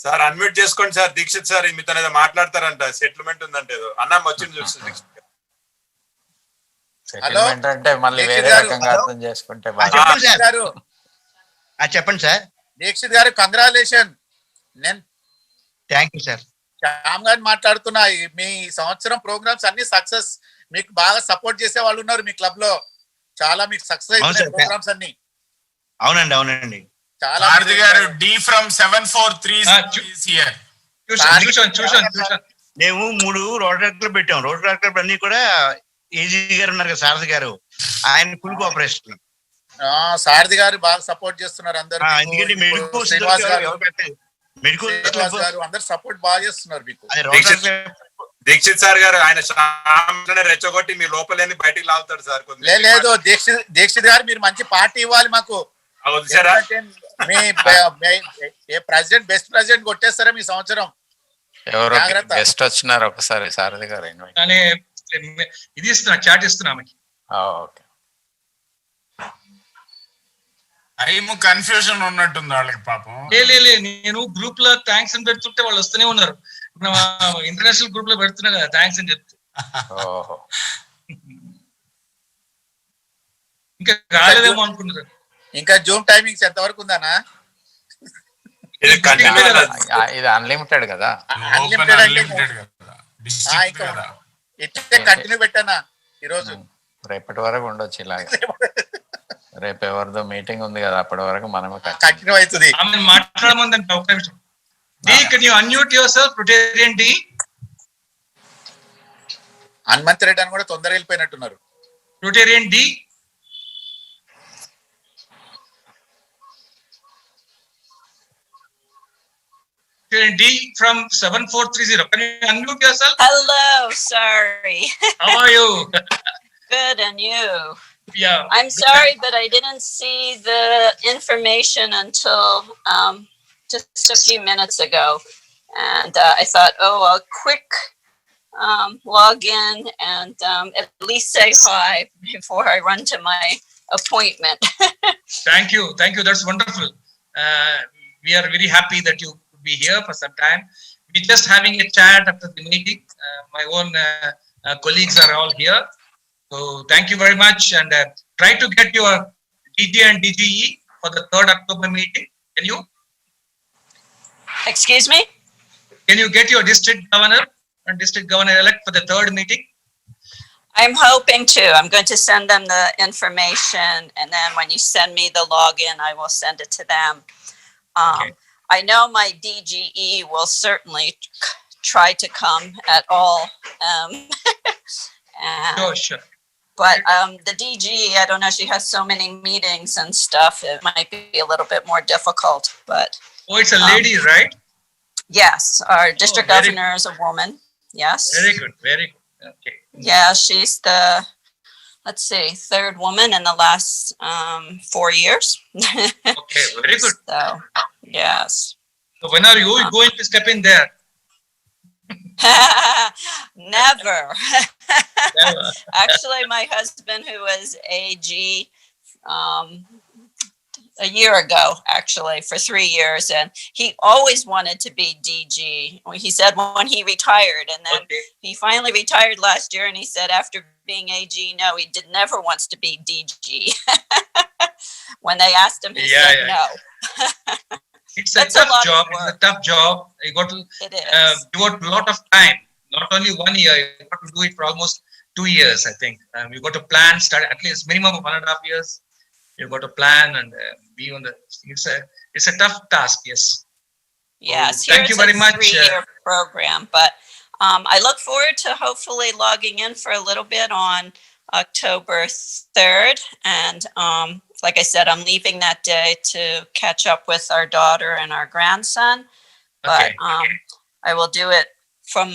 B: సార్ అన్మ్యూట్ చేసుకోండి సార్. దీక్షిత్ సార్ మీతో ఏదో మాట్లాడతారంట, సెటిల్మెంట్ ఉందంటే ఏదో అన్నా వచ్చింది చూస్తుంది.
N: సెటిల్మెంట్ అంటే మళ్ళీ వేరే రకంగా అర్థం చేసుకుంటే
E: చెప్పండి సార్.
U: దీక్షిత్ గారు కంగ్రాచులేషన్. నేను
E: థ్యాంక్ యూ సార్.
U: శ్యామ్ గారు మాట్లాడుతున్నా. మీ సంవత్సరం ప్రోగ్రామ్స్ అన్ని సక్సెస్, మీకు బాగా సపోర్ట్ చేసే వాళ్ళు ఉన్నారు మీ క్లబ్ లో, చాలా మీకు సక్సెస్ అయిన ప్రోగ్రామ్స్ అన్ని.
E: అవునండి అవునండి.
U: చాలా
E: మేము 3 రోటరీ క్లబ్ పెట్టాం. రోటరీ క్లబ్ అన్ని కూడా ఏజీ గారు ఉన్నారు కదా, సారథి గారు, ఆయన ఫుల్ కోఆపరేషన్.
U: సారథి గారు బాగా సపోర్ట్ చేస్తున్నారు అందరూ.
E: ఎందుకంటే
U: మెడికల్ గారు అందరు సపోర్ట్ బాగా చేస్తున్నారు మీకు.
B: దీక్షిత్ సార్ గారు ఆయన రెచ్చగొట్టి మీ లోపలేని బయటికి లాగుతాడు సార్.
U: లేదు దీక్షిత్ గారు, మీరు మంచి పార్టీ ఇవ్వాలి మాకు. మీ ప్రెసిడెంట్ బెస్ట్ ప్రెసిడెంట్ కొట్టేస్తారా మీ సంవత్సరం?
N: ఎవరు గెస్ట్ వచ్చినారు ఒకసారి సారథి గారు
D: ఇది ఇస్తున్నా, చాట్ ఇస్తున్నా.
M: టైం కన్ఫ్యూజన్ ఉన్నట్టుంది వాళ్ళకి పాపం.
C: నేను గ్రూప్ లో థ్యాంక్స్ అని పెడుతుంటే వాళ్ళు వస్తూనే ఉన్నారు. ఇంటర్నేషనల్ గ్రూప్ లో పెడుతున్నా కదా థ్యాంక్స్ అని చెప్తే. ఇంకా రాలేదేమో అనుకుంటున్నారు.
U: ఇంకా జూమ్ టైమింగ్స్ ఎంత వరకు ఉందానా?
N: ఇది అన్లిమిటెడ్ కదా.
U: అన్లిమిటెడ్ అంటే కంటిన్యూ పెట్టానా ఈరోజు.
N: రేపటి వరకు ఉండొచ్చు ఇలాగ. రేపు ఎవరిదో మీటింగ్ ఉంది కదా, అప్పటి వరకు మనమే
U: కంటిన్యూ అవుతుంది.
C: మాట్లాడమందంటే ఒక నిమిషం. D, can you unmute yourself, Rotarian D?
U: Hanumanth Reddy అని కూడా తొందరగా వెళ్ళిపోయినట్టున్నారు.
C: Rotarian D. Rotarian D from 7430. Can you unmute yourself?
G: Hello, sorry.
C: How are you?
G: Good, and you?
C: Yeah.
G: I'm sorry, but I didn't see the information until just a few minutes ago. And I thought, oh, I'll quick log in and at least say hi before I run to my appointment.
C: Thank you. That's wonderful. We are very happy that you could be here for some time. We're just having a chat after the meeting. My own colleagues are all here. So thank you very much, and try to get your DG and DGE for the 3rd October meeting. Can you?
G: Excuse me?
C: Can you get your district governor and district governor-elect for the 3rd meeting?
G: I'm hoping to. I'm going to send them the information, and then when you send me the login, I will send it to them.
C: Okay.
G: I know my DGE will certainly try to come at all.
C: Sure.
G: But the DG, I don't know, she has so many meetings and stuff. It might be a little bit more difficult, but.
C: Oh, it's a lady, right?
G: Yes, our district
C: very
G: governor is a woman. Yes.
C: Very good. Okay.
G: Yeah, she's the, let's see, 3rd woman in the last 4 years.
C: Okay, very good.
G: So, yes.
C: So when are you going to step in there?
G: Never. Actually, my husband, who was AG a year ago, actually, for 3 years, and he always wanted to be DG. He said when he retired, and then he finally retired last year, and he said after being AG, no, he never wants to be DG. When they asked him, he said no.
C: It's a tough job. It's a tough job. You got to devote a lot of time. Not only 1 year, you got to do it for almost 2 years, I think. You got to plan, start at least minimum of 1.5 years. You got to plan and be on the. It's a tough task. Yes.
G: Yes.
C: Thank you very much.
G: 3-year program, but I look forward to hopefully logging in for a little bit on October 3rd, and like I said, I'm leaving that day to catch up with our daughter and our grandson. But I will do it from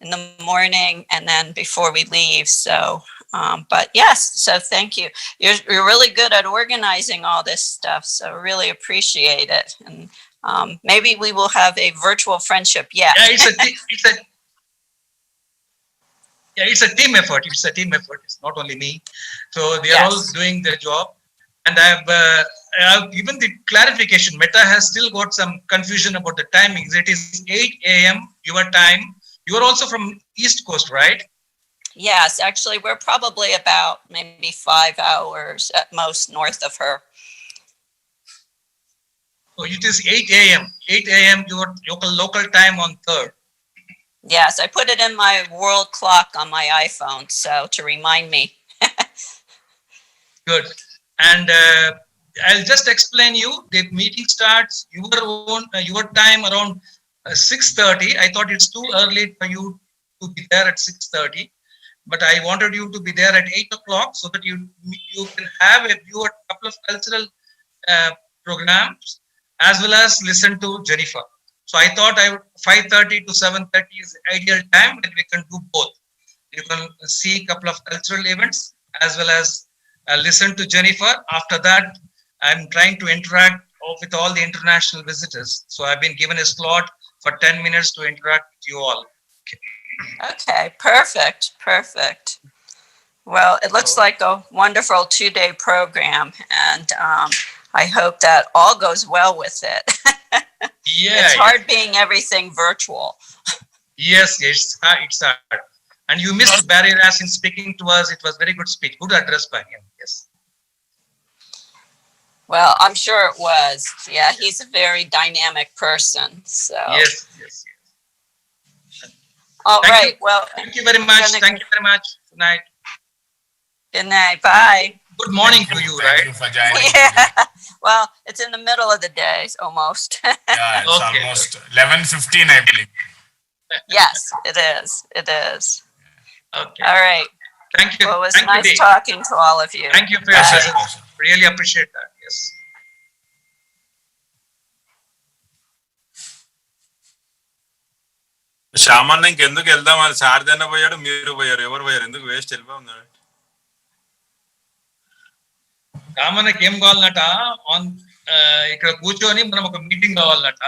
G: in the morning and then before we leave. So, but yes, so thank you. You're really good at organizing all this stuff, so really appreciate it. And maybe we will have a virtual friendship. Yeah,
C: it's a team effort. It's not only me. So they are all doing their job. And I have given the clarification. Meta has still got some confusion about the timings. It is 8 a.m. your time. You are also from East Coast, right?
G: Yes, actually, we're probably about maybe 5 hours at most north of her.
C: So it is 8 a.m. 8 a.m. your local time on 3rd.
G: Yes, I put it in my world clock on my iPhone, so to remind me.
C: Good. And I'll just explain you. The meeting starts your time around 6:30. I thought it's too early for you to be there at 6:30, but I wanted you to be there at 8 o'clock so that you can have a view at a couple of cultural programs as well as listen to Jennifer. So I thought 5:30 to 7:30 is the ideal time when we can do both. You can see a couple of cultural events as well as listen to Jennifer. After that, I'm trying to interact with all the international visitors. So I've been given a slot for 10 minutes to interact with you all.
G: Okay, perfect. Well, it looks like a wonderful 2-day program, and I hope that all goes well with it. It's hard being everything virtual.
C: Yes, it's hard. And you missed Barry Rassin speaking to us. It was very good speech, good address by him. Yes.
G: Well, I'm sure it was. Yeah, he's a very dynamic person. So
C: Yes.
G: All right. Well,
C: thank you very much. Thank you very much. Good night.
G: Good night. Bye.
C: Good morning to you, right?
M: Thank you for joining.
G: Yeah. Well, it's in the middle of the day almost.
M: Yeah, it's almost 11:15, I believe.
G: Yes, it is. It is.
C: Okay.
G: All right.
C: Thank you.
G: Well, it was
C: Thank you,
G: nice
C: Dee.
G: talking to all of you.
C: Thank you for your presence. Really appreciate that. Yes.
B: శ్యామన్న ఇంకెందుకు వెళ్దాం అది సారదన్న పోయాడు మీరు పోయారు ఎవరు పోయారు ఎందుకు waste వెళ్ళిపోతున్నాడు
C: రామన్నకి ఏం కావాలన్నట ఇక్కడ కూర్చొని మనం ఒక మీటింగ్ కావాలన్నట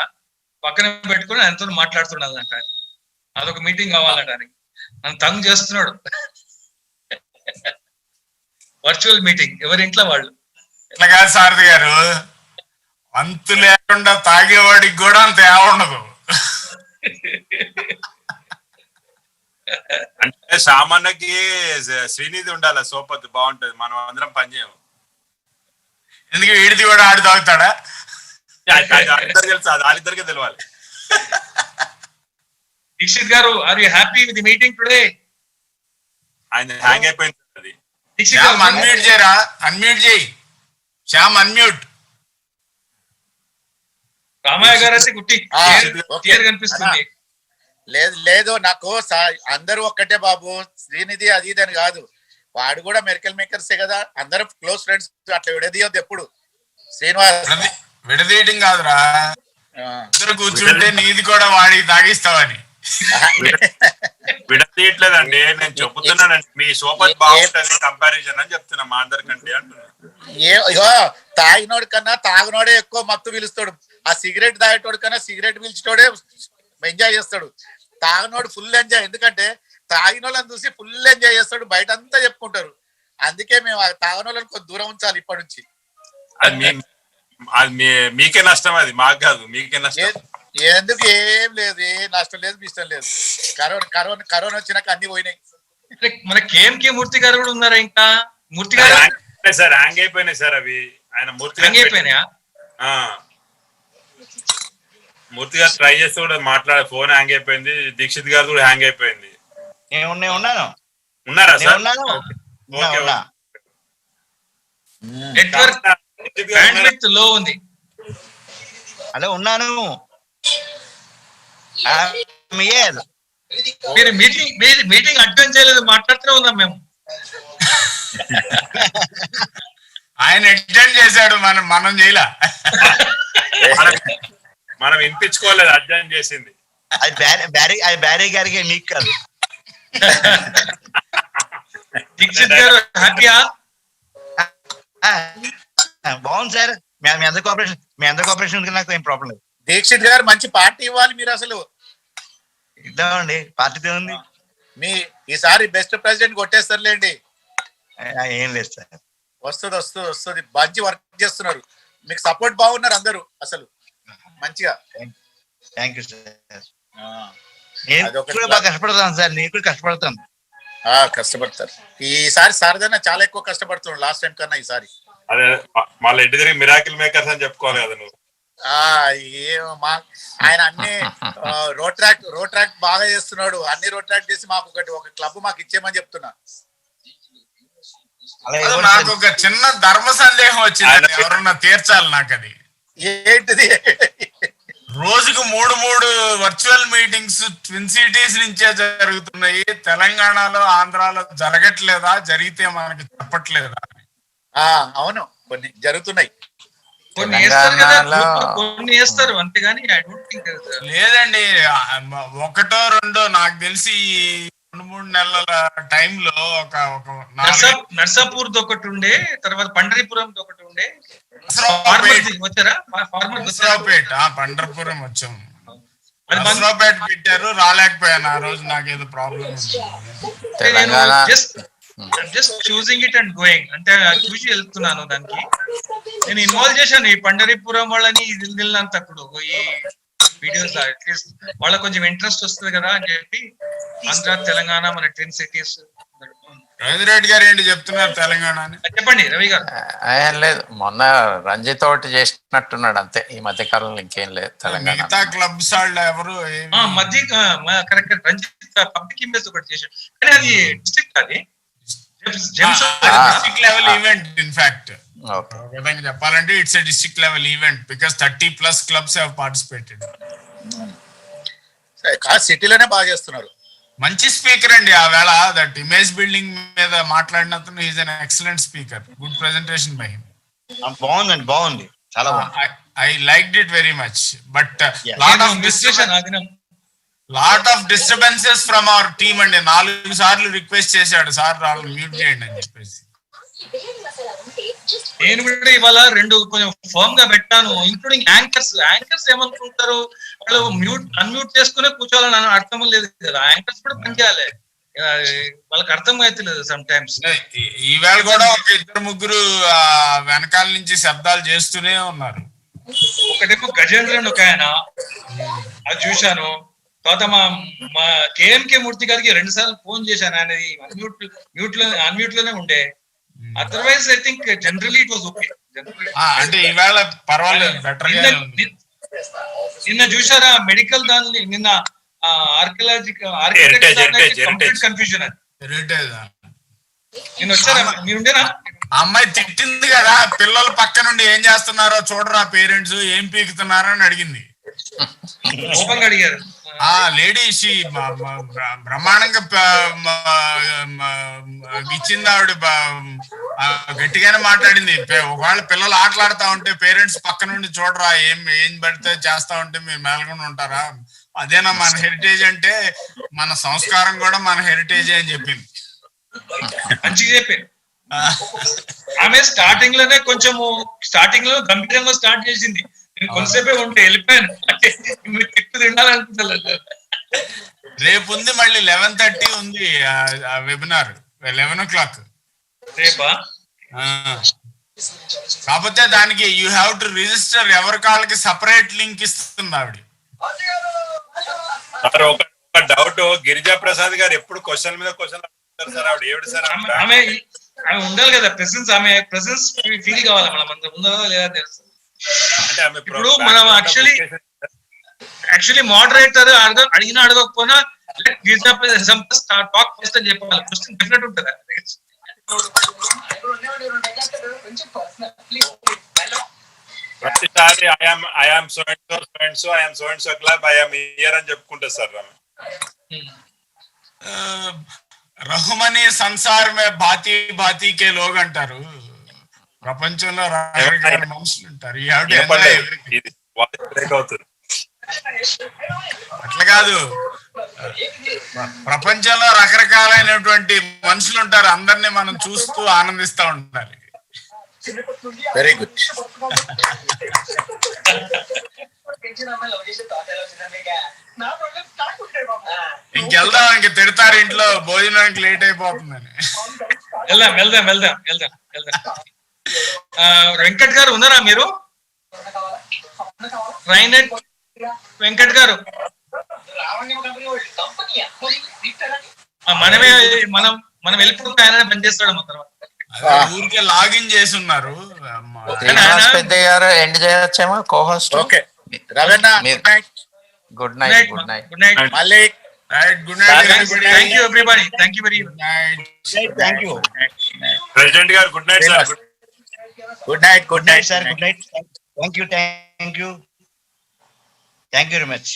C: పక్కన పెట్టుకుని ఆయనతో మాట్లాడుతున్నాడంట అదొక మీటింగ్ కావాలన్నట నన్ను తంగ్ చేస్తున్నాడు వర్చువల్ మీటింగ్ ఎవరి ఇంట్లో వాళ్ళు
M: ఇట్లా కాదు సారథి గారు అంతు లేకుండా తాగేవాడికి కూడా అంత ఏముండదు
B: అంటే సామాన్యకి శ్రీనిధి ఉండాలి సోపతి బాగుంటది మనం అందరం పనిచేయము
M: ఎందుకు వీడిది కూడా ఆడి తాగుతాడా
B: తెలుసు అది వాళ్ళిద్దరికే తెలియాలి
C: Dikshit garu are you happy with the meeting today
B: ఆయన హ్యాంగ్ అయిపోయింది అది
M: శ్యామ్ అన్మ్యూట్ చేయరా అన్మ్యూట్ చేయి శ్యామ్ అన్మ్యూట్
C: రామయ్య గారు అయితే గుట్టి క్లియర్ కనిపిస్తుంది
U: లేదు నాకు అందరూ ఒక్కటే బాబు శ్రీనిధి అది ఇది అని కాదు వాడు కూడా మెరికల్ మేకర్సే కదా అందరూ క్లోజ్ ఫ్రెండ్స్ అట్లా విడదీయొద్దు ఎప్పుడు శ్రీనివాస్
M: విడదీయటం కాదురా ఇద్దరు కూర్చుంటే నీది కూడా వాడికి తాగిస్తావని
B: విడతీయట్లేదండి నేను చెప్తున్నానండి మీ సోపతి బాగుంటుంది కంపారిజన్ అని చెప్తున్నా మా అందరికంటే అంటున్నా
U: తాగినోడు కన్నా తాగినోడే ఎక్కువ మత్తు పిలుస్తాడు ఆ సిగరెట్ తాగేటోడు కన్నా సిగరెట్ పిలిచేటోడే ఎంజాయ్ చేస్తాడు తాగినోడు ఫుల్ ఎంజాయ్ ఎందుకంటే తాగిన వాళ్ళని చూసి ఫుల్ ఎంజాయ్ చేస్తాడు బయట అంతా చెప్పుకుంటారు అందుకే మేము తాగిన వాళ్ళని కొంచెం దూరం ఉంచాలి ఇప్పటి నుంచి
B: అది మీకే నష్టం అది మాకు కాదు మీకే నష్టం
U: ఎందుకు ఏం లేదు ఏ నష్టం లేదు ఇష్టం లేదు కరోనా వచ్చినాక అన్ని పోయినాయి
C: మన కేఎంకే మూర్తి గారు కూడా ఉన్నారా ఇంకా మూర్తి గారు
B: సార్ హ్యాంగ్ అయిపోయినాయి సార్ అవి ఆయన మూర్తి
C: అయిపోయినాయా
B: మూర్తి గారు ట్రై చేస్తే కూడా ఫోన్ హ్యాంగ్ అయిపోయింది దీక్షిత్ గారు కూడా హ్యాంగ్ అయిపోయింది ఉన్నారా సార్
C: నెట్వర్క్ బ్యాండ్విడ్త్ లో ఉంది
E: అదే ఉన్నాను
C: మీరు మీటింగ్ అటెండ్ చేయలేదు మాట్లాడుతూనే ఉన్నాం మేము
M: ఆయన అటెండ్ చేశాడు మనం చేయలే
B: మనం వినిపించుకోలేదు అటెండ్ చేసింది
E: అది బ్యారీ గారికి నీకు కాదు
C: దీక్షిత్ గారు హ్యాపీయా
E: బాగుంది సార్ మీ అందరి కోఆపరేషన్ నాకు ఏం ప్రాబ్లం లేదు
U: దీక్షిత్ గారు మంచి పార్టీ ఇవ్వాలి మీరు అసలు
E: ఇద్దామండి పార్టీతో ఉంది
U: మీ ఈసారి బెస్ట్ ప్రెసిడెంట్ కొట్టేస్తారులేండి
E: ఏం లేదు సార్
U: వస్తుంది మంచి వర్క్ చేస్తున్నారు మీకు సపోర్ట్ బాగున్నారు అందరూ అసలు మంచిగా
E: థ్యాంక్ యూ సార్ నేను కూడా బాగా కష్టపడతాను సార్ నేను కూడా కష్టపడతాను
U: కష్టపడతారు ఈసారి సారదన్న చాలా ఎక్కువ కష్టపడుతున్నాడు లాస్ట్ టైం కన్నా ఈసారి
B: అదే మళ్ళీ ఇంటి దగ్గర మిరాకిల్ మేకర్స్ అని చెప్పుకోవాలి కదా నువ్వు
U: ఆయన అన్ని రోట్రాక్ బాగా చేస్తున్నాడు అన్ని రోట్రాక్ చేసి మాకు ఒక క్లబ్ మాకు ఇచ్చేయమని చెప్తున్నా
M: నాకు ఒక చిన్న ధర్మ సందేహం వచ్చింది ఎవరన్నా తీర్చాలి నాకు అది
U: ఏంటిది
M: రోజుకు 3 వర్చువల్ మీటింగ్స్ ట్విన్ సిటీస్ నుంచే జరుగుతున్నాయి తెలంగాణలో ఆంధ్రాలో జరగట్లేదా జరిగితే మనకి చెప్పట్లేదా
U: అవును కొన్ని జరుగుతున్నాయి
C: కొన్ని వేస్తారు కదా కొన్ని వేస్తారు అంతేగాని ఐ డోంట్ థింక్
M: లేదండి 1 2 నాకు తెలిసి 2-3 నెలల టైంలో ఒక
C: నర్సాపూర్ ఒకటి ఉండే తర్వాత పండరీపురం ఒకటి ఉండే వచ్చారా
M: పండరపురం వచ్చాము నర్సరావుపేట పెట్టారు రాలేకపోయాను ఆ రోజు నాకేదో ప్రాబ్లం
C: నేను just choosing it and going అంటే చూసి వెళ్తున్నాను. దానికి నేను ఇన్వాల్వ్ చేశాను ఈ పండరీపురం వాళ్ళని వెళ్ళినంతప్పుడు ఈ వీడియోస్ అట్లీస్ట్ వాళ్ళకి కొంచెం ఇంట్రెస్ట్ వస్తుంది కదా అని చెప్పి ఆంధ్ర తెలంగాణ మన ట్విన్ సిటీస్.
M: రెడ్డి గారు ఏంటి చెప్తున్నారు తెలంగాణ
C: చెప్పండి రవి గారు.
N: ఏం లేదు, మొన్న రంజిత్ ఒకటి చేసినట్టున్నాడు అంతే, ఈ మధ్య కాలంలో ఇంకేం లేదు తెలంగాణ.
M: మిగతా క్లబ్స్ వాళ్ళు ఎవరు
C: మధ్య కరెక్ట్ రంజిత్ పబ్లిక్ ఇమేజ్ ఒకటి చేశాడు కానీ అది డిస్ట్రిక్ట్, అది
M: డిస్ట్రిక్ట్ లెవెల్ ఈవెంట్. ఇన్ఫాక్ట్ విధంగా చెప్పాలంటే it's a district level event because 30+ clubs have participated.
U: సిటీలోనే బాగా చేస్తున్నారు.
M: మంచి స్పీకర్ అండి ఆ వేళ. దట్ ఇమేజ్ బిల్డింగ్ మీద మాట్లాడినందుకు is an excellent speaker. Good presentation by him.
E: బాగుందండి, బాగుంది, చాలా బాగుంది.
M: I liked it very much. But lot of disturbances from our team అండి. 4 సార్లు రిక్వెస్ట్ చేశాడు, సార్ వాళ్ళు మ్యూట్ చేయండి అని చెప్పేసి.
C: నేను కూడా ఇవాళ 2 కొంచెం ఫర్మ్ గా పెట్టాను, ఇంక్లూడింగ్ యాంకర్స్ ఏమనుకుంటారు వాళ్ళు అన్మ్యూట్ చేసుకునే కూర్చోవాలని అర్థం లేదు కదా. యాంకర్స్ కూడా పనిచేయాలి, వాళ్ళకి అర్థం అవుతలేదు సమ్ టైమ్స్.
M: ఈవేళ కూడా ఒక 2-3 వెనకాల నుంచి శబ్దాలు చేస్తూనే ఉన్నారు.
C: ఒకటేమో గజేంద్రన్ ఒక ఆయన, అది చూశాను. తర్వాత మా కేఎంకే మూర్తి గారికి 2 సార్లు ఫోన్ చేశాను, ఆయన అన్మ్యూట్ లోనే ఉండే. Otherwise I think generally it was okay.
M: అంటే ఈవేళ పర్వాలేదు, బెటర్.
C: నిన్న చూసారా మెడికల్ దాని, నిన్న ఆర్కియాలజికల్ కన్ఫ్యూజన్ అది. నిన్న వచ్చారా మీరుండేనా?
M: అమ్మాయి తిట్టింది కదా, పిల్లలు పక్క నుండి ఏం చేస్తున్నారో చూడరా పేరెంట్స్, ఏం పీకుతున్నారో అని అడిగింది.
C: ఓపెన్ అడిగారు.
M: లేడీ బ్రహ్మాండంగా ఇచ్చింది ఆవిడ, గట్టిగానే మాట్లాడింది. ఒకవేళ పిల్లలు ఆటలాడుతా ఉంటే పేరెంట్స్ పక్క నుండి చూడరా, ఏం పడితే చేస్తా ఉంటే మీరు మేల్కొని ఉంటారా, అదేనా మన హెరిటేజ్ అంటే, మన సంస్కారం కూడా మన హెరిటేజ్ అని చెప్పింది.
C: మంచిగా చెప్పారు. ఆమె స్టార్టింగ్ లోనే కొంచెము గంభీరంగా స్టార్ట్ చేసింది. నేను కొంతసేపే ఉంటే వెళ్ళిపోయాను, తిట్టు తినాలనుకుంటా.
M: రేపు ఉంది మళ్ళీ 11:30 ఉంది వెబినార్, 11 o'clock
C: రేపా.
M: కాకపోతే దానికి యూ హ్యావ్ టు రిజిస్టర్, ఎవరి కాళ్ళకి సపరేట్ లింక్ ఇస్తుంది ఆవిడ.
B: ఒక డౌట్, గిరిజా ప్రసాద్ గారు ఎప్పుడు క్వశ్చన్ మీద క్వశ్చన్ సార్, ఆవిడ ఏమిటి సార్?
C: ఆమె ఉండాలి కదా ప్రెసెన్స్, ఆమె ప్రెసెన్స్ ఫీల్ కావాలి, మనం అంత ఉందా లేదా తెలుసు. ఇప్పుడు మనం యాక్చువల్లీ మోడరేటర్ అడిగినా అడగకపోయినా టాక్ ఫస్ట్ అని చెప్పాలి. క్వశ్చన్ డెఫినెట్ ఉంటుంది.
B: ప్రతిసారి I'm so and so club, I'm here అని చెప్పుకుంటా సార్.
M: రహుమని సంసార్ మే భాతి భాతి కే లోగ్ అంటారు. ప్రపంచంలో రకరకాల మనుషులు ఉంటారు. అట్లా కాదు, ప్రపంచంలో రకరకాలైనటువంటి మనుషులు ఉంటారు. అందరినీ మనం చూస్తూ ఆనందిస్తూ ఉండాలి.
U: Very good.
M: ఇంకెళ్దాం, ఇంక తిడతారు ఇంట్లో భోజనానికి లేట్ అయిపోతుందని.
C: వెళ్దాం. వెంకట్ గారు ఉన్నారా మీరు? ట్రైనెట్ వెంకట్ గారు, మనం వెళ్ళిపోతే ఆయన పనిచేస్తాడు మన తర్వాత.
M: ఊరికే లాగిన్ చేసి ఉన్నారు.
N: పెద్దయ్య గారు ఎండ్ చేయొచ్చేమో cohost.
U: Okay Raveena,
N: good night.
U: మళ్ళీ
M: good night.
C: Thank you everybody. Thank you very much.
E: Thank you
B: president garu. Good night sir.
E: Good night sir. Good night. Thank you very much.